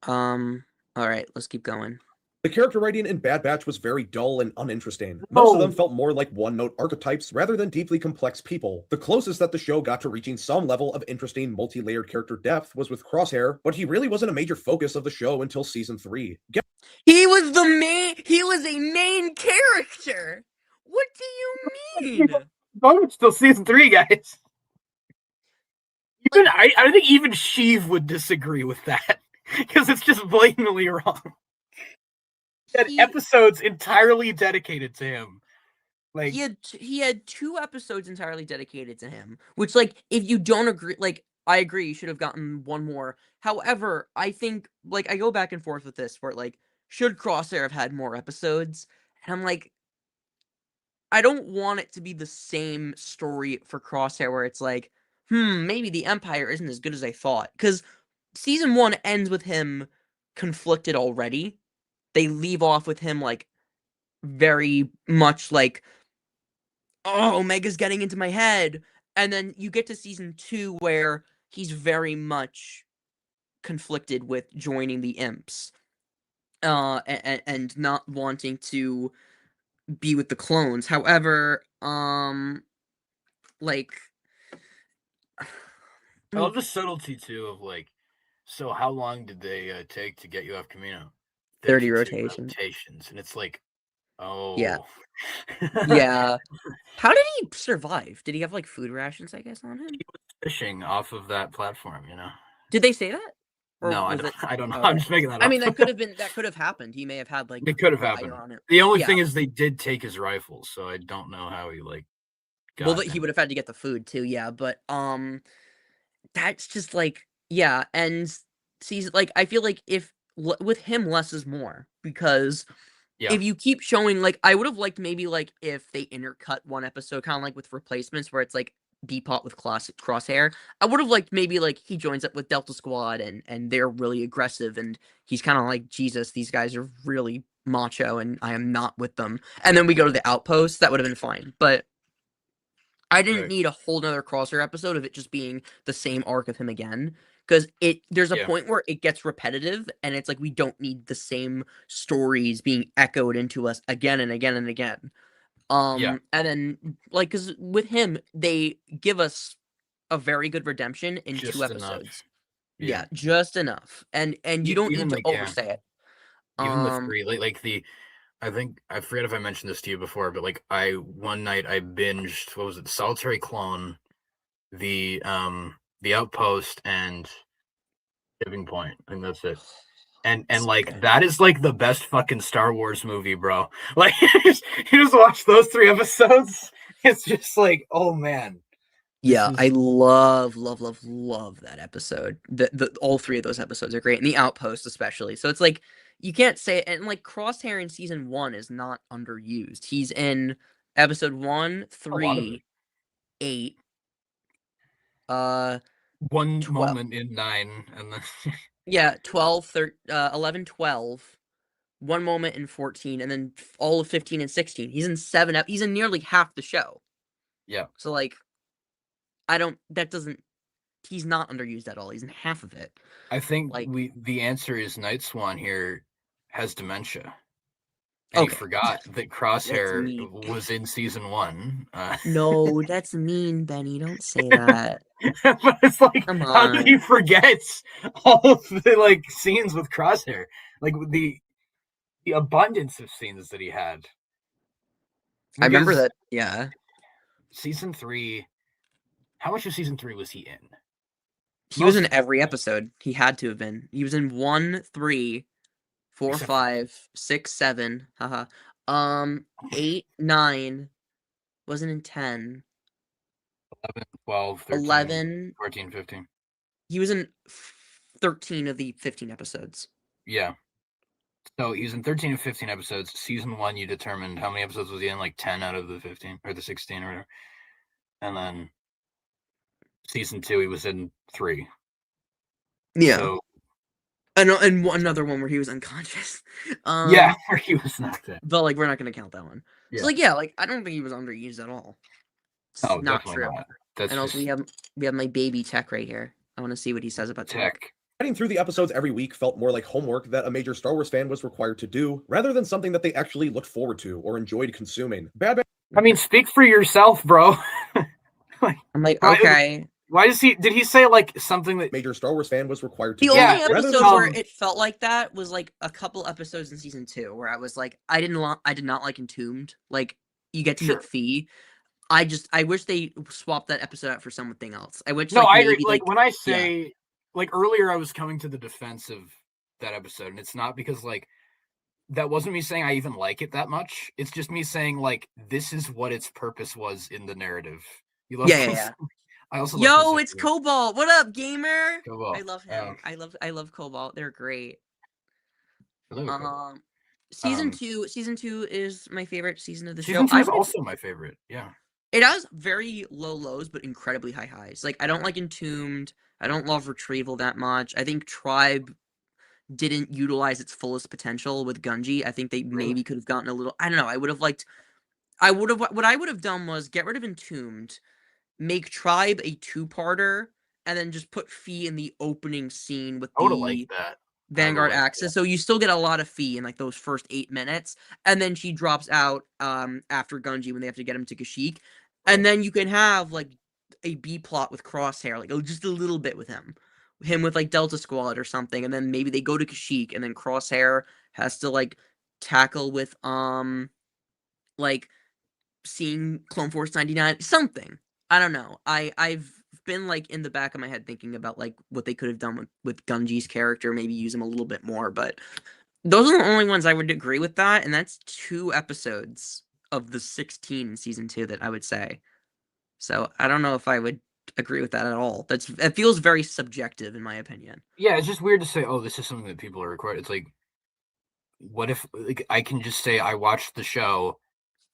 All right, let's keep going. The character writing in Bad Batch was very dull and uninteresting. Most of them felt more like one-note archetypes rather than deeply complex people. The closest that the show got to reaching some level of interesting, multi-layered character depth was with Crosshair, but he really wasn't a major focus of the show until season 3. He was a main character! What do you mean? Oh, it's still season 3, guys. Even I think even Sheev would disagree with that, because it's just blatantly wrong. Had episodes entirely dedicated to him. Like, he had 2 episodes entirely dedicated to him, which, like, if you don't agree, like, I agree, you should have gotten one more. However, I think, like, I go back and forth with this, where, like, should Crosshair have had more episodes? And I'm like, I don't want it to be the same story for Crosshair, where it's like, maybe the Empire isn't as good as I thought. Because season 1 ends with him conflicted already. They leave off with him, like, very much like, oh, Omega's getting into my head. And then you get to season 2 where he's very much conflicted with joining the Imps. And not wanting to be with the clones. However, like... I love the subtlety, too, of, like, so how long did they take to get you off Camino? 30 rotations. And it's like, oh. Yeah. Yeah. How did he survive? Did he have, like, food rations, I guess, on him? He was fishing off of that platform, you know? Did they say that? Or no, I don't know. I'm just making that up. I mean, that could have happened. He may have had, like, it could have happened. On it. The only thing is they did take his rifle, so I don't know how he, like, got well, he would have had to get the food, too, yeah. But, that's just, like, yeah. And, like, I feel like with him, less is more, because if you keep showing, like, I would have liked maybe, like, if they intercut one episode, kind of like with Replacements, where it's like B-plot with Crosshair. I would have liked maybe like he joins up with Delta Squad and they're really aggressive and he's kind of like, Jesus, these guys are really macho and I am not with them. And then we go to the outpost. That would have been fine. But I didn't need a whole nother Crosshair episode of it just being the same arc of him again. Because there's a point where it gets repetitive and it's like we don't need the same stories being echoed into us again and again and again. And then like because with him they give us a very good redemption in Just 2 episodes. enough. Yeah, just enough, and you don't need to overstay it. Even the 3, like the, I think I forget if I mentioned this to you before, but like one night I binged, what was it, Solitary Clone, the Outpost, and Tipping Point. I think that's it. And like that is like the best fucking Star Wars movie, bro. Like you just watch those 3 episodes. It's just like, oh man. Yeah, I love that episode. The all 3 of those episodes are great, and the Outpost especially. So it's like you can't say, and like Crosshair in season 1 is not underused. He's in episode 1, 3, 8. One 12. Moment in 9, and then yeah, 12, 11, 12. One moment in 14, and then all of 15 and 16. He's in 7. He's in nearly half the show. Yeah. So like, he's not underused at all. He's in half of it. I think the answer is Nightswan here has dementia. And he forgot that Crosshair was in season 1. No, that's mean, Benny. Don't say that. But it's like, how did he forget all of the like scenes with Crosshair? Like the abundance of scenes that he had. I remember that. Yeah. Season 3. How much of season 3 was he in? He was in every episode. He had to have been. He was in 1, 3, 4, 5, 6, 7. Haha. 8, 9. Wasn't in 10. 11, 12, 13, 11. 14, 15. He was in 13 of the 15 episodes. Yeah. So he's in 13 of 15 episodes. Season 1, you determined how many episodes was he in? Like 10 out of the 15 or the 16 or whatever. And then season 2, he was in 3. Yeah. So, and another one where he was unconscious. Yeah, where he was knocked out. But like, we're not going to count that one. Yeah. So like, yeah, like I don't think he was underused at all. It's not true. Not. And also, we have my baby Tech right here. I want to see what he says about Tech. Getting through the episodes every week felt more like homework that a major Star Wars fan was required to do, rather than something that they actually looked forward to or enjoyed consuming. I mean, speak for yourself, bro. I'm like, okay. Why did he say like something that major Star Wars fan was required to do? The only episode where it felt like that was like a couple episodes in season 2 where I was like, I did not like Entombed. Like, you get to meet Fee. I wish they swapped that episode out for something else. I wish. No, I agree. Like when I say, like earlier, I was coming to the defense of that episode, and it's not because like that wasn't me saying I even like it that much. It's just me saying like this is what its purpose was in the narrative. You love I also it's Cobalt. What up, gamer? Cobalt. I love him. I love Cobalt. They're great. Season 2 is my favorite season of the show. Season 2 is also my favorite. Yeah. It has very low lows, but incredibly high highs. Like, I don't like Entombed. I don't love Retrieval that much. I think Tribe didn't utilize its fullest potential with Gungi. I think they maybe could have gotten a little... I don't know. What I would have done was get rid of Entombed, make Tribe a 2-parter, and then just put Fee in the opening scene with the Vanguard Axis. So you still get a lot of Fee in, like, those first 8 minutes, and then she drops out after Gungi when they have to get him to Kashyyyk. And then you can have, like, a B-plot with Crosshair, like, just a little bit with him with, like, Delta Squad or something, and then maybe they go to Kashyyyk, and then Crosshair has to, like, tackle with, like, seeing Clone Force 99, something. I don't know. I've been, like, in the back of my head thinking about, like, what they could have done with Gungi's character, maybe use him a little bit more, but those are the only ones I would agree with that, and that's 2 episodes of the 16 in season 2 that I would say. So I don't know if I would agree with that at all. It feels very subjective in my opinion. Yeah, it's just weird to say, oh, this is something that people are required. It's like, what if like I can just say I watched the show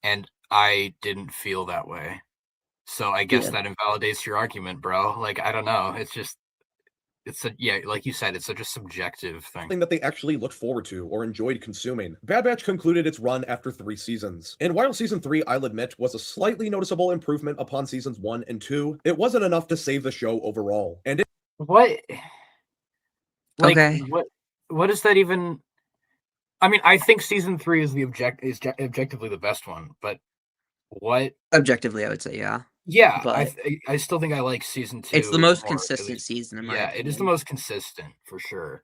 and I didn't feel that way. So I guess that invalidates your argument, bro. Like, I don't know. Like you said, it's such a subjective thing. That they actually looked forward to or enjoyed consuming. Bad Batch concluded its run after 3 seasons. And while season 3, I'll admit, was a slightly noticeable improvement upon seasons 1 and 2, it wasn't enough to save the show overall. And what? Like, okay. What is that even? I mean, I think season 3 is objectively the best one, but what? Objectively, I would say, yeah. Yeah, but I still think I like season 2. It's the most consistent season in my opinion. Yeah, it is the most consistent for sure.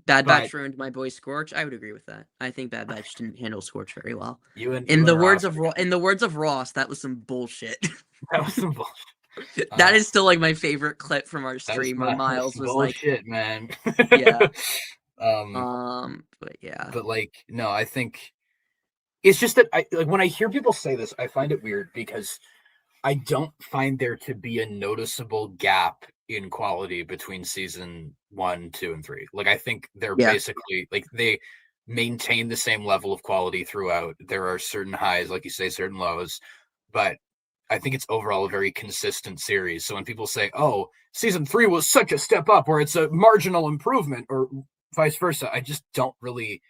Bad Batch ruined my boy Scorch. I would agree with that. I think Bad Batch didn't handle Scorch very well. In the words of Ross, that was some bullshit. That was some bullshit. That is still like my favorite clip from our stream where Miles was bullshit, man. Yeah. But yeah. But like, no, I think it's just that when I hear people say this, I find it weird because I don't find there to be a noticeable gap in quality between season 1, 2, and 3. Like, I think they're basically like they maintain the same level of quality throughout. There are certain highs, like you say, certain lows, but I think it's overall a very consistent series. So when people say, "Oh, season 3 was such a step up," or "It's a marginal improvement," or vice versa, I just don't really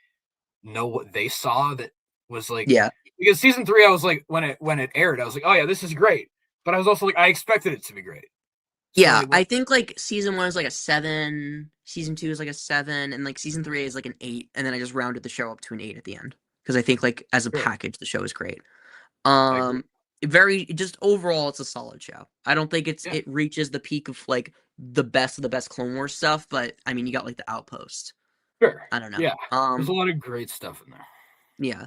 know what they saw that was like. Yeah. Because season 3, I was like, when it aired, I was like, "Oh yeah, this is great," but I was also like, I expected it to be great. So yeah, I think like season 1 is like a 7, season 2 is like a 7, and like season 3 is like an 8, and then I just rounded the show up to an 8 at the end because I think like as a package, the show is great. Very just overall, it's a solid show. I don't think it reaches the peak of like the best of the best Clone Wars stuff, but I mean, you got like the Outpost. Sure. I don't know. Yeah. There's a lot of great stuff in there. Yeah.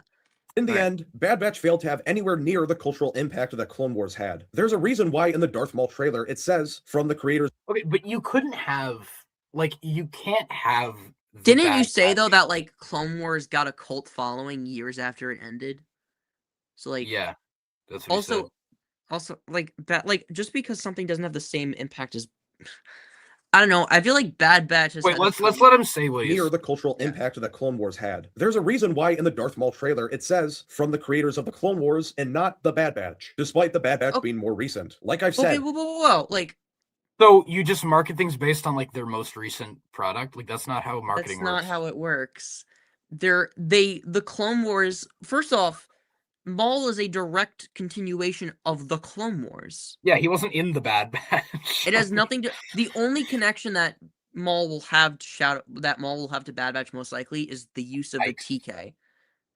In the end, Bad Batch failed to have anywhere near the cultural impact that Clone Wars had. There's a reason why in the Darth Maul trailer it says, from the creators... Okay, but you couldn't have... Like, you can't have... Didn't you say, though, that, like, Clone Wars got a cult following years after it ended? So, like... Yeah, that's what you said. Also, like, just because something doesn't have the same impact as... I don't know. I feel like Bad Batch has... Wait, let's let him say what he is. Near the cultural impact that Clone Wars had. There's a reason why in the Darth Maul trailer it says, from the creators of the Clone Wars and not the Bad Batch, despite the Bad Batch being more recent. Like I've said... Okay, whoa. Like... So you just market things based on, like, their most recent product? Like, that's not how marketing works. That's not how it works. The Clone Wars... First off, Maul is a direct continuation of the Clone Wars. Yeah, he wasn't in the Bad Batch. It has nothing to... The only connection that Maul will have to Bad Batch most likely is the use of the TK.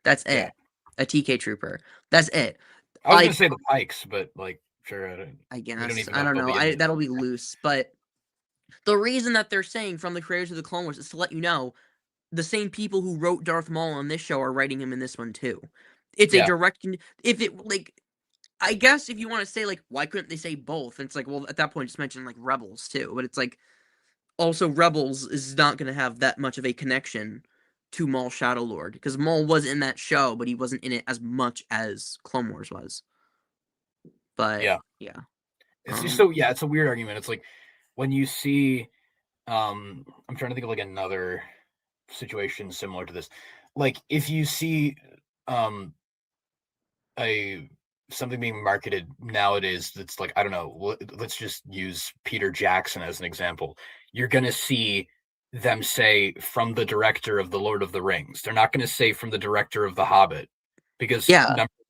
That's it. A TK trooper. That's it. I was gonna say the Pikes, but like, sure. I guess. I don't know. That'll be loose. But the reason that they're saying from the creators of the Clone Wars is to let you know the same people who wrote Darth Maul on this show are writing him in this one too. It's a direct... If it, like... I guess if you want to say, like, why couldn't they say both? And it's like, well, at that point, just mention, like, Rebels, too. But it's like, also, Rebels is not going to have that much of a connection to Maul Shadow Lord. Because Maul was in that show, but he wasn't in it as much as Clone Wars was. But, yeah. It's just so, it's a weird argument. It's like, when you see... I'm trying to think of, like, another situation similar to this. Like, if you see... something being marketed nowadays that's like, I don't know, let's just use Peter Jackson as an example. You're going to see them say from the director of The Lord of the Rings. They're not going to say from the director of The Hobbit because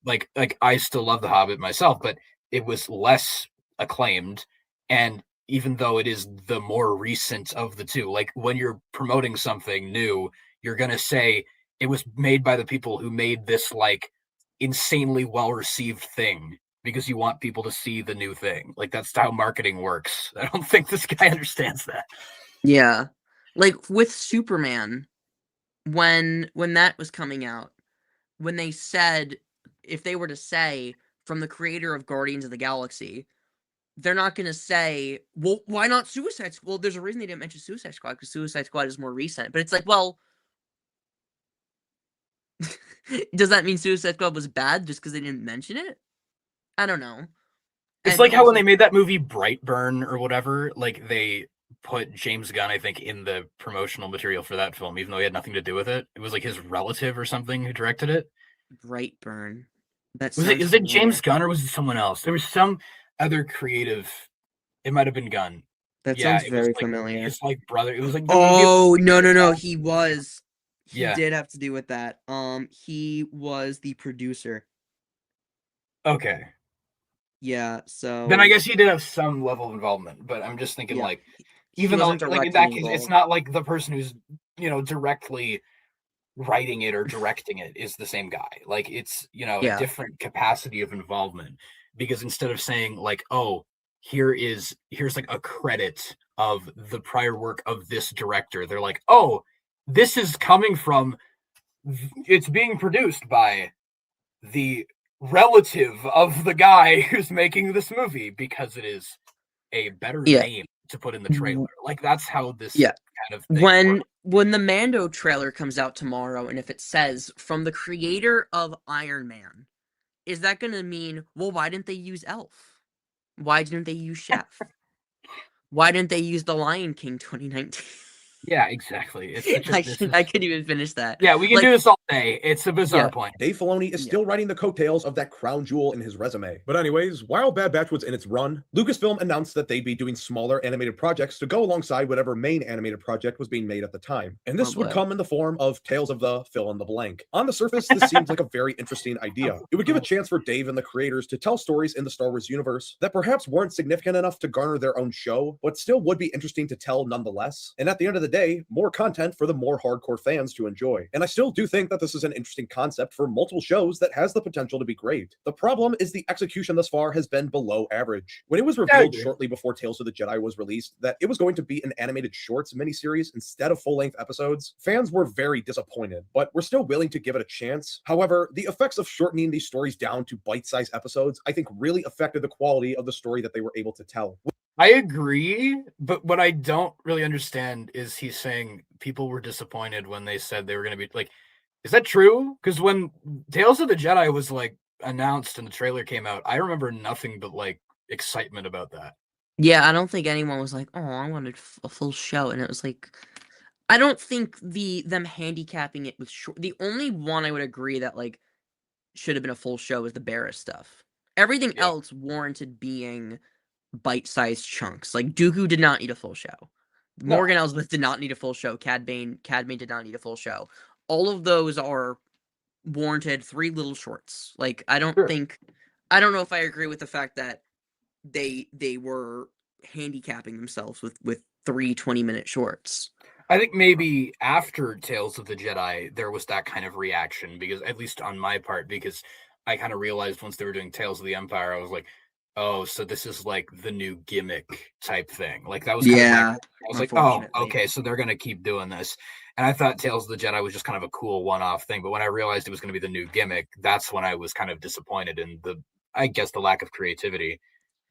like I still love The Hobbit myself, but it was less acclaimed. And even though it is the more recent of the two, like when you're promoting something new, you're going to say it was made by the people who made this like insanely well-received thing because you want people to see the new thing. Like that's how marketing works. I don't think this guy understands that. Yeah. Like with Superman, when that was coming out, when they said, if they were to say from the creator of Guardians of the Galaxy, they're not going to say, well, why not Suicide Squad? Well, there's a reason they didn't mention Suicide Squad because Suicide Squad is more recent. But it's like, well, does that mean Suicide Squad was bad just because they didn't mention it? I don't know. It's like how when they made that movie Brightburn or whatever, like they put James Gunn, I think, in the promotional material for that film, even though he had nothing to do with it. It was like his relative or something who directed it. Brightburn. Was it James Gunn or was it someone else? There was some... other creative. It might have been Gunn. That Yeah, sounds it was very like familiar. his like brother. It was like Oh, no. He was. He Yeah. did have to do with that. He was the producer. Okay. Yeah, so Then I guess he did have some level of involvement, but I'm just thinking yeah. like, He even though wasn't like in directly that case, it's involved. not like the person who's directly writing it or directing it is the same guy. Like it's a Yeah. different capacity of involvement, because instead of saying like, oh, here's like a credit of the prior work of this director, they're like, oh, this is coming from, it's being produced by the relative of the guy who's making this movie, because it is a better Yeah. name to put in the trailer. Like that's how this Yeah. kind of thing works. When the Mando trailer comes out tomorrow, and if it says from the creator of Iron Man, is that gonna mean, well, why didn't they use Elf? Why didn't they use Chef? Why didn't they use The Lion King 2019? Yeah, exactly. It's such I couldn't even finish that. Yeah, we can do this all day. It's a bizarre point. Dave Filoni is still riding the coattails of that crown jewel in his resume. But anyways, while Bad Batch was in its run, Lucasfilm announced that they'd be doing smaller animated projects to go alongside whatever main animated project was being made at the time. And this would come in the form of Tales of the Fill in the Blank. On the surface, this seems like a very interesting idea. It would give a chance for Dave and the creators to tell stories in the Star Wars universe that perhaps weren't significant enough to garner their own show, but still would be interesting to tell nonetheless. And at the end of the day, more content for the more hardcore fans to enjoy. And I still do think that this is an interesting concept for multiple shows that has the potential to be great. The problem is the execution thus far has been below average. When it was revealed shortly before Tales of the Jedi was released that it was going to be an animated shorts miniseries instead of full-length episodes, fans were very disappointed, but we're still willing to give it a chance. However, the effects of shortening these stories down to bite-sized episodes, I think, really affected the quality of the story that they were able to tell. I agree, but what I don't really understand is he's saying people were disappointed when they said they were going to be like, is that true? Because when Tales of the Jedi was like announced and the trailer came out, I remember nothing but like excitement about that. Yeah, I don't think anyone was like, oh, I wanted a full show. And it was like, I don't think them handicapping it with short. The only one I would agree that like should have been a full show is the Barris stuff. Everything else warranted being bite-sized chunks. Like Dooku did not need a full show. Morgan Elsbeth did not need a full show. Cad Bane did not need a full show. All of those are warranted 3 little shorts. Like I don't know if I agree with the fact that they were handicapping themselves with 3 20-minute shorts. I think maybe after Tales of the Jedi, there was that kind of reaction, because at least on my part, because I kind of realized once they were doing Tales of the Empire, I was like, oh, so this is like the new gimmick type thing. Like that was kind of I was like, oh, okay, so they're gonna keep doing this. And I thought Tales of the Jedi was just kind of a cool one-off thing. But when I realized it was going to be the new gimmick, that's when I was kind of disappointed in I guess the lack of creativity.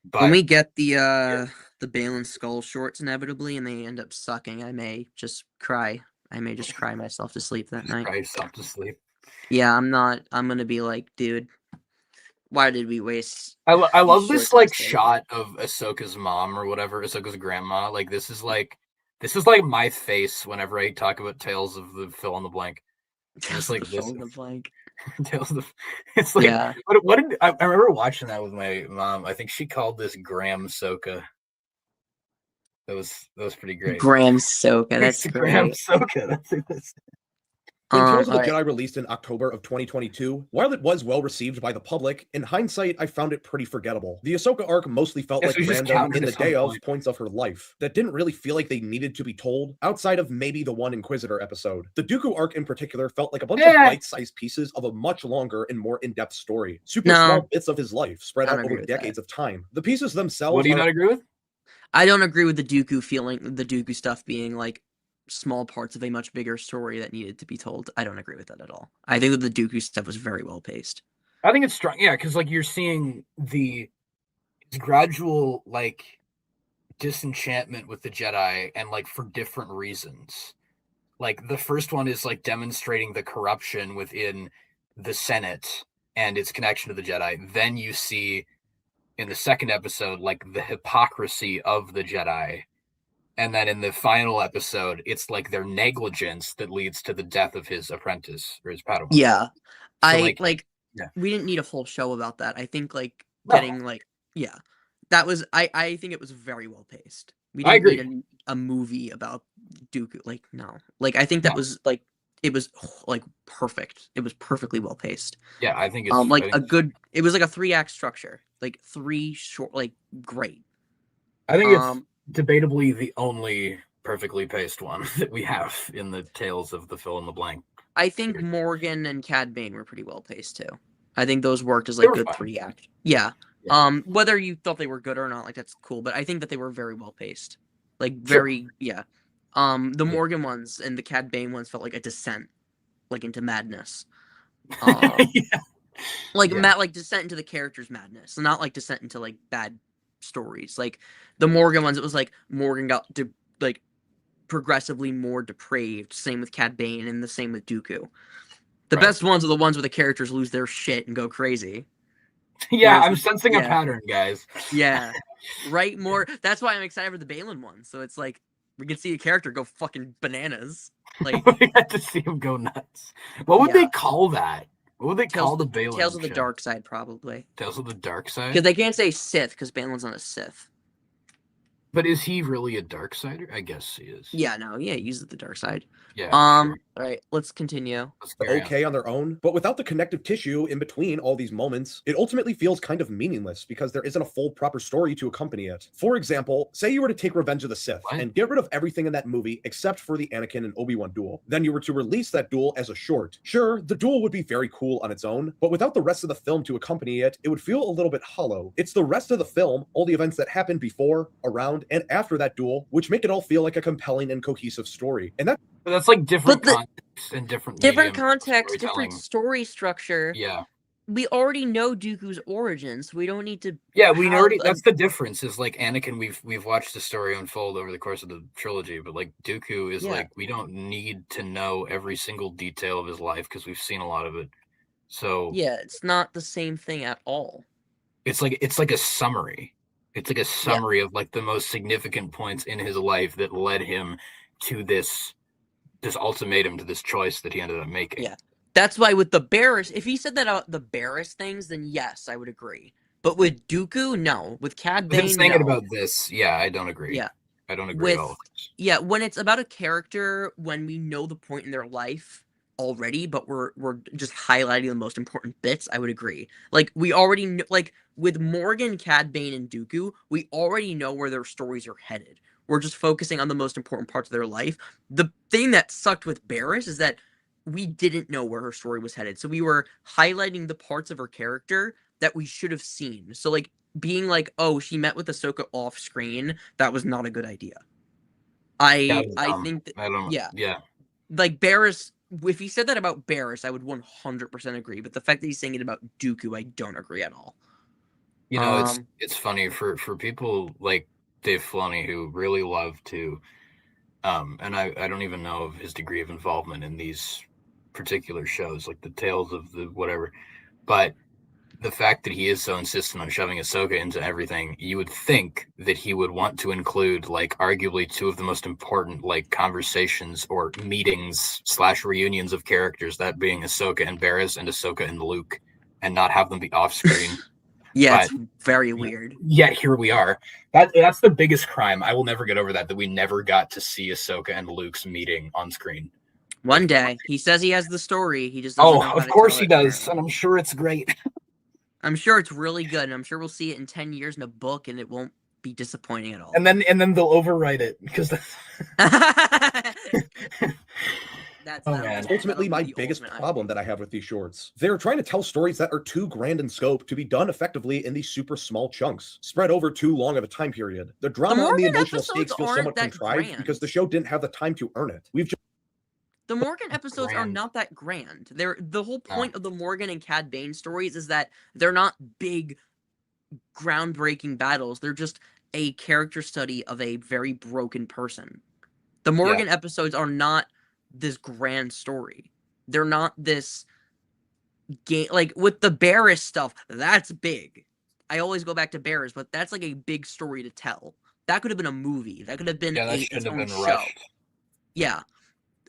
But when we get the Balin Skull shorts inevitably and they end up sucking, I may just cry. I may just cry myself to sleep that night. Cry yourself to sleep. Yeah, I'm gonna be like, dude, why did we waste? I love this like shot of Ahsoka's mom or whatever, Ahsoka's grandma. Like this is like my face whenever I talk about Tales of the Fill in the Blank. It's like this. Fill in the blank. Tales of the, it's like what did I remember watching that with my mom. I think she called this Graham Soka. That was pretty great. Graham Soka, that's great. Graham Soka, that's it. When Tales of the Jedi released in October of 2022, while it was well received by the public, in hindsight, I found it pretty forgettable. The Ahsoka arc mostly felt like random in the day of points of her life that didn't really feel like they needed to be told, outside of maybe the one Inquisitor episode. The Dooku arc in particular felt like a bunch of bite-sized pieces of a much longer and more in-depth story. Super small bits of his life spread out over decades of time. The pieces themselves. What do you not agree with? I don't agree with the Dooku stuff being like small parts of a much bigger story that needed to be told. I don't agree with that at all. I think that the Dooku stuff was very well paced. I think it's strong, because like you're seeing the gradual like disenchantment with the Jedi, and like for different reasons. Like the first one is like demonstrating the corruption within the Senate and its connection to the Jedi. Then you see in the second episode like the hypocrisy of the Jedi. And then in the final episode, it's like their negligence that leads to the death of his apprentice or his Padawan. Yeah. So we didn't need a full show about that. I think like getting That was I think it was very well paced. We I didn't agree. need a movie about Dooku. Like, no. Like, I think that was like it was like perfect. It was perfectly well paced. Yeah, I think it's Like a good. It was like a 3-act structure. Like 3 short. Like great. I think it's debatably the only perfectly paced one that we have in the Tales of the Fill in the Blank. I think Morgan and Cad Bane were pretty well paced too. I think those worked as like good 3-act. Yeah. Whether you thought they were good or not, like that's cool. But I think that they were very well paced. Like very yeah. The Morgan ones and the Cad Bane ones felt like a descent, like into madness. Like descent into the character's madness, not like descent into like bad stories. Like the Morgan ones, it was like Morgan got like progressively more depraved. Same with Cad Bane, and the same with Dooku. The best ones are the ones where the characters lose their shit and go crazy. Yeah, I'm sensing a pattern, guys. Yeah, right. More. That's why I'm excited for the Balin one. So it's like we can see a character go fucking bananas. Like we had to see him go nuts. What would they call that? What would they call the Balin? Tales of the Dark Side, probably. Tales of the Dark Side? Because they can't say Sith, because Balin's not a Sith. But is he really a dark sider? I guess he is. Yeah, no, he uses the dark side. Yeah. All right, let's continue. Okay on their own, but without the connective tissue in between all these moments, it ultimately feels kind of meaningless because there isn't a full proper story to accompany it. For example, say you were to take Revenge of the Sith and get rid of everything in that movie except for the Anakin and Obi-Wan duel. Then you were to release that duel as a short. Sure, the duel would be very cool on its own, but without the rest of the film to accompany it, it would feel a little bit hollow. It's the rest of the film, all the events that happened before, around, and after that duel, which make it all feel like a compelling and cohesive story. And that's like different context and different context, different story structure. Yeah. We already know Dooku's origins. We don't need to. Yeah, we already. That's the difference. Is like Anakin. We've watched the story unfold over the course of the trilogy, but like Dooku is like we don't need to know every single detail of his life because we've seen a lot of it. So yeah, it's not the same thing at all. It's like a summary. It's like a summary of like the most significant points in his life that led him to this ultimatum, to this choice that he ended up making. Yeah. That's why with the Barriss, if he said that about the Barriss things, then yes, I would agree. But with Dooku, no. With Cad Bane, saying it about this, I don't agree. Yeah. I don't agree at all. Yeah, when it's about a character, when we know the point in their life already, but we're just highlighting the most important bits, I would agree. Like, we already know, like, with Morgan, Cad Bane, and Dooku, we already know where their stories are headed. We're just focusing on the most important parts of their life. The thing that sucked with Barriss is that we didn't know where her story was headed. So we were highlighting the parts of her character that we should have seen. So, like, being like, oh, she met with Ahsoka off screen, that was not a good idea. I think that, yeah. Like, Barriss, if he said that about Barriss, I would 100% agree. But the fact that he's saying it about Dooku, I don't agree at all. You know, it's funny for people like Dave Filoni who really love to, and I don't even know of his degree of involvement in these particular shows, like the Tales of the whatever, but the fact that he is so insistent on shoving Ahsoka into everything, you would think that he would want to include like arguably two of the most important like conversations or meetings / reunions of characters, that being Ahsoka and Barriss and Ahsoka and Luke, and not have them be off screen. Yeah, it's very weird. Yet here we are. That's the biggest crime. I will never get over that we never got to see Ahsoka and Luke's meeting on screen. One day. He says he has the story. He just doesn't know how of course he does, and I'm sure it's great. I'm sure it's really good, and I'm sure we'll see it in 10 years in a book, and it won't be disappointing at all. And then they'll overwrite it because That's ultimately my biggest problem that I have with these shorts. They're trying to tell stories that are too grand in scope to be done effectively in these super small chunks, spread over too long of a time period. The drama and the emotional stakes feel somewhat contrived because the show didn't have the time to earn it. The Morgan episodes are not that grand. The whole point of the Morgan and Cad Bane stories is that they're not big, groundbreaking battles. They're just a character study of a very broken person. The Morgan episodes are not this grand story. They're not this game. Like, with the Barriss stuff, that's big. I always go back to Barriss, but that's like a big story to tell. That could have been a movie. That could have been its own show. Rushed. Yeah.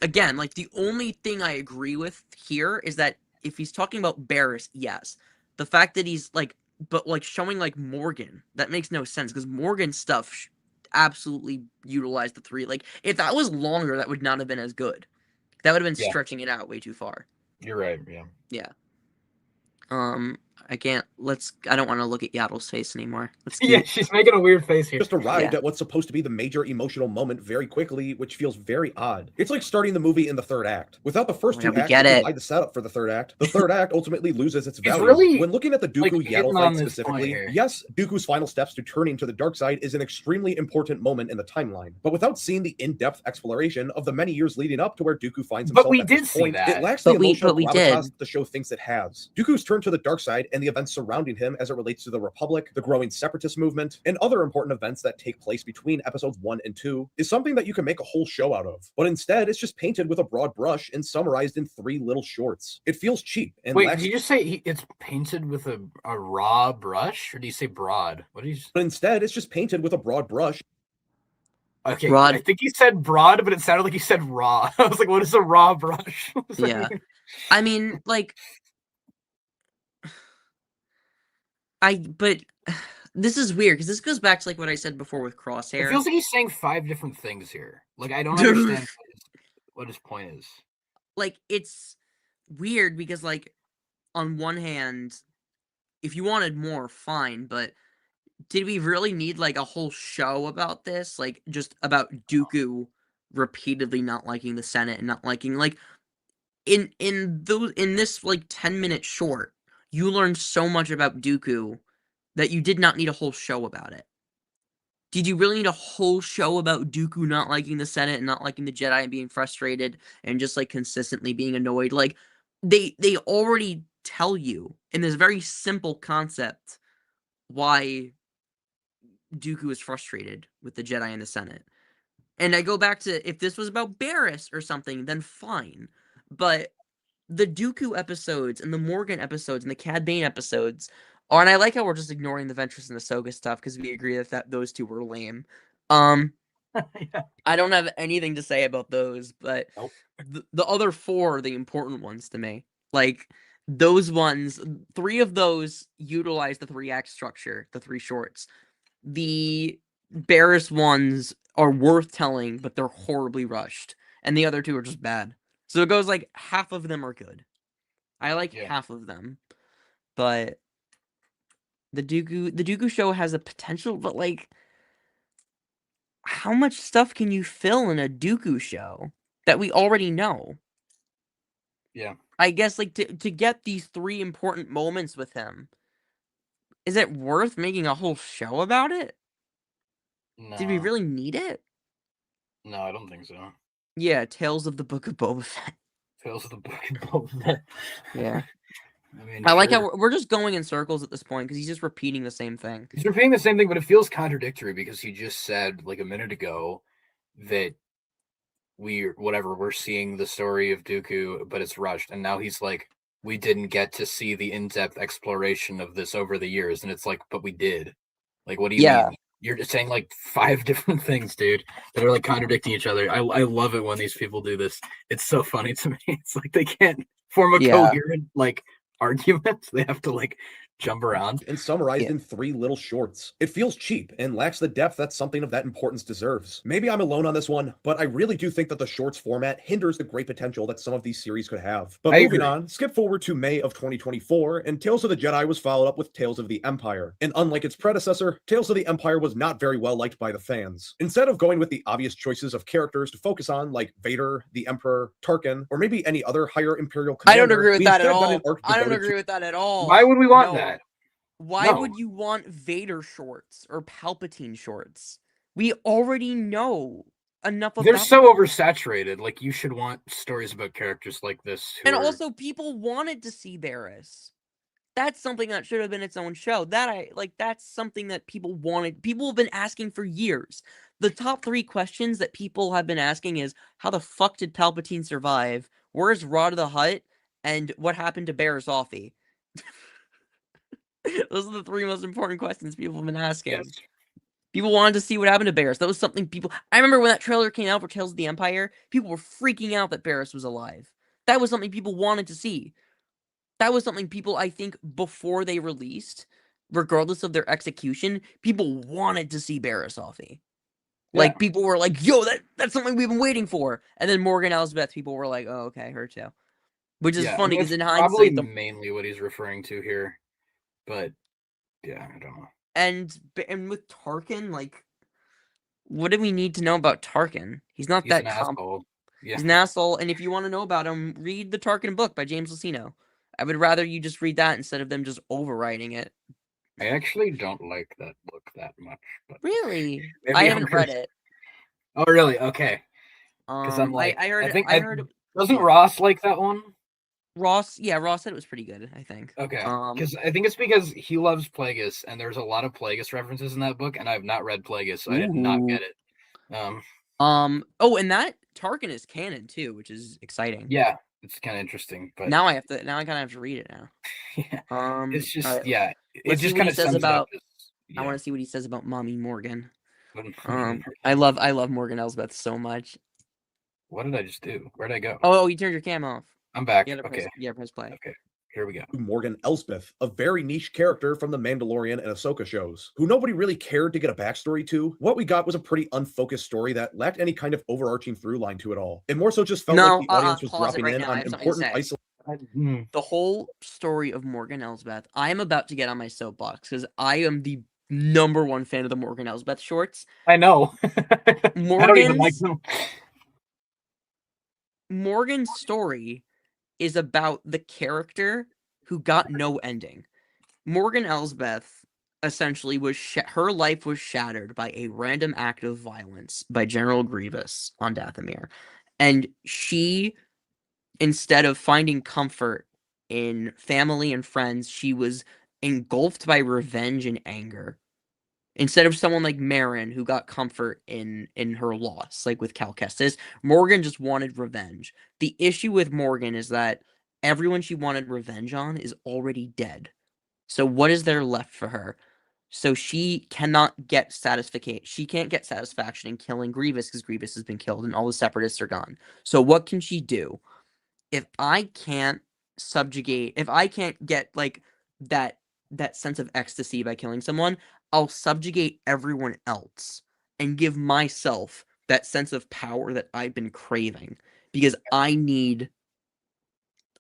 Again, like, the only thing I agree with here is that if he's talking about Barriss, yes. The fact that he's, like, but like showing like Morgan, that makes no sense because Morgan's stuff absolutely utilized the 3. Like if that was longer, that would not have been as good. That would have been stretching it out way too far. You're right. Yeah. Yeah. I can't. I don't want to look at Yaddle's face anymore. Yeah, she's making a weird face here. Just arrived at what's supposed to be the major emotional moment very quickly, which feels very odd. It's like starting the movie in the 3rd act. Without the first 2 acts to provide the setup for the 3rd act, the 3rd act ultimately loses its value. Really, when looking at the Dooku Yaddle fight specifically, yes, Dooku's final steps to turning to the dark side is an extremely important moment in the timeline. But without seeing the in-depth exploration of the many years leading up to where Dooku finds himself at this point, it lacks the emotional gravitas that the show thinks it has. Dooku's turn to the dark side and the events surrounding him as it relates to the Republic, the growing separatist movement, and other important events that take place between episodes 1 and 2 is something that you can make a whole show out of. But instead, it's just painted with a broad brush and summarized in 3 little shorts. It feels cheap. And wait, did you just say it's painted with a raw brush, or do you say broad? What did you say? But instead, it's just painted with a broad brush. Okay, broad. I think he said broad, but it sounded like he said raw. I was like, what is a raw brush? Yeah. I mean, like... But this is weird because this goes back to like what I said before with Crosshair. It feels like he's saying 5 different things here. Like I don't understand what his point is. Like it's weird because like on one hand, if you wanted more, fine, but did we really need like a whole show about this? Like just about Dooku repeatedly not liking the Senate and not liking like in this like 10-minute short. You learned so much about Dooku that you did not need a whole show about it. Did you really need a whole show about Dooku not liking the Senate and not liking the Jedi and being frustrated and just like consistently being annoyed? Like they already tell you in this very simple concept why Dooku is frustrated with the Jedi and the Senate. And I go back to if this was about Barriss or something, then fine. But the Dooku episodes and the Morgan episodes and the Cad Bane episodes are, and I like how we're just ignoring the Ventress and the Ahsoka stuff because we agree that those 2 were lame. Yeah. I don't have anything to say about those, but the other 4 are the important ones to me. Like those ones, 3 of those utilize the 3-act structure, the 3 shorts. The Barriss ones are worth telling, but they're horribly rushed, and the other 2 are just bad. So it goes like half of them are good. I like half of them. But the Dooku show has a potential, but like how much stuff can you fill in a Dooku show that we already know? Yeah. I guess like to get these 3 important moments with him, is it worth making a whole show about it? No. Did we really need it? No, I don't think so. Yeah, Tales of the Book of Boba Fett. Tales of the Book of Boba Fett. Yeah. I mean, I like how we're just going in circles at this point because he's just repeating the same thing. He's repeating the same thing, but it feels contradictory because he just said like a minute ago that we're seeing the story of Dooku, but it's rushed, and now he's like, we didn't get to see the in-depth exploration of this over the years, and it's like, but we did. Like, what do you mean? You're just saying like 5 different things, dude, that are like contradicting each other. I love it when these people do this. It's so funny to me. It's like they can't form a coherent like argument. They have to like jump around. And summarized in 3 little shorts. It feels cheap and lacks the depth that something of that importance deserves. Maybe I'm alone on this one, but I really do think that the shorts format hinders the great potential that some of these series could have. But moving on, skip forward to May of 2024, and Tales of the Jedi was followed up with Tales of the Empire. And unlike its predecessor, Tales of the Empire was not very well liked by the fans. Instead of going with the obvious choices of characters to focus on, like Vader, the Emperor, Tarkin, or maybe any other higher Imperial commander, I don't agree with that at all. I don't agree with that at all. Why would we want that? Why would you want Vader shorts or Palpatine shorts? We already know enough about They're so oversaturated. Like, you should want stories about characters like this. And also, people wanted to see Barriss. That's something that should have been its own show. That's something that people wanted. People have been asking for years. The top 3 questions that people have been asking is, how the fuck did Palpatine survive? Where's Rod of the Hutt? And what happened to Barriss Offee? Those are the 3 most important questions people have been asking. Yes. People wanted to see what happened to Barriss. That was something I remember when that trailer came out for Tales of the Empire, people were freaking out that Barriss was alive. That was something people wanted to see. That was something people, I think, before they released, regardless of their execution, people wanted to see Barasafi. Yeah. Like, people were like, yo, that's something we've been waiting for. And then Morgan Elsbeth, people were like, oh, okay, her too. Which is funny, because in probably hindsight... mainly what he's referring to here. But, yeah, I don't know. And with Tarkin, like, what do we need to know about Tarkin? He's not He's an asshole. Yeah. He's an asshole, and if you want to know about him, read the Tarkin book by James Luceno. I would rather you just read that instead of them just overwriting it. I actually don't like that book that much. But really? I haven't read it. Oh, really? Okay. Because I'm like, I heard it. Doesn't Ross like that one? Ross said it was pretty good, I think. Okay. Because I think it's because he loves Plagueis, and there's a lot of Plagueis references in that book, and I have not read Plagueis, so I did not get it. Oh, and that Tarkin is canon too, which is exciting. Yeah, it's kind of interesting. But now I kind of have to read it now. Yeah. It's just right. It just kind of sums about. it up. I want to see what he says about Mommy Morgan. I love Morgan Elsbeth so much. What did I just do? Where'd I go? Oh, you turned your cam off. I'm back. Okay. Press play. Okay. Here we go. Morgan Elsbeth, a very niche character from the Mandalorian and Ahsoka shows, who nobody really cared to get a backstory to. What we got was a pretty unfocused story that lacked any kind of overarching through line to it all. It more so just felt like the audience was dropping in on important isolated. The whole story of Morgan Elsbeth, I am about to get on my soapbox because I am the #1 fan of the Morgan Elsbeth shorts. I know. I don't even like them. Morgan's story is about the character who got no ending. Morgan Elsbeth essentially her life was shattered by a random act of violence by General Grievous on Dathomir. And she, instead of finding comfort in family and friends, she was engulfed by revenge and anger. Instead of someone like Marin, who got comfort in her loss, like with Cal Kestis, Morgan just wanted revenge. The issue with Morgan is that everyone she wanted revenge on is already dead. So what is there left for her? So she cannot get satisfaction. She can't get satisfaction in killing Grievous because Grievous has been killed and all the Separatists are gone. So what can she do? If I can't get like that sense of ecstasy by killing someone, I'll subjugate everyone else and give myself that sense of power that I've been craving, because I need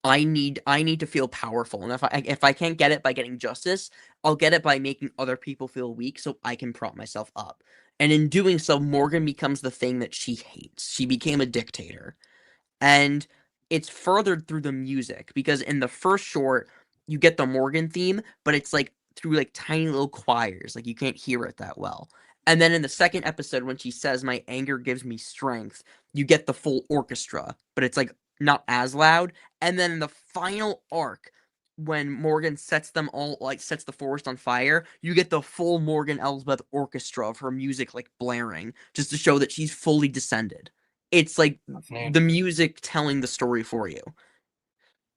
to feel powerful. And if I can't get it by getting justice, I'll get it by making other people feel weak so I can prop myself up. And in doing so, Morgan becomes the thing that she hates. She became a dictator. And it's furthered through the music, because in the first short, you get the Morgan theme, but it's like through like tiny little choirs, like you can't hear it that well. And then in the second episode, when she says, "My anger gives me strength," you get the full orchestra, but it's like not as loud. And then in the final arc, when Morgan sets the forest on fire, you get the full Morgan Elsbeth orchestra of her music like blaring, just to show that she's fully descended. It's like the music telling the story for you.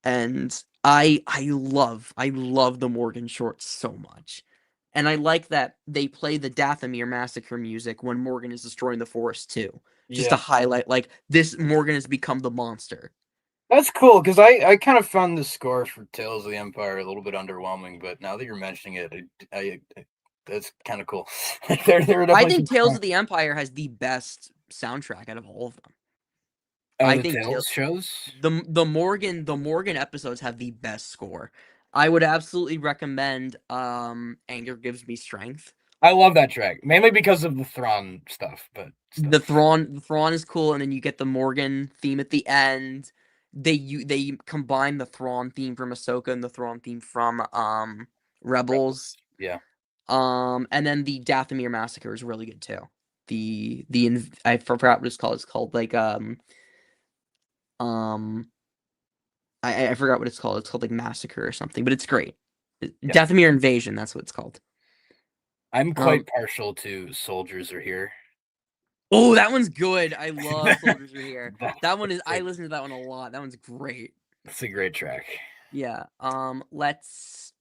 And I love the Morgan shorts so much. And I like that they play the Dathomir massacre music when Morgan is destroying the forest too. Just to highlight, like, this Morgan has become the monster. That's cool, because I kind of found the score for Tales of the Empire a little bit underwhelming, but now that you're mentioning it, that's kind of cool. I think Tales of the Empire has the best soundtrack out of all of them. I think Tales shows the Morgan episodes have the best score. I would absolutely recommend Anger Gives Me Strength. I love that track, mainly because of the Thrawn stuff. But the Thrawn is cool, and then you get the Morgan theme at the end. They combine the Thrawn theme from Ahsoka and the Thrawn theme from Rebels. Yeah. And then the Dathomir Massacre is really good too. I forgot what it's called. It's called like I forgot what it's called. It's called like Massacre or something, but it's great. Yeah. Dathomir Invasion, that's what it's called. I'm quite partial to Soldiers Are Here. Oh, that one's good. I love Soldiers Are Here. That one is. I listen to that one a lot. That one's great. It's a great track. Yeah. Let's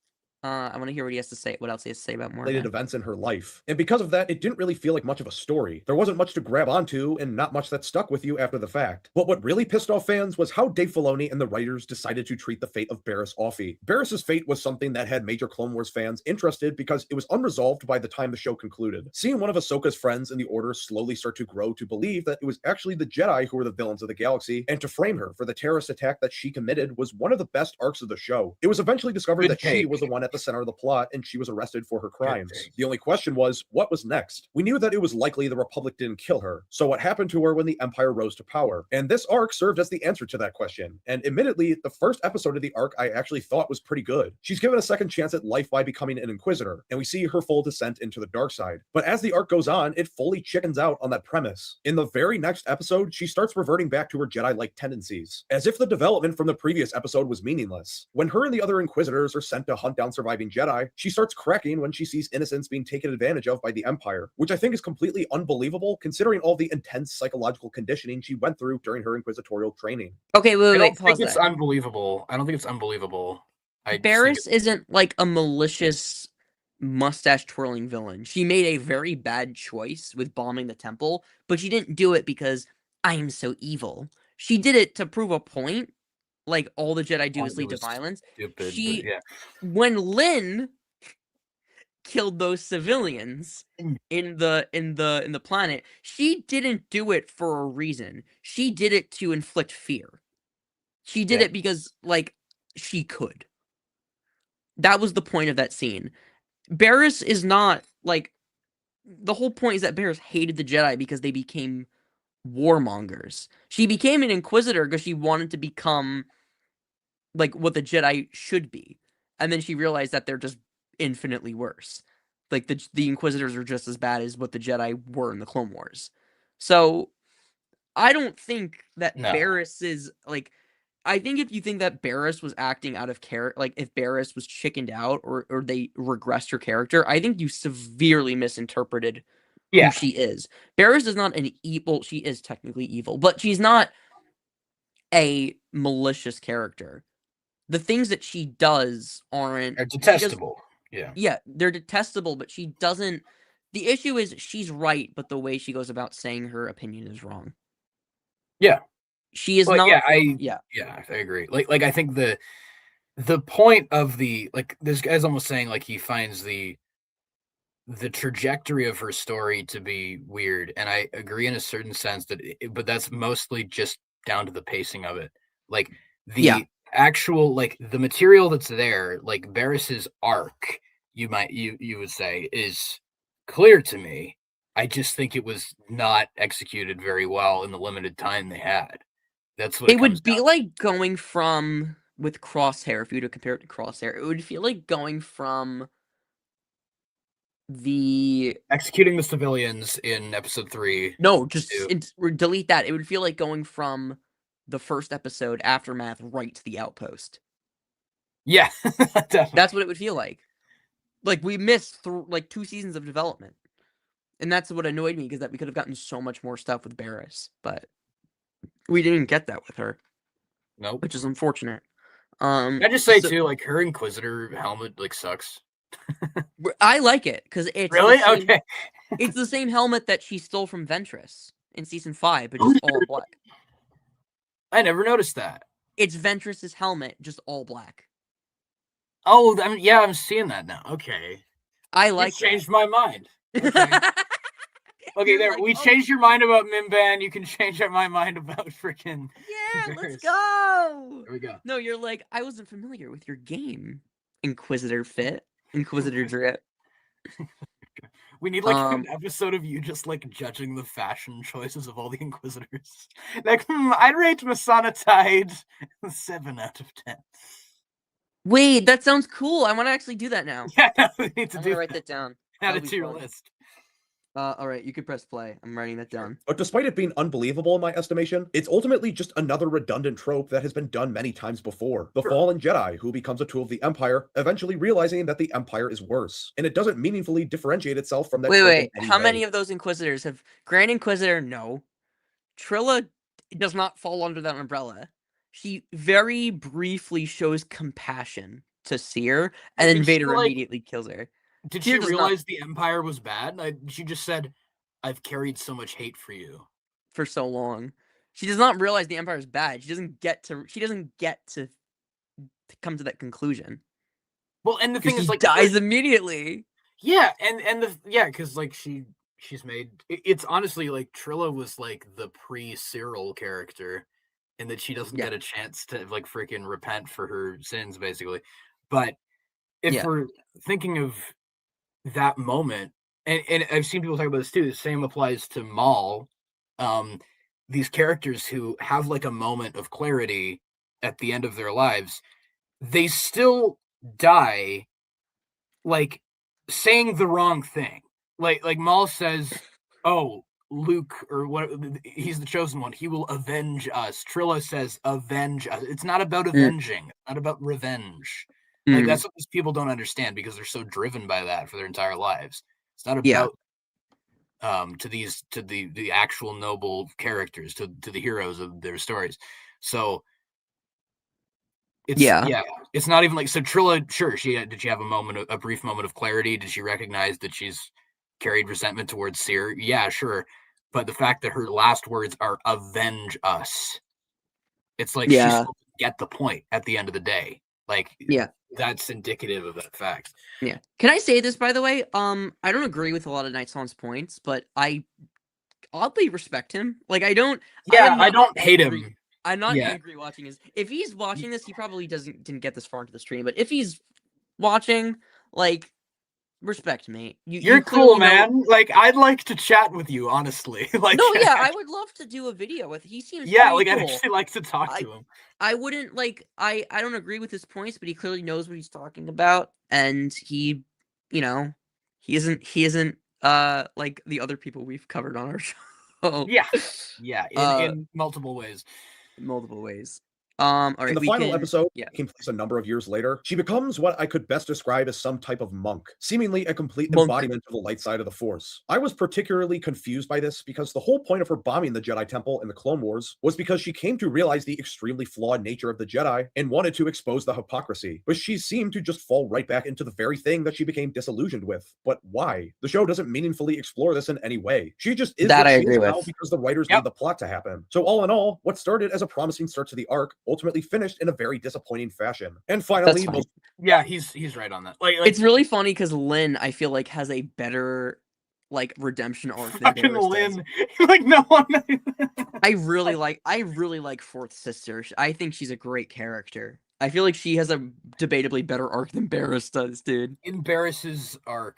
I want to hear what he has to say. What else he has to say about more events in her life. And because of that, it didn't really feel like much of a story. There wasn't much to grab onto and not much that stuck with you after the fact. But what really pissed off fans was how Dave Filoni and the writers decided to treat the fate of Barriss Offee. Barriss's fate was something that had major Clone Wars fans interested because it was unresolved by the time the show concluded. Seeing one of Ahsoka's friends in the Order slowly start to grow to believe that it was actually the Jedi who were the villains of the galaxy, and to frame her for the terrorist attack that she committed was one of the best arcs of the show. It was eventually discovered that she was the one at the center of the plot, and she was arrested for her crimes. The only question was, what was next? We knew that it was likely the Republic didn't kill her, so what happened to her when the Empire rose to power? And this arc served as the answer to that question. And admittedly, the first episode of the arc I actually thought was pretty good. She's given a second chance at life by becoming an Inquisitor, and we see her full descent into the dark side. But as the arc goes on, it fully chickens out on that premise. In the very next episode, she starts reverting back to her Jedi-like tendencies, as if the development from the previous episode was meaningless. When her and the other Inquisitors are sent to hunt down surviving Jedi, she starts cracking when she sees innocents being taken advantage of by the Empire, which I think is completely unbelievable considering all the intense psychological conditioning she went through during her inquisitorial training. Okay, wait, I don't pause think it's that. unbelievable. I don't think it's unbelievable. Barriss isn't like a malicious mustache twirling villain. She made a very bad choice with bombing the temple, but she didn't do it because I am so evil. She did it to prove a point. Like all the Jedi do is lead to violence. Stupid, when Lynn killed those civilians in the planet, she didn't do it for a reason. She did it to inflict fear. She did it because like she could. That was the point of that scene. Barriss is not like the whole point is that Barriss hated the Jedi because they became warmongers. She became an Inquisitor because she wanted to become like what the Jedi should be, and then she realized that they're just infinitely worse. Like the Inquisitors are just as bad as what the Jedi were in the Clone Wars. So I don't think that Barriss is like. I think if you think that Barriss was acting out of character, like if Barriss was chickened out or they regressed her character, I think you severely misinterpreted who she is. Barriss is not an evil. She is technically evil, but she's not a malicious character. The things that she does aren't detestable. Yeah, they're detestable, but she doesn't. The issue is she's right, but the way she goes about saying her opinion is wrong. Yeah. She is not. I agree. Like I think the point of the like this guy's almost saying like he finds the trajectory of her story to be weird, and I agree in a certain sense that but that's mostly just down to the pacing of it. Like the actual like the material that's there, like Barriss's arc, you would say is clear to me. I just think it was not executed very well in the limited time they had. That's what it would be like going from with Crosshair. If you were to compare it to Crosshair, it would feel like going from the executing the civilians in episode 3. No, just delete that. It would feel like going from the first episode Aftermath right to the Outpost. Yeah, that's what it would feel like. Like we missed like 2 seasons of development, and that's what annoyed me because that we could have gotten so much more stuff with Barriss, but we didn't get that with her. Nope, which is unfortunate. I just say too, like her Inquisitor helmet like sucks. I like it because it's really okay. It's the same helmet that she stole from Ventress in season 5, but just all black. I never noticed that. It's Ventress's helmet, just all black. Oh, I'm seeing that now. Okay, I like. Changed my mind. Okay. Okay, there. Like, we changed your mind about Mimban. You can change my mind about freaking. Yeah, let's go. There we go. No, you're like, I wasn't familiar with your game, Inquisitor Drip. We need like an episode of you just like judging the fashion choices of all the Inquisitors. Like, I'd rate Masana Tide 7 out of 10. Wait, that sounds cool. I want to actually do that now. Yeah, no, we need to write that down. Add it to your list. All right, you can press play. I'm writing that down. But despite it being unbelievable in my estimation, it's ultimately just another redundant trope that has been done many times before. The fallen Jedi who becomes a tool of the Empire, eventually realizing that the Empire is worse. And it doesn't meaningfully differentiate itself from that trope. Wait. How many of those Inquisitors have... Grand Inquisitor, no. Trilla does not fall under that umbrella. She very briefly shows compassion to Seer, and then Did she, Vader like- immediately kills her. Did Seer she does not- realize the Empire was bad? She just said, "I've carried so much hate for you." For so long. She does not realize the Empire is bad. She doesn't get to come to that conclusion. Well, and the thing Because is, he like, dies immediately. yeah, because like she's made it's honestly like Trilla was like the pre-Cyril character, and that she doesn't Yeah. get a chance to like freaking repent for her sins, basically. But if Yeah. we're thinking of that moment, and I've seen people talk about this too, the same applies to Maul. These characters who have like a moment of clarity at the end of their lives, they still die like saying the wrong thing. Like Maul says, "Oh, Luke or what? He's the chosen one. He will avenge us." Trilla says, "Avenge us." It's not about avenging. It's not about revenge. Like that's what these people don't understand because they're so driven by that for their entire lives. It's not about to the actual noble characters, to the heroes of their stories. So it's not even like, so Trilla, sure, did she have a brief moment of clarity? Did she recognize that she's carried resentment towards Seer? Yeah, sure. But the fact that her last words are "avenge us," it's like she's supposed to get the point at the end of the day. Like, that's indicative of that fact. Yeah. Can I say this, by the way? I don't agree with a lot of Nightswan's points, but I oddly respect him. Like, I don't. Yeah, I don't hate him. I'm not angry watching his. If he's watching this, he probably didn't get this far into the stream. But if he's watching, like, respect me. You're cool, man. Like, I'd like to chat with you, honestly. Like, no, yeah, I would love to do a video with. He seems like cool. I'd actually like to talk to him. I wouldn't like. I don't agree with his points, but he clearly knows what he's talking about, and he, he isn't like the other people we've covered on our show. Yeah, in multiple ways. All right, in the final episode, taking place a number of years later, she becomes what I could best describe as some type of monk, seemingly a complete embodiment of the light side of the Force. I was particularly confused by this because the whole point of her bombing the Jedi Temple in the Clone Wars was because she came to realize the extremely flawed nature of the Jedi and wanted to expose the hypocrisy, but she seemed to just fall right back into the very thing that she became disillusioned with. But why? The show doesn't meaningfully explore this in any way. She just is that what I she agree is with now because the writers need the plot to happen. So all in all, what started as a promising start to the arc ultimately finished in a very disappointing fashion. And finally, he's right on that. Like it's really funny because Lynn, I feel like, has a better like redemption arc than Barris Lynn. Like no one. I really like Fourth Sister. I think she's a great character. I feel like she has a debatably better arc than Barris does, dude. In Barris's arc,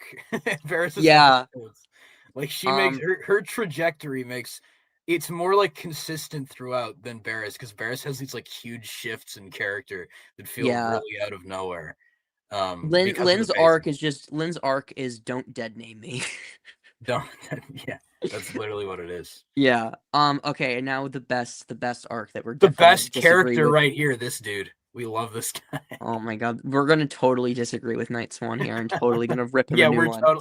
like she makes her trajectory makes. It's more like consistent throughout than Barris, because Barris has these like huge shifts in character that feel really out of nowhere. Lynn's arc is don't dead name me. That's literally what it is. Yeah. Okay, and now the best arc that we're the best character right here, this dude. We love this guy. Oh my god, we're gonna totally disagree with Nightswan here and totally gonna rip him a new one.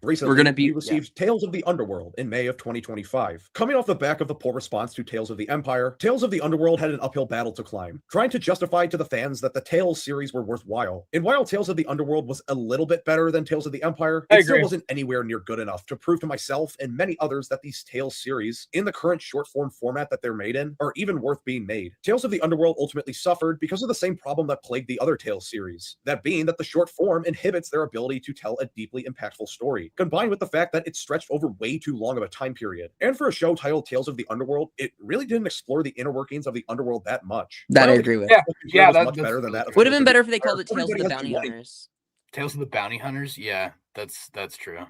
Recently, we're gonna be received Tales of the Underworld in May of 2025. Coming off the back of the poor response to Tales of the Empire, Tales of the Underworld had an uphill battle to climb, trying to justify to the fans that the Tales series were worthwhile. And while Tales of the Underworld was a little bit better than Tales of the Empire, it still wasn't anywhere near good enough to prove to myself and many others that these Tales series, in the current short form format that they're made in, are even worth being made. Tales of the Underworld ultimately suffered because of the same problem that plagued the other Tales series, that being that the short form inhibits their ability to tell a deeply impactful story, combined with the fact that it stretched over way too long of a time period. And for a show titled Tales of the Underworld, it really didn't explore the inner workings of the underworld that much. That I agree with. Yeah, that's much better than that. Would have been better if they called it Tales of the Bounty Hunters. Tales of the Bounty Hunters? Yeah, that's true.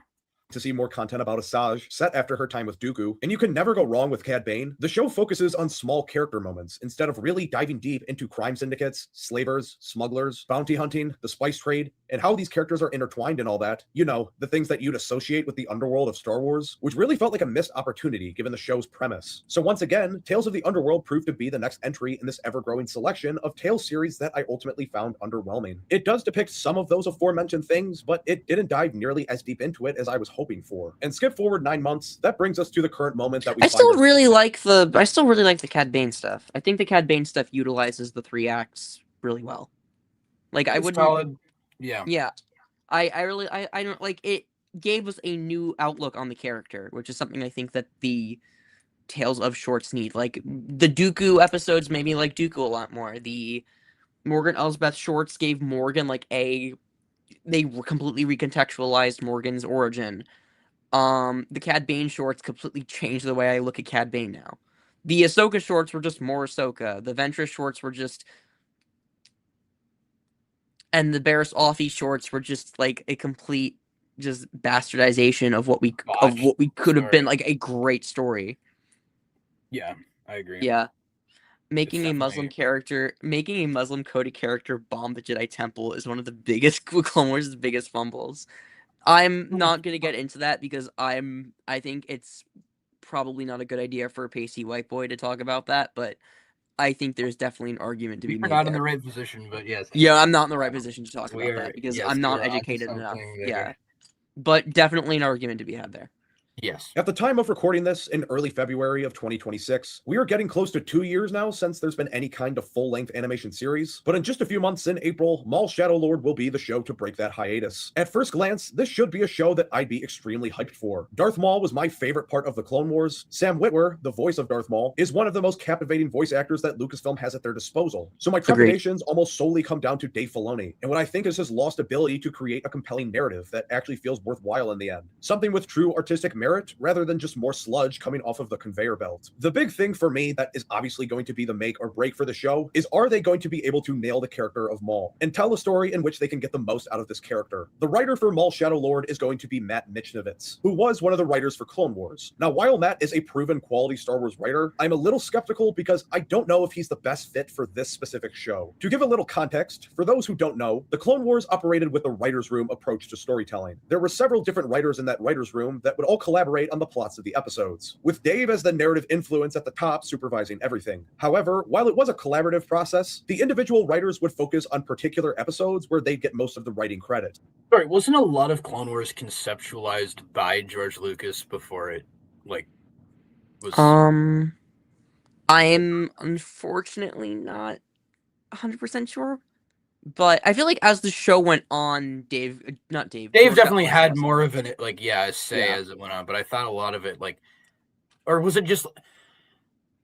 To see more content about Asajj, set after her time with Dooku, and you can never go wrong with Cad Bane, the show focuses on small character moments instead of really diving deep into crime syndicates, slavers, smugglers, bounty hunting, the spice trade, and how these characters are intertwined and all that. You know, the things that you'd associate with the underworld of Star Wars, which really felt like a missed opportunity given the show's premise. So once again, Tales of the Underworld proved to be the next entry in this ever-growing selection of Tales series that I ultimately found underwhelming. It does depict some of those aforementioned things, but it didn't dive nearly as deep into it as I was hoping for. And skip forward 9 months, that brings us to the current moment that we I still really like the Cad Bane stuff. I think the Cad Bane stuff utilizes the 3 acts really well. Like, I wouldn't. Solid. Yeah. Yeah, I really I don't like it. Gave us a new outlook on the character, which is something I think that the Tales of shorts need. Like the Dooku episodes made me like Dooku a lot more. The Morgan Elsbeth shorts gave Morgan like they completely recontextualized Morgan's origin. The Cad Bane shorts completely changed the way I look at Cad Bane now. The Ahsoka shorts were just more Ahsoka. The Ventress shorts were just, and the Barriss Offee shorts were just like a complete just bastardization of what we could have been, like a great story. Yeah, I agree. Yeah. Making a Muslim coded character bomb the Jedi Temple is one of the biggest Clone Wars' biggest fumbles. I'm not gonna get into that because I think it's probably not a good idea for a pasty white boy to talk about that, but I think there's definitely an argument to be made. We're not in the right position, but yes. Yeah, I'm not in the right position to talk about that because I'm not educated enough. Yeah. But definitely an argument to be had there. Yes. At the time of recording this in early February of 2026, we are getting close to 2 years now since there's been any kind of full-length animation series, but in just a few months in April, Maul Shadow Lord will be the show to break that hiatus. At first glance, this should be a show that I'd be extremely hyped for. Darth Maul was my favorite part of the Clone Wars. Sam Witwer, the voice of Darth Maul, is one of the most captivating voice actors that Lucasfilm has at their disposal. So my trepidations almost solely come down to Dave Filoni, and what I think is his lost ability to create a compelling narrative that actually feels worthwhile in the end. Something with true artistic merit, rather than just more sludge coming off of the conveyor belt. The big thing for me that is obviously going to be the make or break for the show is, are they going to be able to nail the character of Maul and tell a story in which they can get the most out of this character? The writer for Maul Shadow Lord is going to be Matt Michnovetz, who was one of the writers for Clone Wars. Now, while Matt is a proven quality Star Wars writer, I'm a little skeptical because I don't know if he's the best fit for this specific show. To give a little context, for those who don't know, the Clone Wars operated with the writer's room approach to storytelling. There were several different writers in that writer's room that would all collaborate on the plots of the episodes, with Dave as the narrative influence at the top supervising everything. However, while it was a collaborative process, the individual writers would focus on particular episodes where they'd get most of the writing credit. Sorry, wasn't a lot of Clone Wars conceptualized by George Lucas before it, was... I am unfortunately not 100% sure. But I feel like as the show went on, Dave definitely had more of an say as it went on. But I thought a lot of it or was it just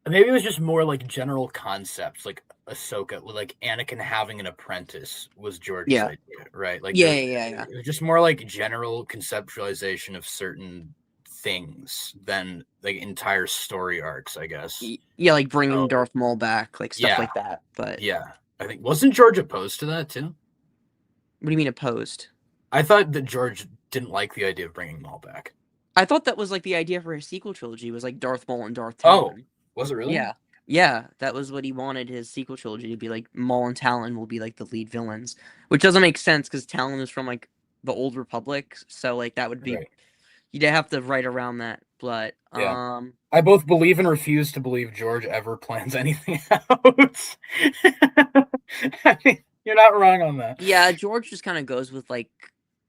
maybe it was just more like general concepts, like Ahsoka, like Anakin having an apprentice was George's idea, right? Like yeah. It was just more like general conceptualization of certain things than like entire story arcs, I guess. Yeah, like bringing Darth Maul back, like stuff like that. But yeah. I think wasn't George opposed to that too? What do you mean opposed? I thought that George didn't like the idea of bringing Maul back. I thought that was like the idea for his sequel trilogy was like Darth Maul and Darth Talon. Oh, was it really? Yeah, that was what he wanted his sequel trilogy to be, like Maul and Talon will be like the lead villains, which doesn't make sense because Talon is from like the Old Republic, so like that would be you'd have to write around that. But I both believe and refuse to believe George ever plans anything out. I mean, you're not wrong on that. Yeah, George just kind of goes with like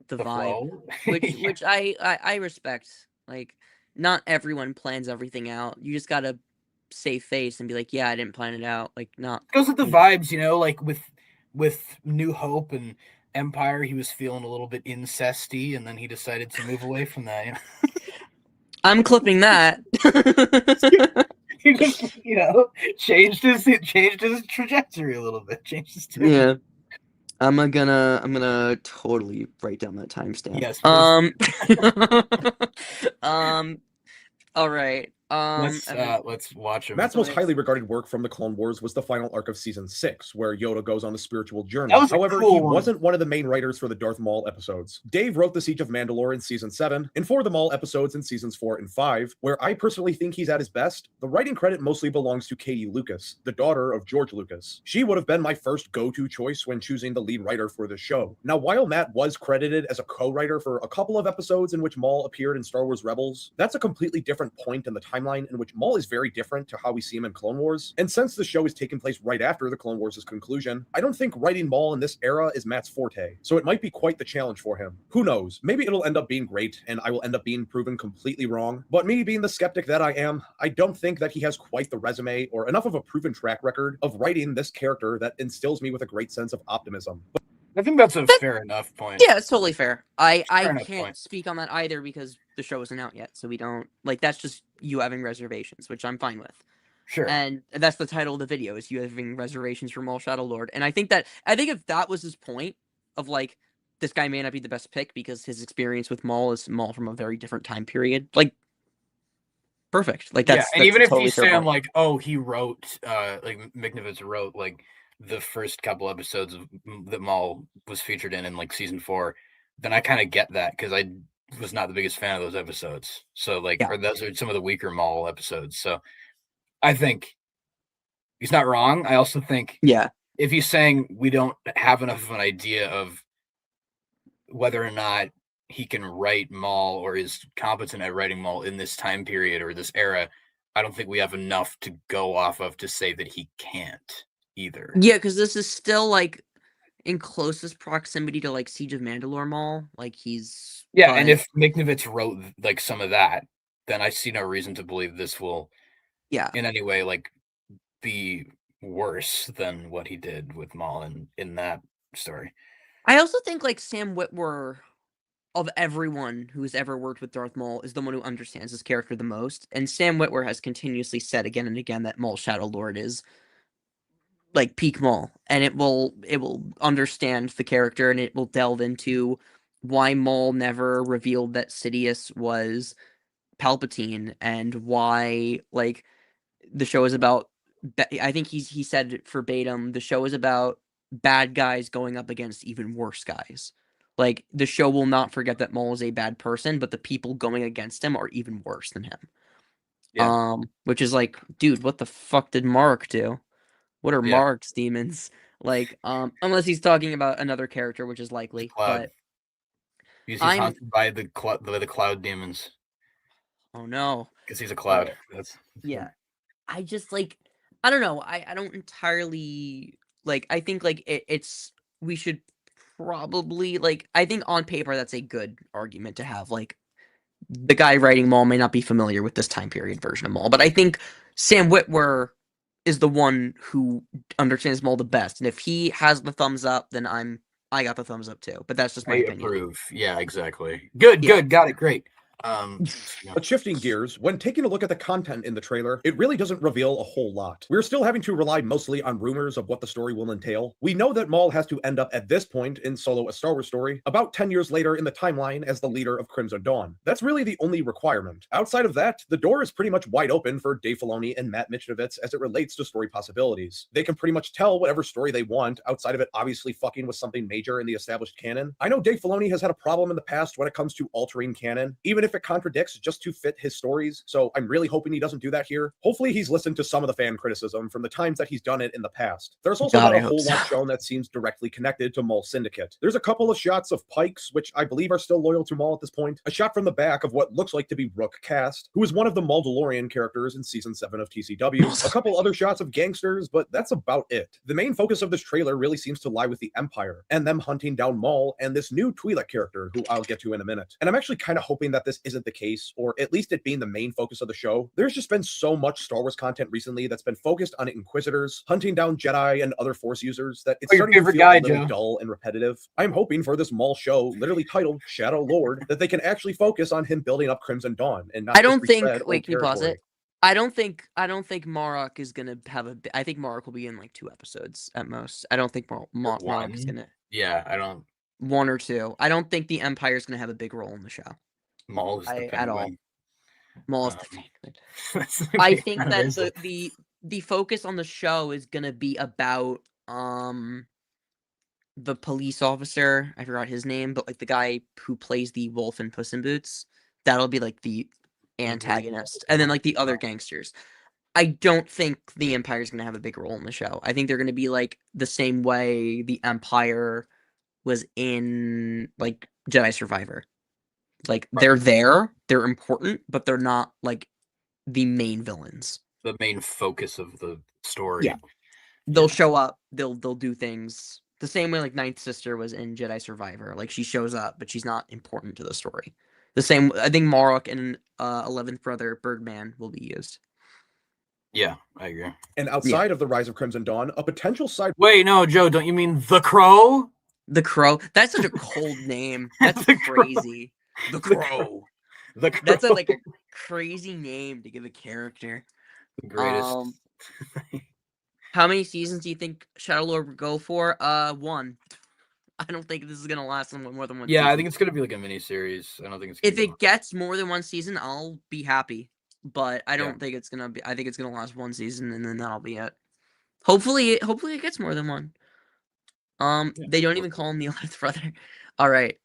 the vibe, which I respect. Like, not everyone plans everything out. You just gotta save face and be like, yeah, I didn't plan it out. Like, not it goes with the vibes, like with New Hope and Empire, he was feeling a little bit incesty, and then he decided to move away from that. I'm clipping that. He just, changed his trajectory a little bit. Changed his tune. Yeah. I'm gonna totally write down that timestamp. Yes. All right. Let's watch him. Matt's most highly regarded work from the Clone Wars was the final arc of Season 6, where Yoda goes on a spiritual journey. However, he wasn't one of the main writers for the Darth Maul episodes. Dave wrote the Siege of Mandalore in Season 7, and for the Maul episodes in Seasons 4 and 5, where I personally think he's at his best, the writing credit mostly belongs to Katie Lucas, the daughter of George Lucas. She would have been my first go-to choice when choosing the lead writer for the show. Now, while Matt was credited as a co-writer for a couple of episodes in which Maul appeared in Star Wars Rebels, that's a completely different point in the timeline in which Maul is very different to how we see him in Clone Wars. And since the show is taking place right after the Clone Wars' conclusion, I don't think writing Maul in this era is Matt's forte. So it might be quite the challenge for him. Who knows? Maybe it'll end up being great and I will end up being proven completely wrong. But me being the skeptic that I am, I don't think that he has quite the resume or enough of a proven track record of writing this character that instills me with a great sense of optimism. I think that's a fair enough point. Yeah, it's totally fair. I enough can't point. speak on that either because the show isn't out yet, so we don't like. That's just you having reservations, which I'm fine with. Sure. And that's the title of the video is you having reservations for Maul Shadow Lord. And I think if that was his point of like this guy may not be the best pick because his experience with Maul is Maul from a very different time period. Like perfect. Like that's and even if totally you fair say point. like, oh, he wrote like McNivet's wrote like the first couple episodes of that Maul was featured in like season 4, then I kind of get that because I was not the biggest fan of those episodes. So like, or those are some of the weaker Maul episodes. So I think he's not wrong. I also think if he's saying we don't have enough of an idea of whether or not he can write Maul or is competent at writing Maul in this time period or this era, I don't think we have enough to go off of to say that he can't either. Yeah, because this is still like in closest proximity to like Siege of Mandalore Maul. Like he's and if McNivet's wrote like some of that, then I see no reason to believe this will in any way like be worse than what he did with Maul in that story. I also think like Sam Witwer of everyone who's ever worked with Darth Maul is the one who understands his character the most. And Sam Witwer has continuously said again and again that Maul Shadow Lord is like peak Maul, and it will understand the character and it will delve into why Maul never revealed that Sidious was Palpatine and why like the show is about I think he said verbatim the show is about bad guys going up against even worse guys. Like the show will not forget that Maul is a bad person, but the people going against him are even worse than him. Which is like, dude, what the fuck did Mark do? What are Mark's demons? Like, unless he's talking about another character, which is likely. But he's haunted by the cloud demons. Oh no, because he's a cloud. That's I just like I don't know. I don't entirely like. I think like it's we should probably like. I think on paper that's a good argument to have. Like the guy writing Maul may not be familiar with this time period version of Maul, but I think Sam Witwer is the one who understands Maul the best. And if he has the thumbs up, then I got the thumbs up too. But that's just my opinion. Approve. Yeah, exactly. Good. Got it. Great. But shifting gears, when taking a look at the content in the trailer, it really doesn't reveal a whole lot. We're still having to rely mostly on rumors of what the story will entail. We know that Maul has to end up at this point in Solo: A Star Wars Story, about 10 years later in the timeline as the leader of Crimson Dawn. That's really the only requirement. Outside of that, the door is pretty much wide open for Dave Filoni and Matt Michnovetz as it relates to story possibilities. They can pretty much tell whatever story they want, outside of it obviously fucking with something major in the established canon. I know Dave Filoni has had a problem in the past when it comes to altering canon, even if it contradicts just to fit his stories, so I'm really hoping he doesn't do that here. Hopefully he's listened to some of the fan criticism from the times that he's done it in the past. There's also not a whole lot shown that seems directly connected to Maul Syndicate. There's a couple of shots of Pikes, which I believe are still loyal to Maul at this point, a shot from the back of what looks like to be Rook Cast, who is one of the Mandalorian characters in Season 7 of TCW, a couple other shots of gangsters, but that's about it. The main focus of this trailer really seems to lie with the Empire, and them hunting down Maul and this new Twi'lek character, who I'll get to in a minute. And I'm actually kind of hoping that this isn't the case, or at least it being the main focus of the show. There's just been so much Star Wars content recently that's been focused on Inquisitors, hunting down Jedi and other Force users, that it's starting to feel a little dull and repetitive. I'm hoping for this Maul show, literally titled Shadow Lord, that they can actually focus on him building up Crimson Dawn and not. I don't think. Wait, can you pause it? I don't think Marok is gonna have a. I think Marok will be in like 2 episodes at most. I don't think Marok is gonna. Yeah, I don't. 1 or 2. I don't think the Empire is gonna have a big role in the show. Maul is the at all. Maul is the penguin. I think that the focus on the show is gonna be about the police officer. I forgot his name, but like the guy who plays the wolf in Puss in Boots. That'll be like the antagonist, and then like the other gangsters. I don't think the Empire is gonna have a big role in the show. I think they're gonna be like the same way the Empire was in like Jedi Survivor. Like they're there, they're important, but they're not like the main villains. The main focus of the story. Yeah. They'll show up, they'll do things the same way like Ninth Sister was in Jedi Survivor. Like she shows up, but she's not important to the story. The same, I think Marok and 11th Brother Birdman will be used. Yeah, I agree. And outside of the Rise of Crimson Dawn, a potential side. Wait, no, Joe, don't you mean The Crow? The Crow. That's such a cold name. That's The Crow. crazy. The The Crow. The Crow. That's like a crazy name to give a character. The greatest. How many seasons do you think Shadowlord would go for? 1. I don't think this is gonna last more than 1 Yeah, season. I think it's gonna be like a mini series. I don't think it's if it gets more than 1 season, I'll be happy. But I don't think it's gonna be. I think it's gonna last 1 season and then that'll be it. Hopefully it gets more than 1. They don't even call him the 11th brother. All right.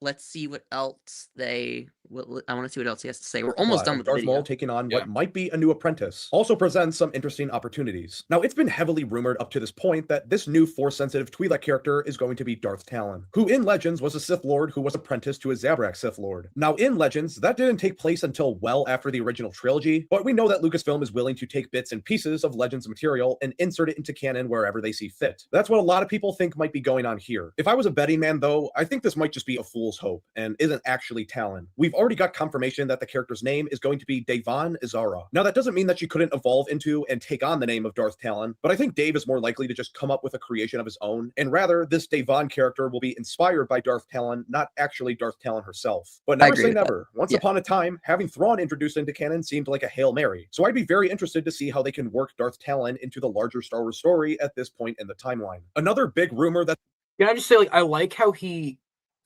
Let's see what else I want to see what else he has to say. We're almost done with the Darth video. Maul taking on what might be a new apprentice also presents some interesting opportunities. Now, it's been heavily rumored up to this point that this new Force-sensitive Twi'lek character is going to be Darth Talon, who in Legends was a Sith Lord who was apprenticed to a Zabrak Sith Lord. Now, in Legends, that didn't take place until well after the original trilogy, but we know that Lucasfilm is willing to take bits and pieces of Legends material and insert it into canon wherever they see fit. That's what a lot of people think might be going on here. If I was a betting man, though, I think this might just be a fool's hope and isn't actually Talon. We've already got confirmation that the character's name is going to be Devon Izara. Now, that doesn't mean that she couldn't evolve into and take on the name of Darth Talon, but I think Dave is more likely to just come up with a creation of his own, and rather, this Devon character will be inspired by Darth Talon, not actually Darth Talon herself. But never say never. Once upon a time, having Thrawn introduced into canon seemed like a Hail Mary, so I'd be very interested to see how they can work Darth Talon into the larger Star Wars story at this point in the timeline. Another big rumor that... Can I just say, like, I like how he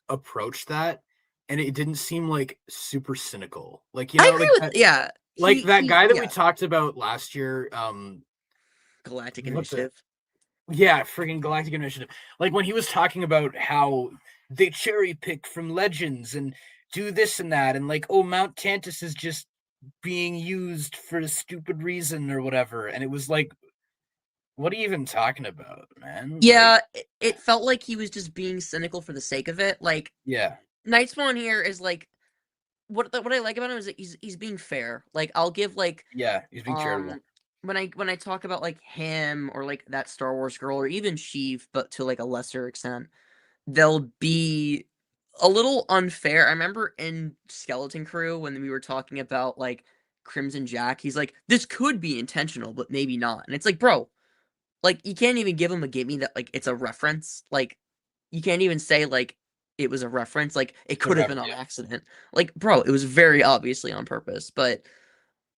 approached that, and it didn't seem like super cynical. Like, you know, I agree like with, yeah. Like that guy that we talked about last year, Galactic Initiative. Friggin' Galactic Initiative. Like when he was talking about how they cherry pick from Legends and do this and that, and like, oh, Mount Tantus is just being used for a stupid reason or whatever. And it was like, what are you even talking about, man? Yeah, like, it felt like he was just being cynical for the sake of it. Like, yeah, Nightswan here is like, what I like about him is that he's being fair. Like, I'll give like, he's being charitable. When I talk about like him or like that Star Wars girl or even Sheev, but to like a lesser extent, they'll be a little unfair. I remember in Skeleton Crew when we were talking about like Crimson Jack, he's like, this could be intentional, but maybe not. And it's like, bro, like you can't even give him a gimme that like it's a reference. Like you can't even say like it was a reference. Like it could have been on accident. Like, bro, it was very obviously on purpose. But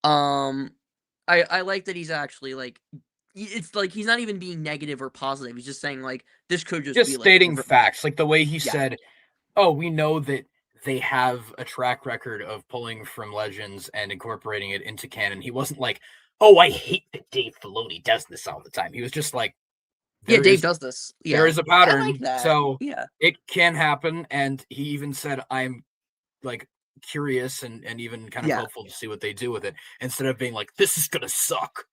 I like that he's actually like, it's like he's not even being negative or positive. He's just saying like this could just be stating like, facts. Like the way he said, "Oh, we know that they have a track record of pulling from Legends and incorporating it into canon." He wasn't like, "Oh, I hate that Dave Filoni does this all the time." He was just like, Dave does this. Yeah, there is a pattern, I like that. So yeah, it can happen." And he even said, "I'm like curious and even kind of hopeful to see what they do with it, instead of being like, this is gonna suck."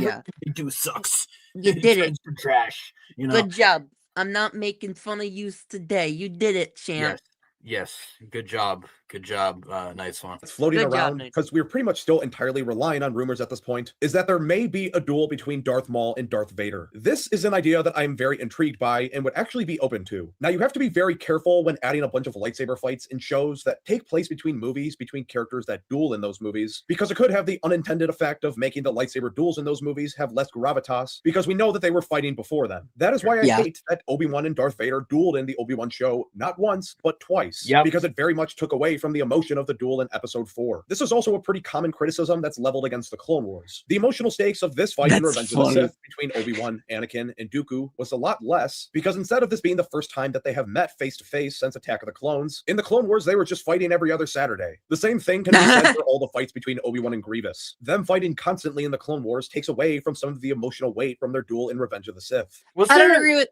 Yeah, it do sucks. You did it. Trash. You know. Good job. I'm not making fun of you today. You did it, champ. Yes. Good job. Nightswan. It's floating around because we're pretty much still entirely relying on rumors at this point, is that there may be a duel between Darth Maul and Darth Vader. This is an idea that I'm very intrigued by and would actually be open to. Now, you have to be very careful when adding a bunch of lightsaber fights in shows that take place between movies, between characters that duel in those movies, because it could have the unintended effect of making the lightsaber duels in those movies have less gravitas, because we know that they were fighting before then. That is why I hate that Obi-Wan and Darth Vader dueled in the Obi-Wan show not once, but twice, because it very much took away from the emotion of the duel in episode 4. This is also a pretty common criticism that's leveled against the Clone Wars. The emotional stakes of this fight in Revenge of the Sith between Obi-Wan, Anakin, and Dooku was a lot less, because instead of this being the first time that they have met face-to-face since Attack of the Clones, in the Clone Wars they were just fighting every other Saturday. The same thing can be said for all the fights between Obi-Wan and Grievous. Them fighting constantly in the Clone Wars takes away from some of the emotional weight from their duel in Revenge of the Sith. I don't agree with...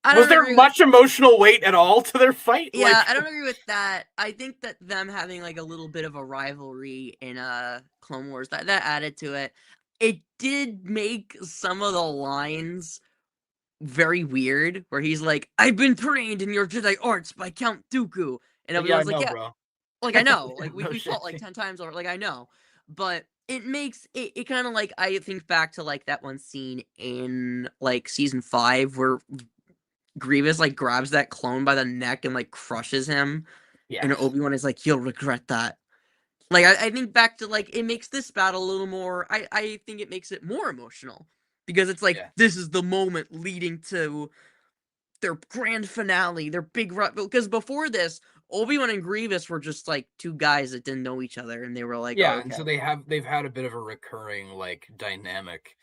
Was there much emotional weight at all to their fight? Yeah, like... I don't agree with that. I think that them having like a little bit of a rivalry in Clone Wars, that added to it. It did make some of the lines very weird, where he's like, "I've been trained in your Jedi arts by Count Dooku," and everyone's like, "Yeah, like I know, like we fought like 10 times over, like I know," but it makes it kind of like, I think back to like that one scene in like season 5 where Grievous like grabs that clone by the neck and like crushes him, and Obi-Wan is like, "You'll regret that." Like I think back to like, it makes this battle a little more. I think it makes it more emotional, because it's like this is the moment leading to their grand finale, their big because before this, Obi-Wan and Grievous were just like two guys that didn't know each other, and they were like, yeah, oh, and so okay. they've had a bit of a recurring like dynamic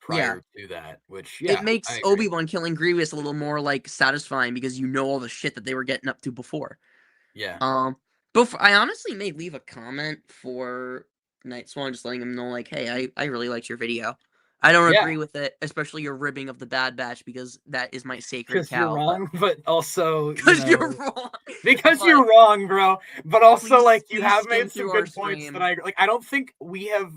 prior to that, which It yeah, I makes agree. Obi-Wan killing Grievous a little more like satisfying because you know all the shit that they were getting up to before. Yeah. I honestly may leave a comment for Nightswan, just letting him know, like, hey, I really liked your video. I don't Yeah. agree with it, especially your ribbing of the Bad Batch, because that is my sacred Because you're cow. wrong, but also, Because you're wrong. because But you're wrong, bro. But also, like, you please have skim made some through our good points that stream. I don't think we have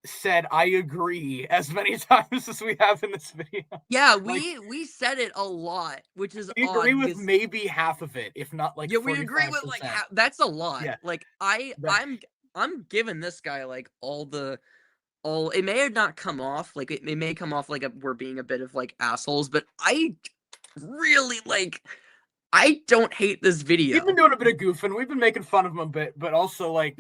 said I agree as many times as we have in this video. Yeah, Like, we said it a lot, which is we odd agree with because maybe half of it, if not like yeah, we agree with 45%. like that's a lot. Yeah. Like That- I'm giving this guy like all it may not come off like it may come off like we're being a bit of like assholes, but I really like I don't hate this video. We've been doing a bit of goofing. We've been making fun of him a bit, but also like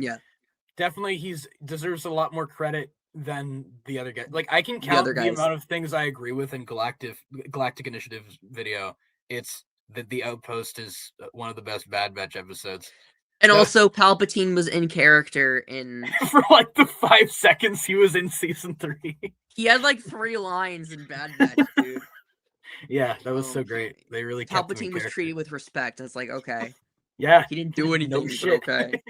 definitely he's deserves a lot more credit than the other guy. Like I can count the amount of things I agree with in Galactic Initiative's video. It's that the Outpost is one of the best Bad Batch episodes. And also Palpatine was in character in for like the 5 seconds he was in season 3. He had like 3 lines in Bad Batch, dude. Yeah, that was so great. They really kept Palpatine was treated with respect. It's like, okay. Yeah. He didn't do anything, no shit. but okay.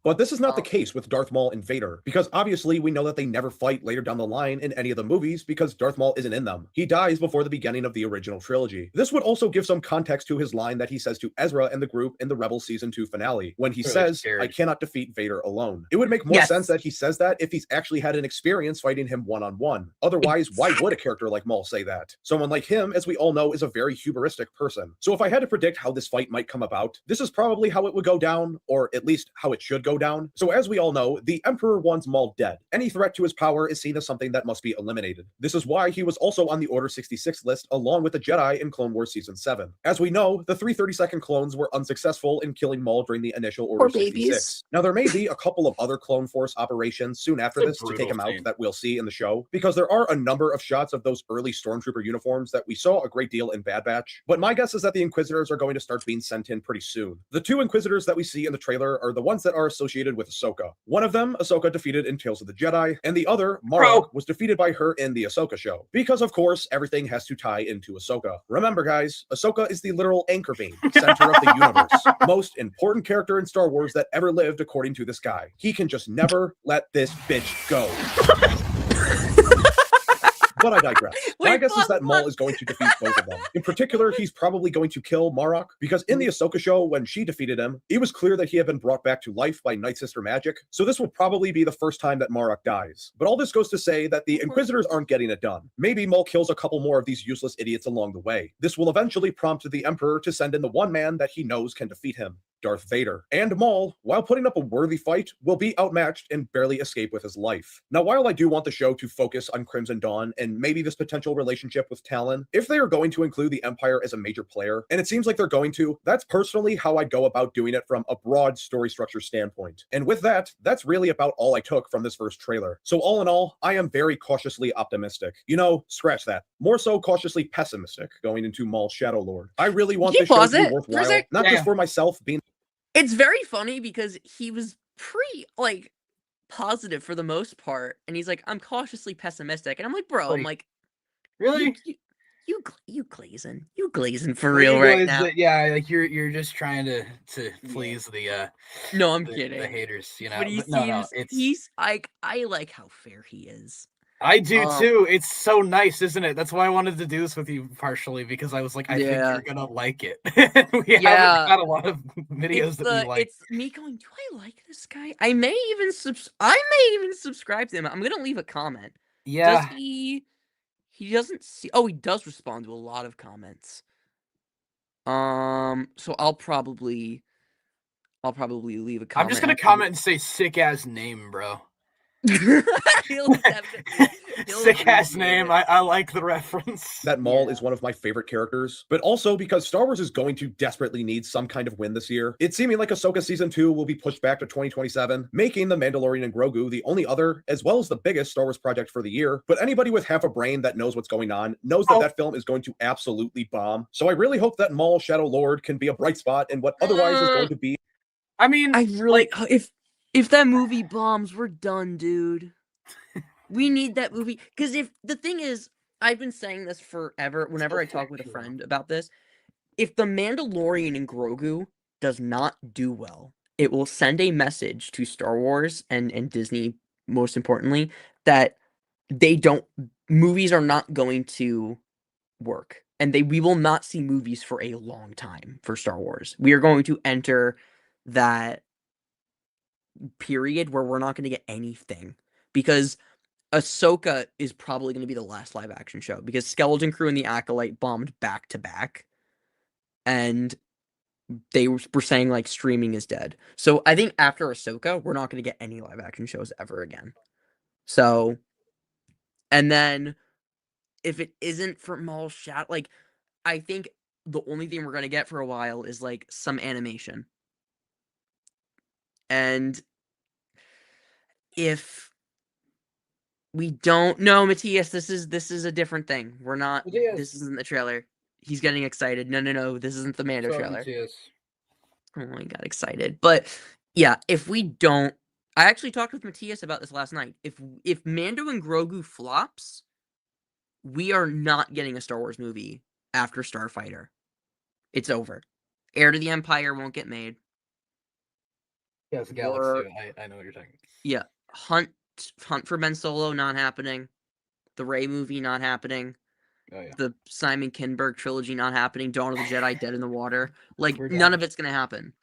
But this is not the case with Darth Maul and Vader, because obviously we know that they never fight later down the line in any of the movies because Darth Maul isn't in them. He dies before the beginning of the original trilogy. This would also give some context to his line that he says to Ezra and the group in the Rebels Season 2 finale, when he says, I cannot defeat Vader alone. It would make more sense that he says that if he's actually had an experience fighting him one-on-one. Otherwise, why would a character like Maul say that? Someone like him, as we all know, is a very hubristic person. So if I had to predict how this fight might come about, this is probably how it would go down, or at least how it should go down. So as we all know, the Emperor wants Maul dead. Any threat to his power is seen as something that must be eliminated. This is why he was also on the Order 66 list along with the Jedi in Clone Wars Season 7. As we know, the 332nd clones were unsuccessful in killing Maul during the initial Order 66. Now there may be a couple of other Clone Force operations soon after this to take him out that we'll see in the show, because there are a number of shots of those early Stormtrooper uniforms that we saw a great deal in Bad Batch. But my guess is that the Inquisitors are going to start being sent in pretty soon. The 2 Inquisitors that we see in the trailer are the ones that are associated with Ahsoka. One of them, Ahsoka defeated in Tales of the Jedi, and the other, Mara, was defeated by her in the Ahsoka show. Because of course, everything has to tie into Ahsoka. Remember guys, Ahsoka is the literal anchor beam, center of the universe. Most important character in Star Wars that ever lived according to this guy. He can just never let this bitch go. But I digress. My guess is that Maul is going to defeat both of them. In particular, he's probably going to kill Marok, because in the Ahsoka show, when she defeated him, it was clear that he had been brought back to life by Night Sister magic, so this will probably be the first time that Marok dies. But all this goes to say that the Inquisitors aren't getting it done. Maybe Maul kills a couple more of these useless idiots along the way. This will eventually prompt the Emperor to send in the one man that he knows can defeat him. Darth Vader. And Maul, while putting up a worthy fight, will be outmatched and barely escape with his life. Now, while I do want the show to focus on Crimson Dawn and maybe this potential relationship with Talon, if they are going to include the Empire as a major player, and it seems like they're going to, that's personally how I'd go about doing it from a broad story structure standpoint. And with that, that's really about all I took from this first trailer. So all in all, I am very cautiously optimistic. You know, scratch that. More so cautiously pessimistic going into Maul's Shadow Lord. I really want this show to be worthwhile, not just for myself being... It's very funny because he was pretty, like, positive for the most part, and he's like, I'm cautiously pessimistic, and I'm like, bro, I'm like, really? You glazing for real right now. Yeah, like you're just trying to please the no, I'm kidding. The haters, you know. But he seems, he's like, I like how fair he is. I do too. It's so nice, isn't it? That's why I wanted to do this with you partially, because I was like, I think you're gonna like it. We haven't had a lot of videos that we like. It's me going, do I like this guy? I may even subscribe to him. I'm gonna leave a comment. Yeah. Does he doesn't see. Oh, he does respond to a lot of comments. So I'll probably leave a comment. I'm just gonna comment and say sick ass name, bro. He'll definitely. Sick ass name. I like the reference. That Maul is one of my favorite characters, but also because Star Wars is going to desperately need some kind of win this year. It's seeming like Ahsoka Season 2 will be pushed back to 2027, making The Mandalorian and Grogu the only other, as well as the biggest Star Wars project for the year. But anybody with half a brain that knows what's going on knows that that film is going to absolutely bomb. So I really hope that Maul Shadow Lord can be a bright spot in what otherwise is going to be. I mean, I really if that movie bombs, we're done, dude. We need that movie because if the thing is, I've been saying this forever. Whenever I talk with a friend about this, if The Mandalorian and Grogu does not do well, it will send a message to Star Wars and Disney, most importantly, that movies are not going to work, and we will not see movies for a long time for Star Wars. We are going to enter that period where we're not going to get anything because Ahsoka is probably going to be the last live action show because Skeleton Crew and The Acolyte bombed back to back, and they were saying like streaming is dead. So I think after Ahsoka, we're not going to get any live action shows ever again. So, and then if it isn't for Maul Shadow, like I think the only thing we're going to get for a while is like some animation. And if we don't know, Matthias, this is a different thing. We're not. Matthias. This isn't the trailer. He's getting excited. No. This isn't the Mando trailer. Matthias. Oh, I got excited. But yeah, if we don't, I actually talked with Matthias about this last night. If Mando and Grogu flops, we are not getting a Star Wars movie after Starfighter. It's over. Heir to the Empire won't get made. Yes, Galaxy. I know what you're talking. Yeah, Hunt for Ben Solo not happening. The Rey movie not happening. Oh, yeah. The Simon Kinberg trilogy not happening. Dawn of the Jedi Dead in the Water. Like none of it's gonna happen.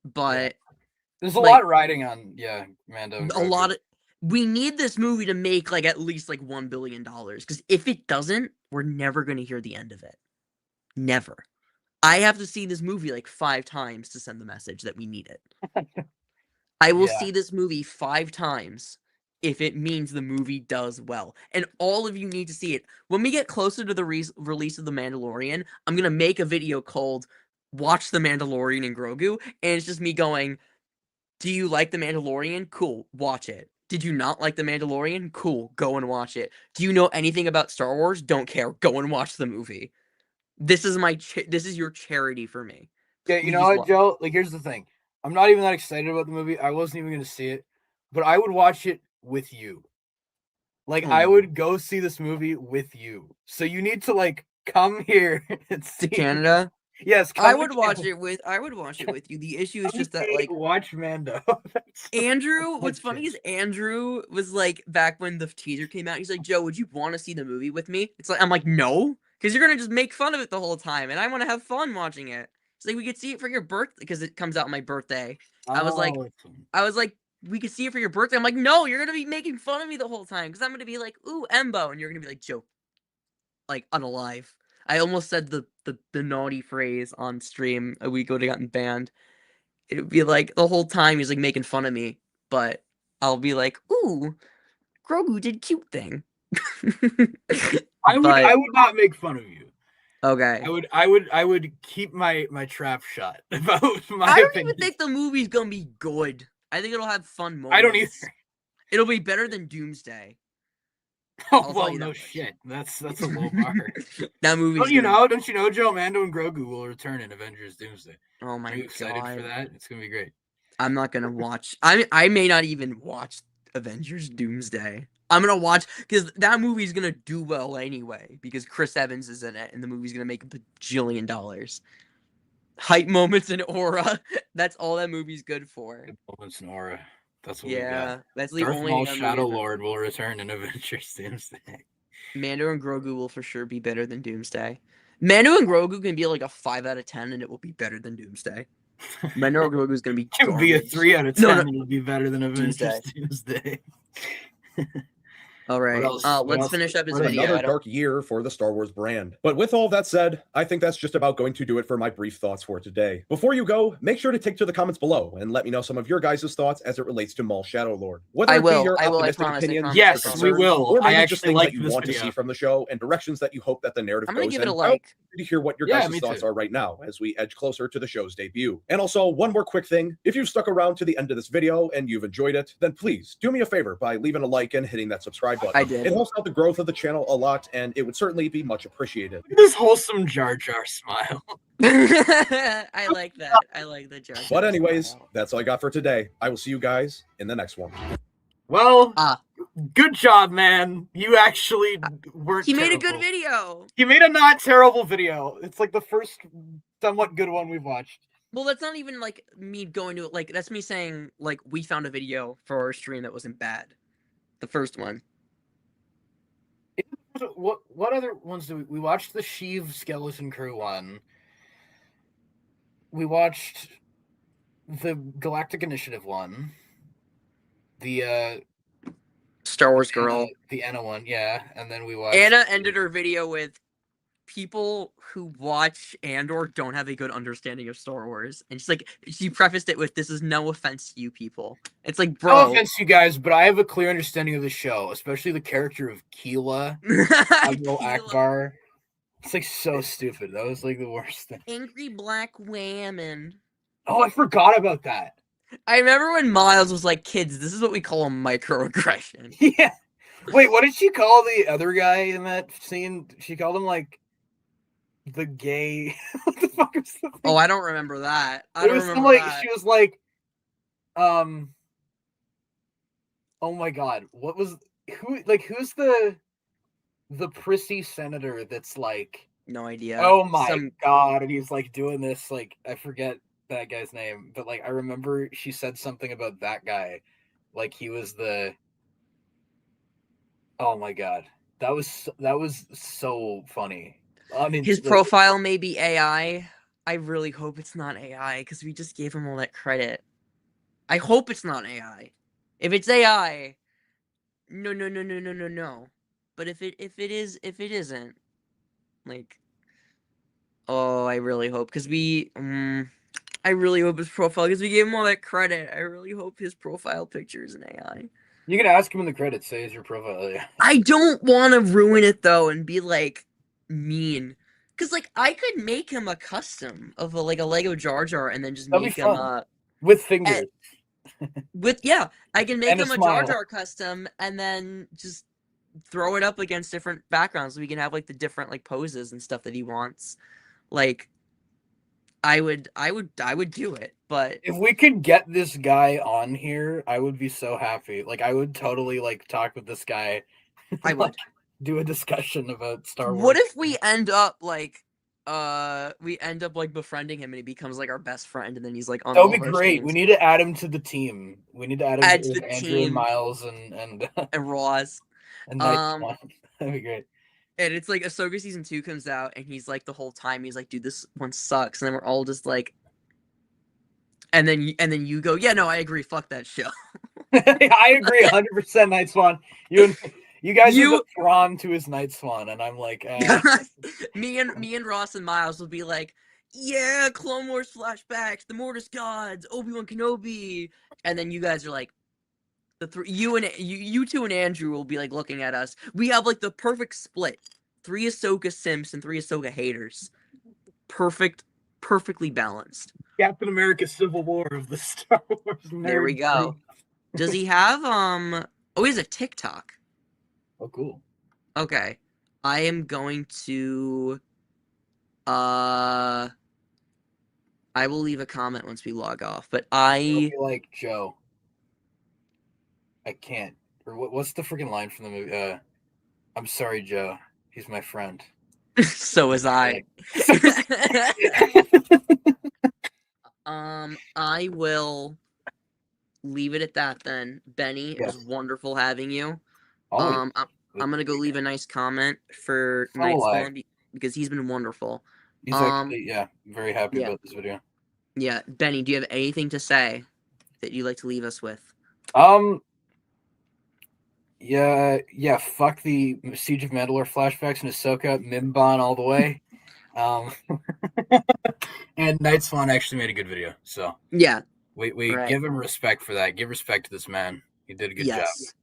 But there's a lot riding on Mando. And a lot of we need this movie to make like at least like $1 billion because if it doesn't, we're never gonna hear the end of it. Never. I have to see this movie like 5 times to send the message that we need it. I will see this movie 5 times if it means the movie does well. And all of you need to see it. When we get closer to the release of The Mandalorian, I'm going to make a video called Watch The Mandalorian and Grogu. And it's just me going, do you like The Mandalorian? Cool, watch it. Did you not like The Mandalorian? Cool, go and watch it. Do you know anything about Star Wars? Don't care. Go and watch the movie. This is this is your charity for me. Yeah, you know what, Joe? Like, here's the thing. I'm not even that excited about the movie. I wasn't even going to see it, but I would watch it with you. Like, I would go see this movie with you. So you need to like come here and see to Canada. Yes, I would watch it with you. The issue is just that like watch Mando. Andrew, what's funny is Andrew was like back when the teaser came out, he's like, Joe, would you want to see the movie with me? It's like I'm like, no, because you're gonna just make fun of it the whole time, and I want to have fun watching it. It's like we could see it for your birthday because it comes out on my birthday. I was like, we could see it for your birthday. I'm like, no, you're gonna be making fun of me the whole time because I'm gonna be like, ooh, Embo, and you're gonna be like, Joe, like unalive. I almost said the naughty phrase on stream a week ago to gotten banned. It would be like the whole time he's like making fun of me, but I'll be like, ooh, Grogu did cute thing. I would not make fun of you. Okay. I would keep my trap shut about my I don't opinion. even think the movie's gonna be good. I think it'll have fun moments. I don't either. It'll be better than Doomsday. Oh well, no shit. That's a low bar. That movie. Don't you know, Joe? Mando and Grogu will return in Avengers Doomsday. Oh my god! Are you excited for that? It's gonna be great. I'm not gonna watch. I may not even watch Avengers Doomsday. I'm gonna watch because that movie's gonna do well anyway because Chris Evans is in it and the movie's gonna make $1 bajillion. Hype moments and aura. That's all that movie's good for. Hype moments and aura. That's what we got. That's the only Maul Shadow Lord will return in Avengers Doomsday. Mando and Grogu will for sure be better than Doomsday. Mando and Grogu can be like a 5 out of 10 and it will be better than Doomsday. Mando and Grogu is gonna be. It will be a 3 out of 10 and it'll be better than Avengers Doomsday. All right. else? What Let's else? finish up his What else? video. Another dark year for the Star Wars brand. But with all that said, I think that's just about going to do it for my brief thoughts for today. Before you go, make sure to take to the comments below and let me know some of your guys' thoughts as it relates to Maul Shadow Lord. Whether I it be will. your I will. I optimistic promise. opinions, Yes, or we concerns, will. or I maybe just actually things like that you this want to video. see from the show and directions that you hope that the narrative I'm gonna goes give in. it a like. To hear what your Yeah, guys' me thoughts too. are right now as we edge closer to the show's debut. And also, one more quick thing. If you've stuck around to the end of this video and you've enjoyed it, then please do me a favor by leaving a like and hitting that subscribe button. I did. It helps out the growth of the channel a lot, and it would certainly be much appreciated. Look at this wholesome Jar Jar smile. I like that. I like the Jar Jar But anyways, smile. that's all I got for today. I will see you guys in the next one. Well, Ah. good job, man. You actually weren't He made a terrible. good video. He made a not terrible video. It's like the first somewhat good one we've watched. Well, that's not even like me going to it. Like, that's me saying, like, we found a video for our stream that wasn't bad. The first one. What other ones do we watched? The Sheev Skeleton Crew one. We watched the Galactic Initiative one. The Star Wars Girl. The Anna one, yeah. And then we watched Anna ended her video with people who watch Andor don't have a good understanding of Star Wars. And she's like, she prefaced it with, "This is no offense to you people." It's like, bro. No offense, you guys, but I have a clear understanding of the show, especially the character of Keela, Admiral Akbar. It's like so stupid. That was like the worst thing. Angry black women. Oh, I forgot about that. I remember when Miles was like, "Kids, this is what we call a microaggression." Yeah. Wait, what did she call the other guy in that scene? She called him like the gay. What the fuck was the thing? Oh, I don't remember that. I don't remember like that. she was like, oh my god, what was who's the prissy senator that's like, No idea. oh my god, and he's like doing this, like, I forget that guy's name, but like I remember she said something about that guy, like he was the, oh my god, that was so funny. I mean, his profile may be AI. I really hope it's not AI because we just gave him all that credit. I hope it's not AI. If it's AI, no. But if it isn't, like, oh, I really hope, because I really hope his profile, because we gave him all that credit. I really hope his profile picture is an AI. You can ask him in the credits, say is your profile. Yeah. I don't want to ruin it though and be like mean, because like I could make him a custom of a Lego Jar Jar and then just That'd make be him fun. With fingers. I can make And a him a Jar smile. Jar custom and then just throw it up against different backgrounds so we can have like the different like poses and stuff that he wants. Like, I would do it, but if we could get this guy on here, I would be so happy. Like, I would totally like talk with this guy. I would do a discussion about Star Wars. What if we end up befriending him and he becomes like our best friend and then he's like on that would all be of our great. streams? We need to add him to the team. We need to add him Add to to the Andrew team. and Miles and And Roz. and Nightswan. That'd be great. And it's like Ahsoka season 2 comes out and he's like the whole time he's like, dude, this one sucks, and then we're all just like, and then you go, yeah, no, I agree, fuck that show. I agree 100%, Nightswan. You guys are drawn to his Nightswan, and I'm like, me and Ross and Miles will be like, yeah, Clone Wars flashbacks, the Mortis gods, Obi-Wan Kenobi, and then you guys are like, you two and Andrew will be like looking at us. We have like the perfect split: 3 Ahsoka simps and 3 Ahsoka haters. Perfectly balanced. Captain America: Civil War of the Star Wars. There we go. Does he have Oh, he has a TikTok. Oh, cool. Okay, I am going to. I will leave a comment once we log off, but It'll be like Joe. I can't. Or what's the freaking line from the movie? I'm sorry, Joe. He's my friend. So was I. I will leave it at that then. Benny, it was wonderful having you. I'm gonna go leave a nice comment for Nightswan because he's been wonderful. He's actually, very happy about this video. Yeah, Benny, do you have anything to say that you'd like to leave us with? Yeah. Fuck the Siege of Mandalore flashbacks and Ahsoka, Mimban all the way. And Nightswan actually made a good video, so Yeah. we Right. give him respect for that. Give respect to this man. He did a good Yes.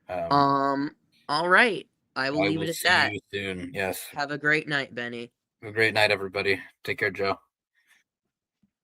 job. All right. I will I leave will it at see that. you soon. Yes. Have a great night, Benny. Have a great night, everybody. Take care, Joe.